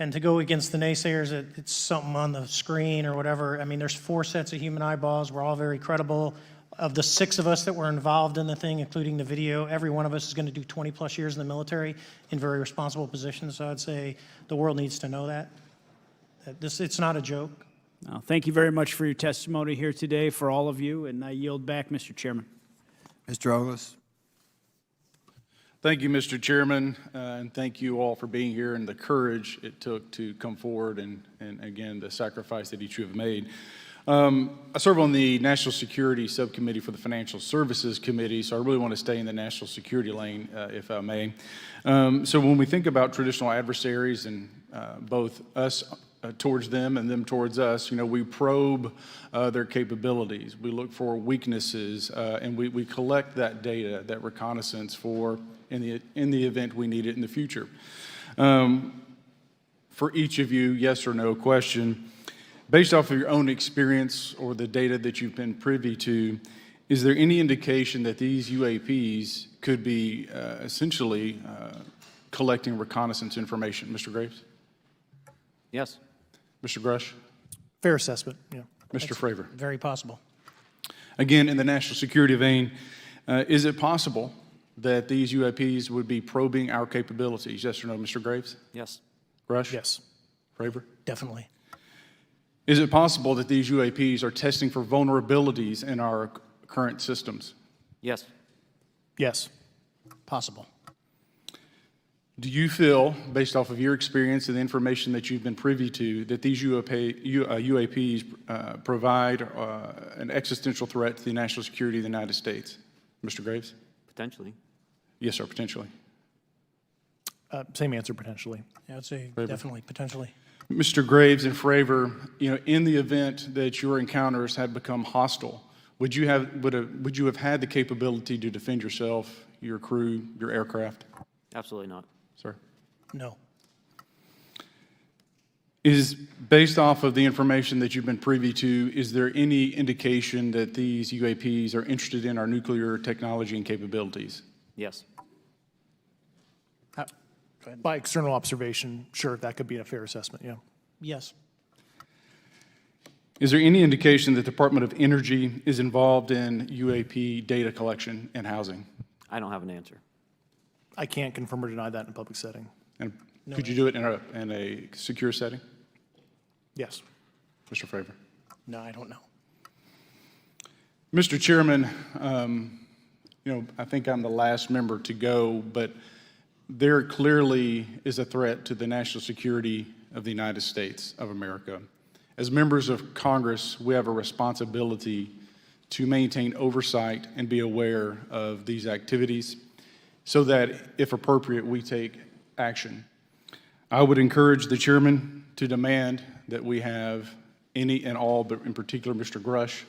and to go against the naysayers that it's something on the screen or whatever. I mean, there's 4 sets of human eyeballs. We're all very credible. Of the 6 of us that were involved in the thing, including the video, every one of us is going to do 20-plus years in the military in very responsible positions. So I'd say the world needs to know that. It's not a joke. Well, thank you very much for your testimony here today for all of you, and I yield back, Mr. Chairman. Mr. Ogles. Thank you, Mr. Chairman, and thank you all for being here and the courage it took to come forward and again, the sacrifice that each of you have made. I serve on the National Security Subcommittee for the Financial Services Committee, so I really want to stay in the national security lane, if I may. So when we think about traditional adversaries and both us towards them and them towards us, we probe their capabilities. We look for weaknesses, and we collect that data, that reconnaissance for in the event we need it in the future. For each of you, yes or no question, based off of your own experience or the data that you've been privy to, is there any indication that these UAPs could be essentially collecting reconnaissance information? Mr. Graves? Yes. Mr. Grusch? Fair assessment, yeah. Mr. Fravor? Very possible. Again, in the national security vein, is it possible that these UAPs would be probing our capabilities? Yes or no, Mr. Graves? Yes. Grusch? Yes. Fravor? Definitely. Is it possible that these UAPs are testing for vulnerabilities in our current systems? Yes. Yes. Possible. Do you feel, based off of your experience and the information that you've been privy to, that these UAPs provide an existential threat to the national security of the United States? Mr. Graves? Potentially. Yes, sir, potentially. Same answer, potentially. Yeah, I'd say Fravor? definitely, potentially. Mr. Graves and Fravor, in the event that your encounters had become hostile, would you have had the capability to defend yourself, your crew, your aircraft? Absolutely not. Sir? No. Is based off of the information that you've been privy to, is there any indication that these UAPs are interested in our nuclear technology and capabilities? Yes. By external observation, sure, that could be a fair assessment, yeah. Yes. Is there any indication that the Department of Energy is involved in UAP data collection and housing? I don't have an answer. I can't confirm or deny that in a public setting. And could you do it in a secure setting? Yes. Mr. Fravor. No, I don't know. Mr. Chairman, I think I'm the last member to go, but there clearly is a threat to the national security of the United States of America. As members of Congress, we have a responsibility to maintain oversight and be aware of these activities so that, if appropriate, we take action. I would encourage the chairman to demand that we have any and all, but in particular Mr. Grusch,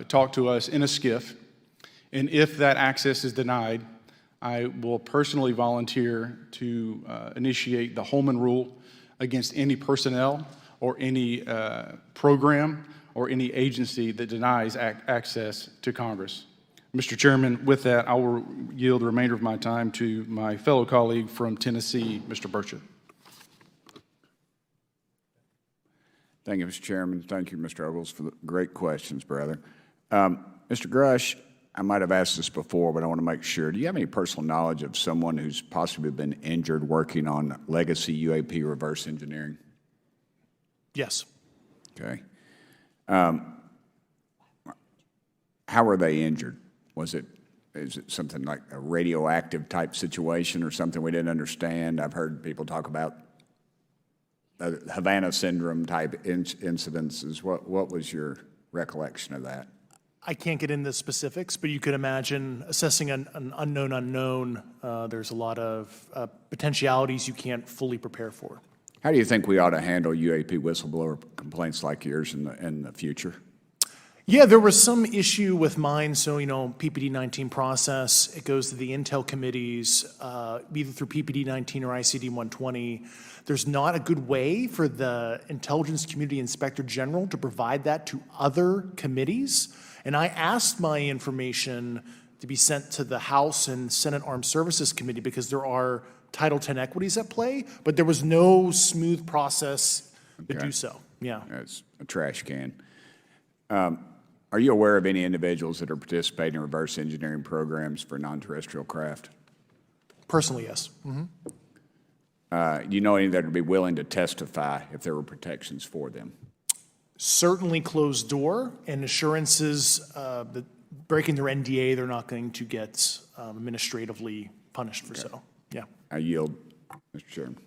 talk to us in a skiff. And if that access is denied, I will personally volunteer to initiate the Holman Rule against any personnel or any program or any agency that denies access to Congress. Mr. Chairman, with that, I will yield the remainder of my time to my fellow colleague from Tennessee, Mr. Burchett. Thank you, Mr. Chairman. Thank you, Mr. Ogles, for the great questions, brother. Mr. Grusch, I might have asked this before, but I want to make sure. Do you have any personal knowledge of someone who's possibly been injured working on legacy UAP reverse engineering? Yes. Okay. How were they injured? Is it something like a radioactive type situation or something we didn't understand? I've heard people talk about Havana syndrome type incidences. What was your recollection of that? I can't get into specifics, but you could imagine assessing an unknown unknown. There's a lot of potentialities you can't fully prepare for. How do you think we ought to handle UAP whistleblower complaints like yours in the future? Yeah, there was some issue with mine. So, PPD 19 process, it goes to the Intel committees, either through PPD 19 or ICD 120. There's not a good way for the Intelligence Community Inspector General to provide that to other committees. And I asked my information to be sent to the House and Senate Armed Services Committee because there are Title X equities at play, but there was no smooth process to do so. Yeah. It's a trash can. Are you aware of any individuals that are participating in reverse engineering programs for non-terrestrial craft? Personally, yes. Do you know any that would be willing to testify if there were protections for them? Certainly closed door and assurances that breaking their NDA, they're not going to get administratively punished for so. Yeah. I yield, Mr. Chairman.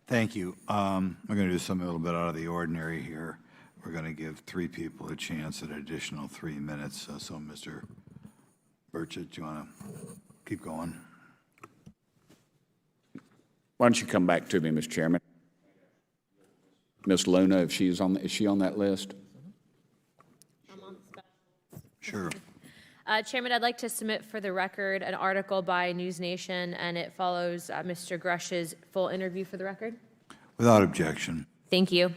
Thank you. We're going to do something a little bit out of the ordinary here. We're going to give 3 people a chance at an additional 3 minutes. So Mr. Burchett, do you want to keep going? Why don't you come back to me, Mr. Chairman? Ms. Luna, if she's on, is she on that list? I'm on the special. Sure. Chairman, I'd like to submit for the record an article by News Nation, and it follows Mr. Grusch's full interview for the record. Without objection. Thank you.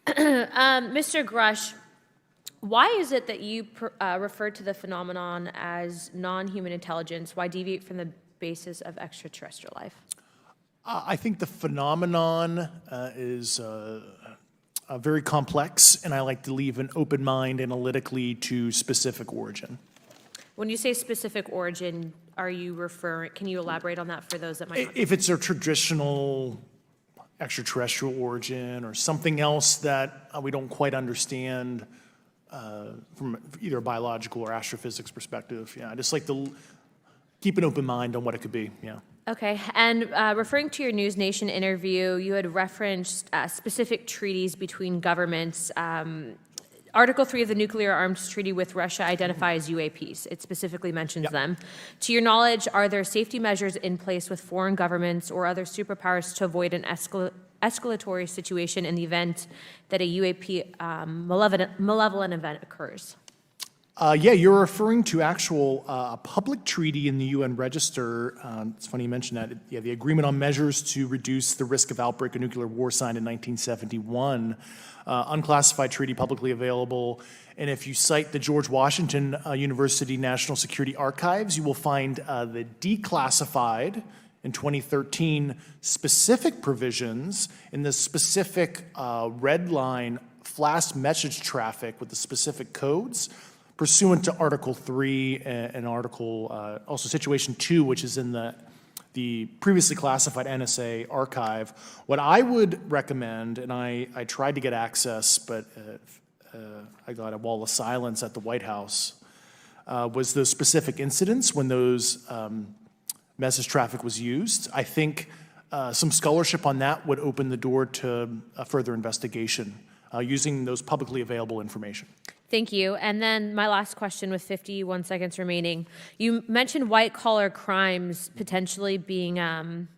Mr. Grusch, why is it that you refer to the phenomenon as non-human intelligence? Why deviate from the basis of extraterrestrial life? I think the phenomenon is very complex, and I like to leave an open mind analytically to specific origin. When you say specific origin, are you referring, can you elaborate on that for those that might not? If it's a traditional extraterrestrial origin or something else that we don't quite understand from either a biological or astrophysics perspective, I just like to keep an open mind on what it could be, Okay, and referring to your News Nation interview, you had referenced specific treaties between governments. Article 3 of the Nuclear Arms Treaty with Russia identifies UAPs. It specifically mentions them. To your knowledge, are there safety measures in place with foreign governments or other superpowers to avoid an escalatory situation in the event that a UAP malevolent event occurs? Yeah, you're referring to actual public treaty in the UN Register. It's funny you mentioned that. Yeah, the Agreement on Measures to Reduce the Risk of Outbreak of Nuclear War, signed in 1971. Unclassified treaty, publicly available. And if you cite the George Washington University National Security Archives, you will find the declassified in 2013 specific provisions in the specific red line flash message traffic with the specific codes pursuant to Article 3 and Article, also Situation 2, which is in the previously classified NSA archive. What I would recommend, and I tried to get access, but I got a wall of silence at the White House, was those specific incidents when those message traffic was used. I think some scholarship on that would open the door to a further investigation using those publicly available information. Thank you. And then my last question with 51 seconds remaining. You mentioned white-collar crimes potentially being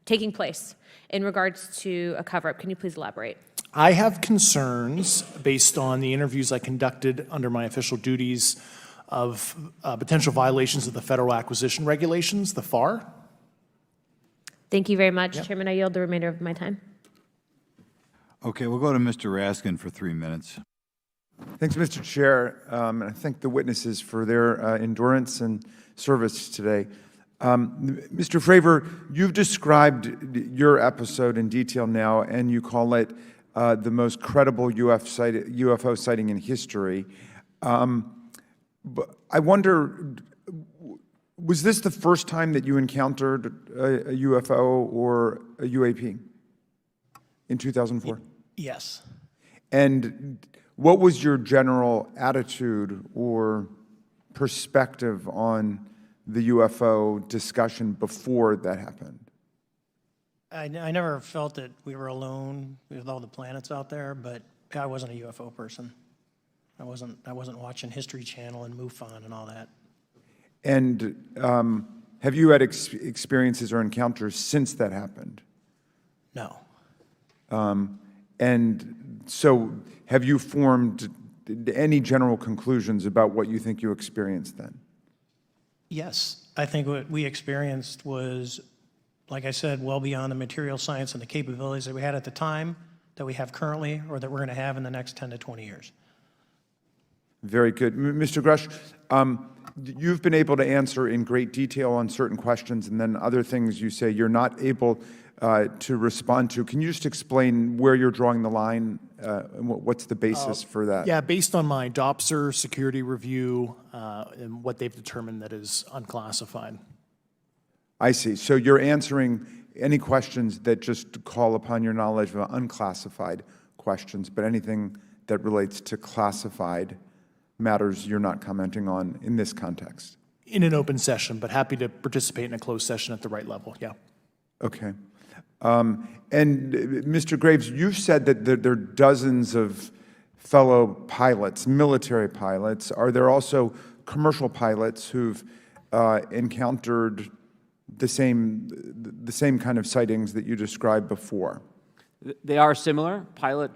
taking place in regards to a cover-up. Can you please elaborate? I have concerns based on the interviews I conducted under my official duties of potential violations of the Federal Acquisition Regulations, the FAR. Thank you very much. Yep. Chairman, I yield the remainder of my time. Okay, we'll go to Mr. Raskin for 3 minutes. Thanks, Mr. Chair, and I thank the witnesses for their endurance and service today. Mr. Fravor, you've described your episode in detail now, and you call it the most credible UFO sighting in history. But I wonder, was this the first time that you encountered a UFO or a UAP in 2004? Yes. And what was your general attitude or perspective on the UFO discussion before that happened? I never felt that we were alone with all the planets out there, but I wasn't a UFO person. I wasn't watching History Channel and MUFON and all that. And have you had experiences or encounters since that happened? No. And so have you formed any general conclusions about what you think you experienced then? Yes. I think what we experienced was, like I said, well beyond the material science and the capabilities that we had at the time, that we have currently, or that we're going to have in the next 10 to 20 years. Very good. Mr. Grusch, you've been able to answer in great detail on certain questions, and then other things you say you're not able to respond to. Can you just explain where you're drawing the line and what's the basis for that? Yeah, based on my DOPSR security review and what they've determined that is unclassified. I see. So you're answering any questions that just call upon your knowledge of unclassified questions, but anything that relates to classified matters you're not commenting on in this context? In an open session, but happy to participate in a closed session at the right level, yeah. Okay. And Mr. Graves, you've said that there are dozens of fellow pilots, military pilots. Are there also commercial pilots who've encountered the same kind of sightings that you described before? They are similar.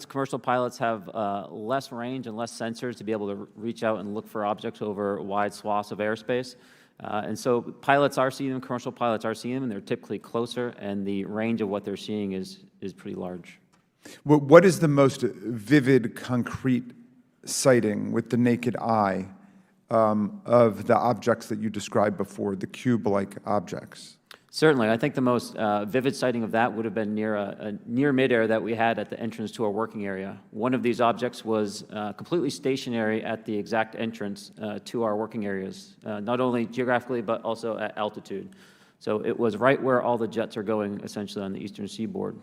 Commercial pilots have less range and less sensors to be able to reach out and look for objects over wide swaths of airspace. And so pilots are seeing them, commercial pilots are seeing them, and they're typically closer, and the range of what they're seeing is pretty large. What is the most vivid, concrete sighting with the naked eye of the objects that you described before, the cube-like objects? Certainly. I think the most vivid sighting of that would have been near midair that we had at the entrance to our working area. One of these objects was completely stationary at the exact entrance to our working areas, not only geographically but also at altitude. So it was right where all the jets are going, essentially, on the eastern seaboard.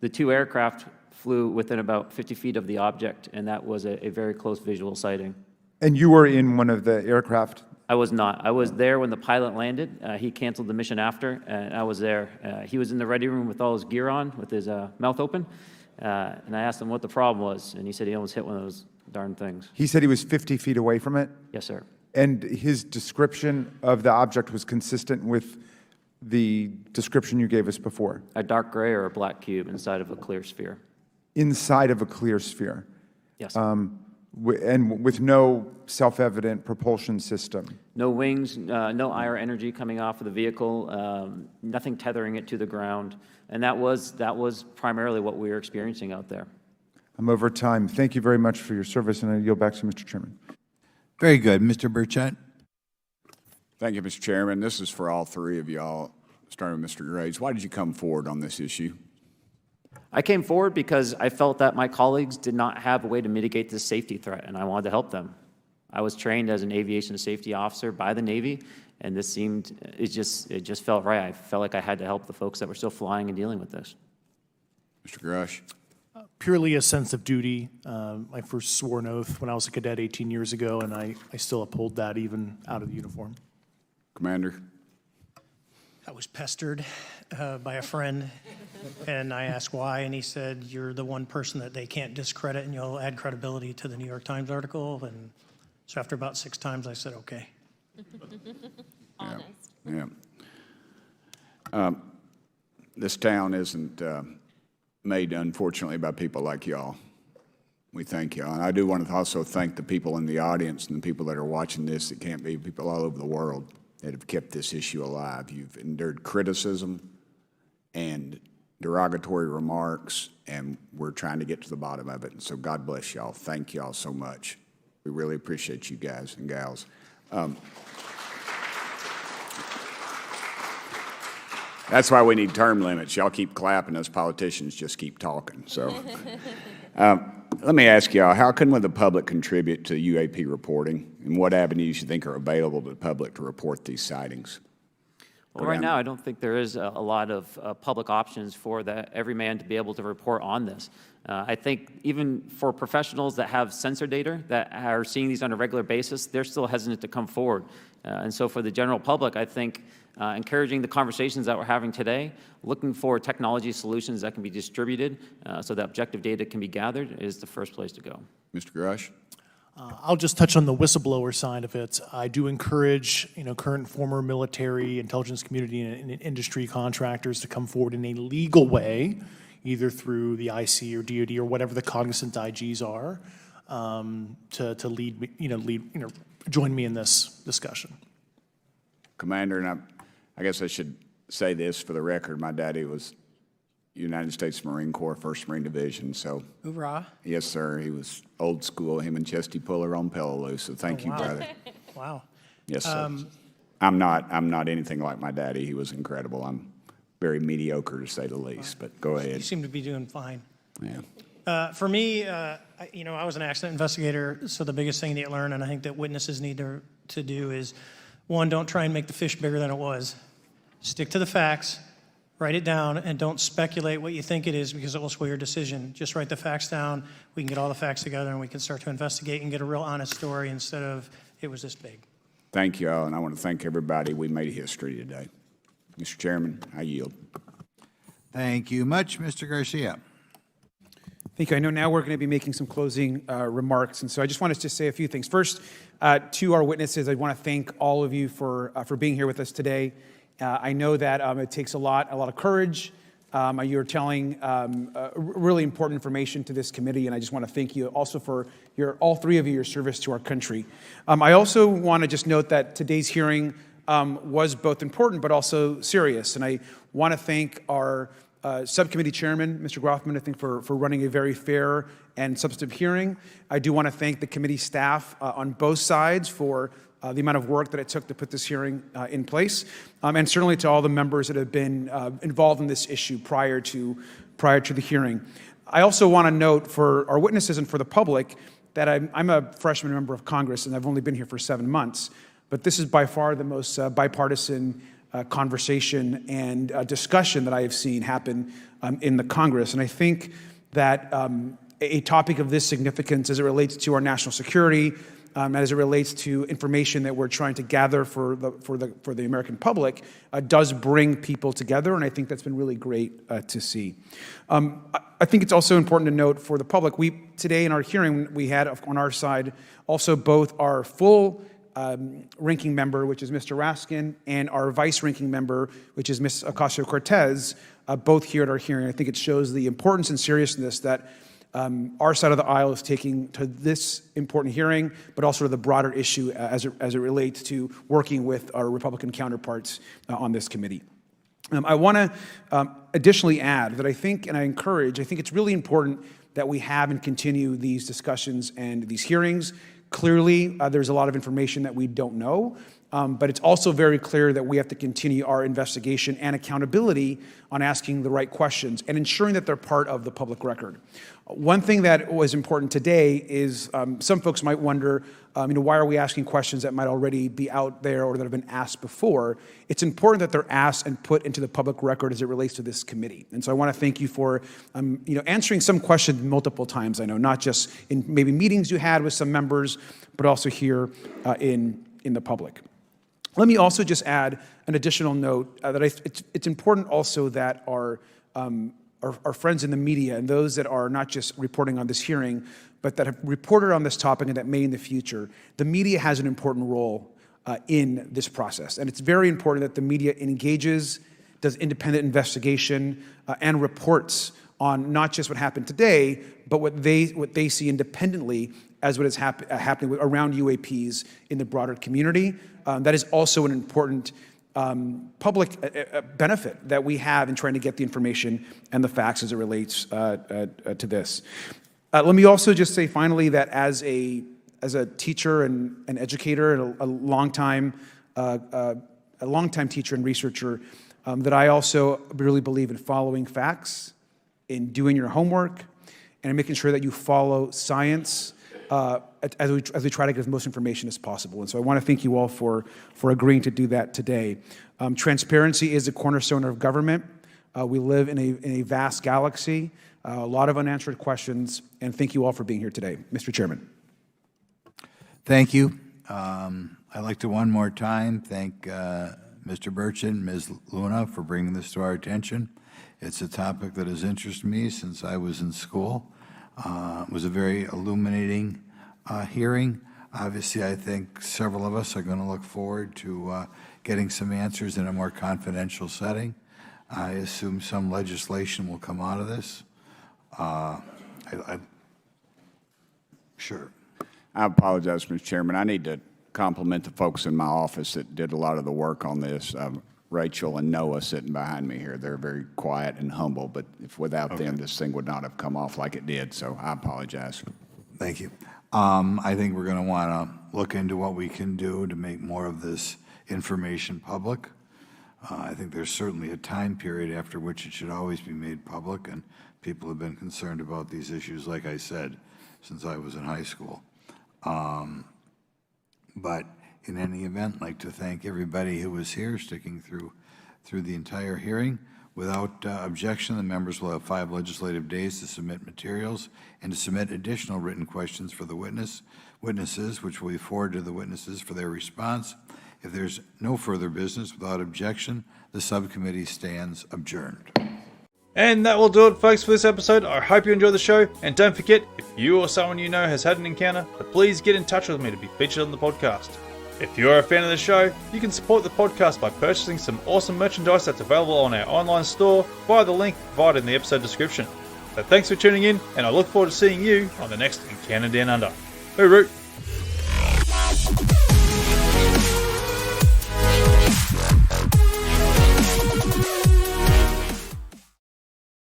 The two aircraft flew within about 50 feet of the object, and that was a very close visual sighting. And you were in one of the aircraft? I was not. I was there when the pilot landed. He canceled the mission after, and I was there. He was in the ready room with all his gear on, with his mouth open, and I asked him what the problem was, and he said he almost hit one of those darn things. He said he was 50 feet away from it? Yes, sir. And his description of the object was consistent with the description you gave us before? A dark gray or a black cube inside of a clear sphere. Inside of a clear sphere? Yes. and with no self-evident propulsion system. No wings, no IR energy coming off of the vehicle, nothing tethering it to the ground. And that was primarily what we were experiencing out there. I'm over time. Thank you very much for your service, and I yield back to Mr. Chairman. Very good. Mr. Burchett? Thank you, Mr. Chairman. This is for all three of y'all, starting with Mr. Graves. Why did you come forward on this issue? I came forward because I felt that my colleagues did not have a way to mitigate this safety threat, and I wanted to help them. I was trained as an aviation safety officer by the Navy, and this seemed, it just felt right. I felt like I had to help the folks that were still flying and dealing with this. Mr. Grusch? Purely a sense of duty. My first sworn oath when I was a cadet 18 years ago, and I still uphold that even out of the uniform. Commander? I was pestered by a friend, and I asked why, and he said, "You're the one person that they can't discredit, and you'll add credibility to the New York Times article." And so after about 6 times, I said, "Okay." Honest. Yeah. This town isn't made, unfortunately, by people like y'all. We thank y'all. And I do want to also thank the people in the audience and the people that are watching this that can't be, people all over the world that have kept this issue alive. You've endured criticism and derogatory remarks, and we're trying to get to the bottom of it. And so God bless y'all. Thank y'all so much. We really appreciate you guys and gals. That's why we need term limits. Y'all keep clapping, us politicians just keep talking. So let me ask y'all, how can the public contribute to UAP reporting, and what avenues you think are available to the public to report these sightings? Well, right now, I don't think there is a lot of public options for every man to be able to report on this. I think even for professionals that have sensor data that are seeing these on a regular basis, they're still hesitant to come forward. And so for the general public, I think encouraging the conversations that we're having today, looking for technology solutions that can be distributed so that objective data can be gathered is the first place to go. Mr. Grusch? I'll just touch on the whistleblower side of it. I do encourage, current and former military, intelligence community, and industry contractors to come forward in a legal way, either through the IC or DoD or whatever the cognizant IGs are, to lead, join me in this discussion. Commander, and I guess I should say this for the record. My daddy was United States Marine Corps, 1st Marine Division, so. Hoorah. Yes, sir. He was old school, him and Chesty Puller on Peleliu, so thank you, wow. brother. Wow. Yes, sir. I'm not anything like my daddy. He was incredible. I'm very mediocre, to say the least, but go ahead. You seem to be doing fine. Yeah. For me, I was an accident investigator, so the biggest thing that you learn, and I think that witnesses need to do is, one, don't try and make the fish bigger than it was. Stick to the facts, write it down, and don't speculate what you think it is because it will sway your decision. Just write the facts down. We can get all the facts together, and we can start to investigate and get a real honest story instead of it was this big. Thank you all, and I want to thank everybody. We made history today. Mr. Chairman, I yield. Thank you much, Mr. Garcia. Thank you. I know now we're going to be making some closing remarks, and so I just wanted to say a few things. First, to our witnesses, I want to thank all of you for being here with us today. I know that it takes a lot of courage. You're telling really important information to this committee, and I just want to thank you also for all three of you, your service to our country. I also want to just note that today's hearing was both important but also serious, and I want to thank our subcommittee chairman, Mr. Grothman, I think, for running a very fair and substantive hearing. I do want to thank the committee staff on both sides for the amount of work that it took to put this hearing in place, and certainly to all the members that have been involved in this issue prior to the hearing. I also want to note for our witnesses and for the public that I'm a freshman member of Congress, and I've only been here for 7 months, but this is by far the most bipartisan conversation and discussion that I have seen happen in the Congress. And I think that a topic of this significance as it relates to our national security, as it relates to information that we're trying to gather for the American public, does bring people together, and I think that's been really great to see. I think it's also important to note for the public, today in our hearing, we had on our side also both our full ranking member, which is Mr. Raskin, and our vice ranking member, which is Ms. Ocasio-Cortez, both here at our hearing. I think it shows the importance and seriousness that our side of the aisle is taking to this important hearing, but also to the broader issue as it relates to working with our Republican counterparts on this committee. I want to additionally add that I think it's really important that we have and continue these discussions and these hearings. Clearly, there's a lot of information that we don't know, but it's also very clear that we have to continue our investigation and accountability on asking the right questions and ensuring that they're part of the public record. One thing that was important today is some folks might wonder, why are we asking questions that might already be out there or that have been asked before? It's important that they're asked and put into the public record as it relates to this committee. And so I want to thank you for, answering some questions multiple times. I know, not just in maybe meetings you had with some members, but also here in the public. Let me also just add an additional note that it's important also that our friends in the media and those that are not just reporting on this hearing, but that have reported on this topic and that may in the future, the media has an important role in this process. And it's very important that the media engages, does independent investigation, and reports on not just what happened today, but what they see independently as what is happening around UAPs in the broader community. That is also an important public benefit that we have in trying to get the information and the facts as it relates to this. Let me also just say finally that as a teacher and an educator and a longtime teacher and researcher, that I also really believe in following facts, in doing your homework, and in making sure that you follow science as we try to get as much information as possible. And so I want to thank you all for agreeing to do that today. Transparency is a cornerstone of government. We live in a vast galaxy, a lot of unanswered questions, and thank you all for being here today. Mr. Chairman. Thank you. I'd like to one more time thank Mr. Burchett and Ms. Luna for bringing this to our attention. It's a topic that has interested me since I was in school. It was a very illuminating hearing. Obviously, I think several of us are going to look forward to getting some answers in a more confidential setting. I assume some legislation will come out of this. Sure. I apologize, Mr. Chairman. I need to compliment the folks in my office that did a lot of the work on this. Rachel and Noah sitting behind me here. They're very quiet and humble, but if without them, this thing would not have come off like it did, so I apologize. Thank you. I think we're going to want to look into what we can do to make more of this information public. I think there's certainly a time period after which it should always be made public, and people have been concerned about these issues, like I said, since I was in high school. But in any event, I'd like to thank everybody who was here, sticking through the entire hearing. Without objection, the members will have 5 legislative days to submit materials and to submit additional written questions for the witnesses, which will be forwarded to the witnesses for their response. If there's no further business without objection, the subcommittee stands adjourned. And that will do it, folks, for this episode. I hope you enjoyed the show. And don't forget, if you or someone you know has had an encounter, please get in touch with me to be featured on the podcast. If you're a fan of the show, you can support the podcast by purchasing some awesome merchandise that's available on our online store via the link provided in the episode description. So thanks for tuning in, and I look forward to seeing you on the next Encounter Down Under. Hooroo!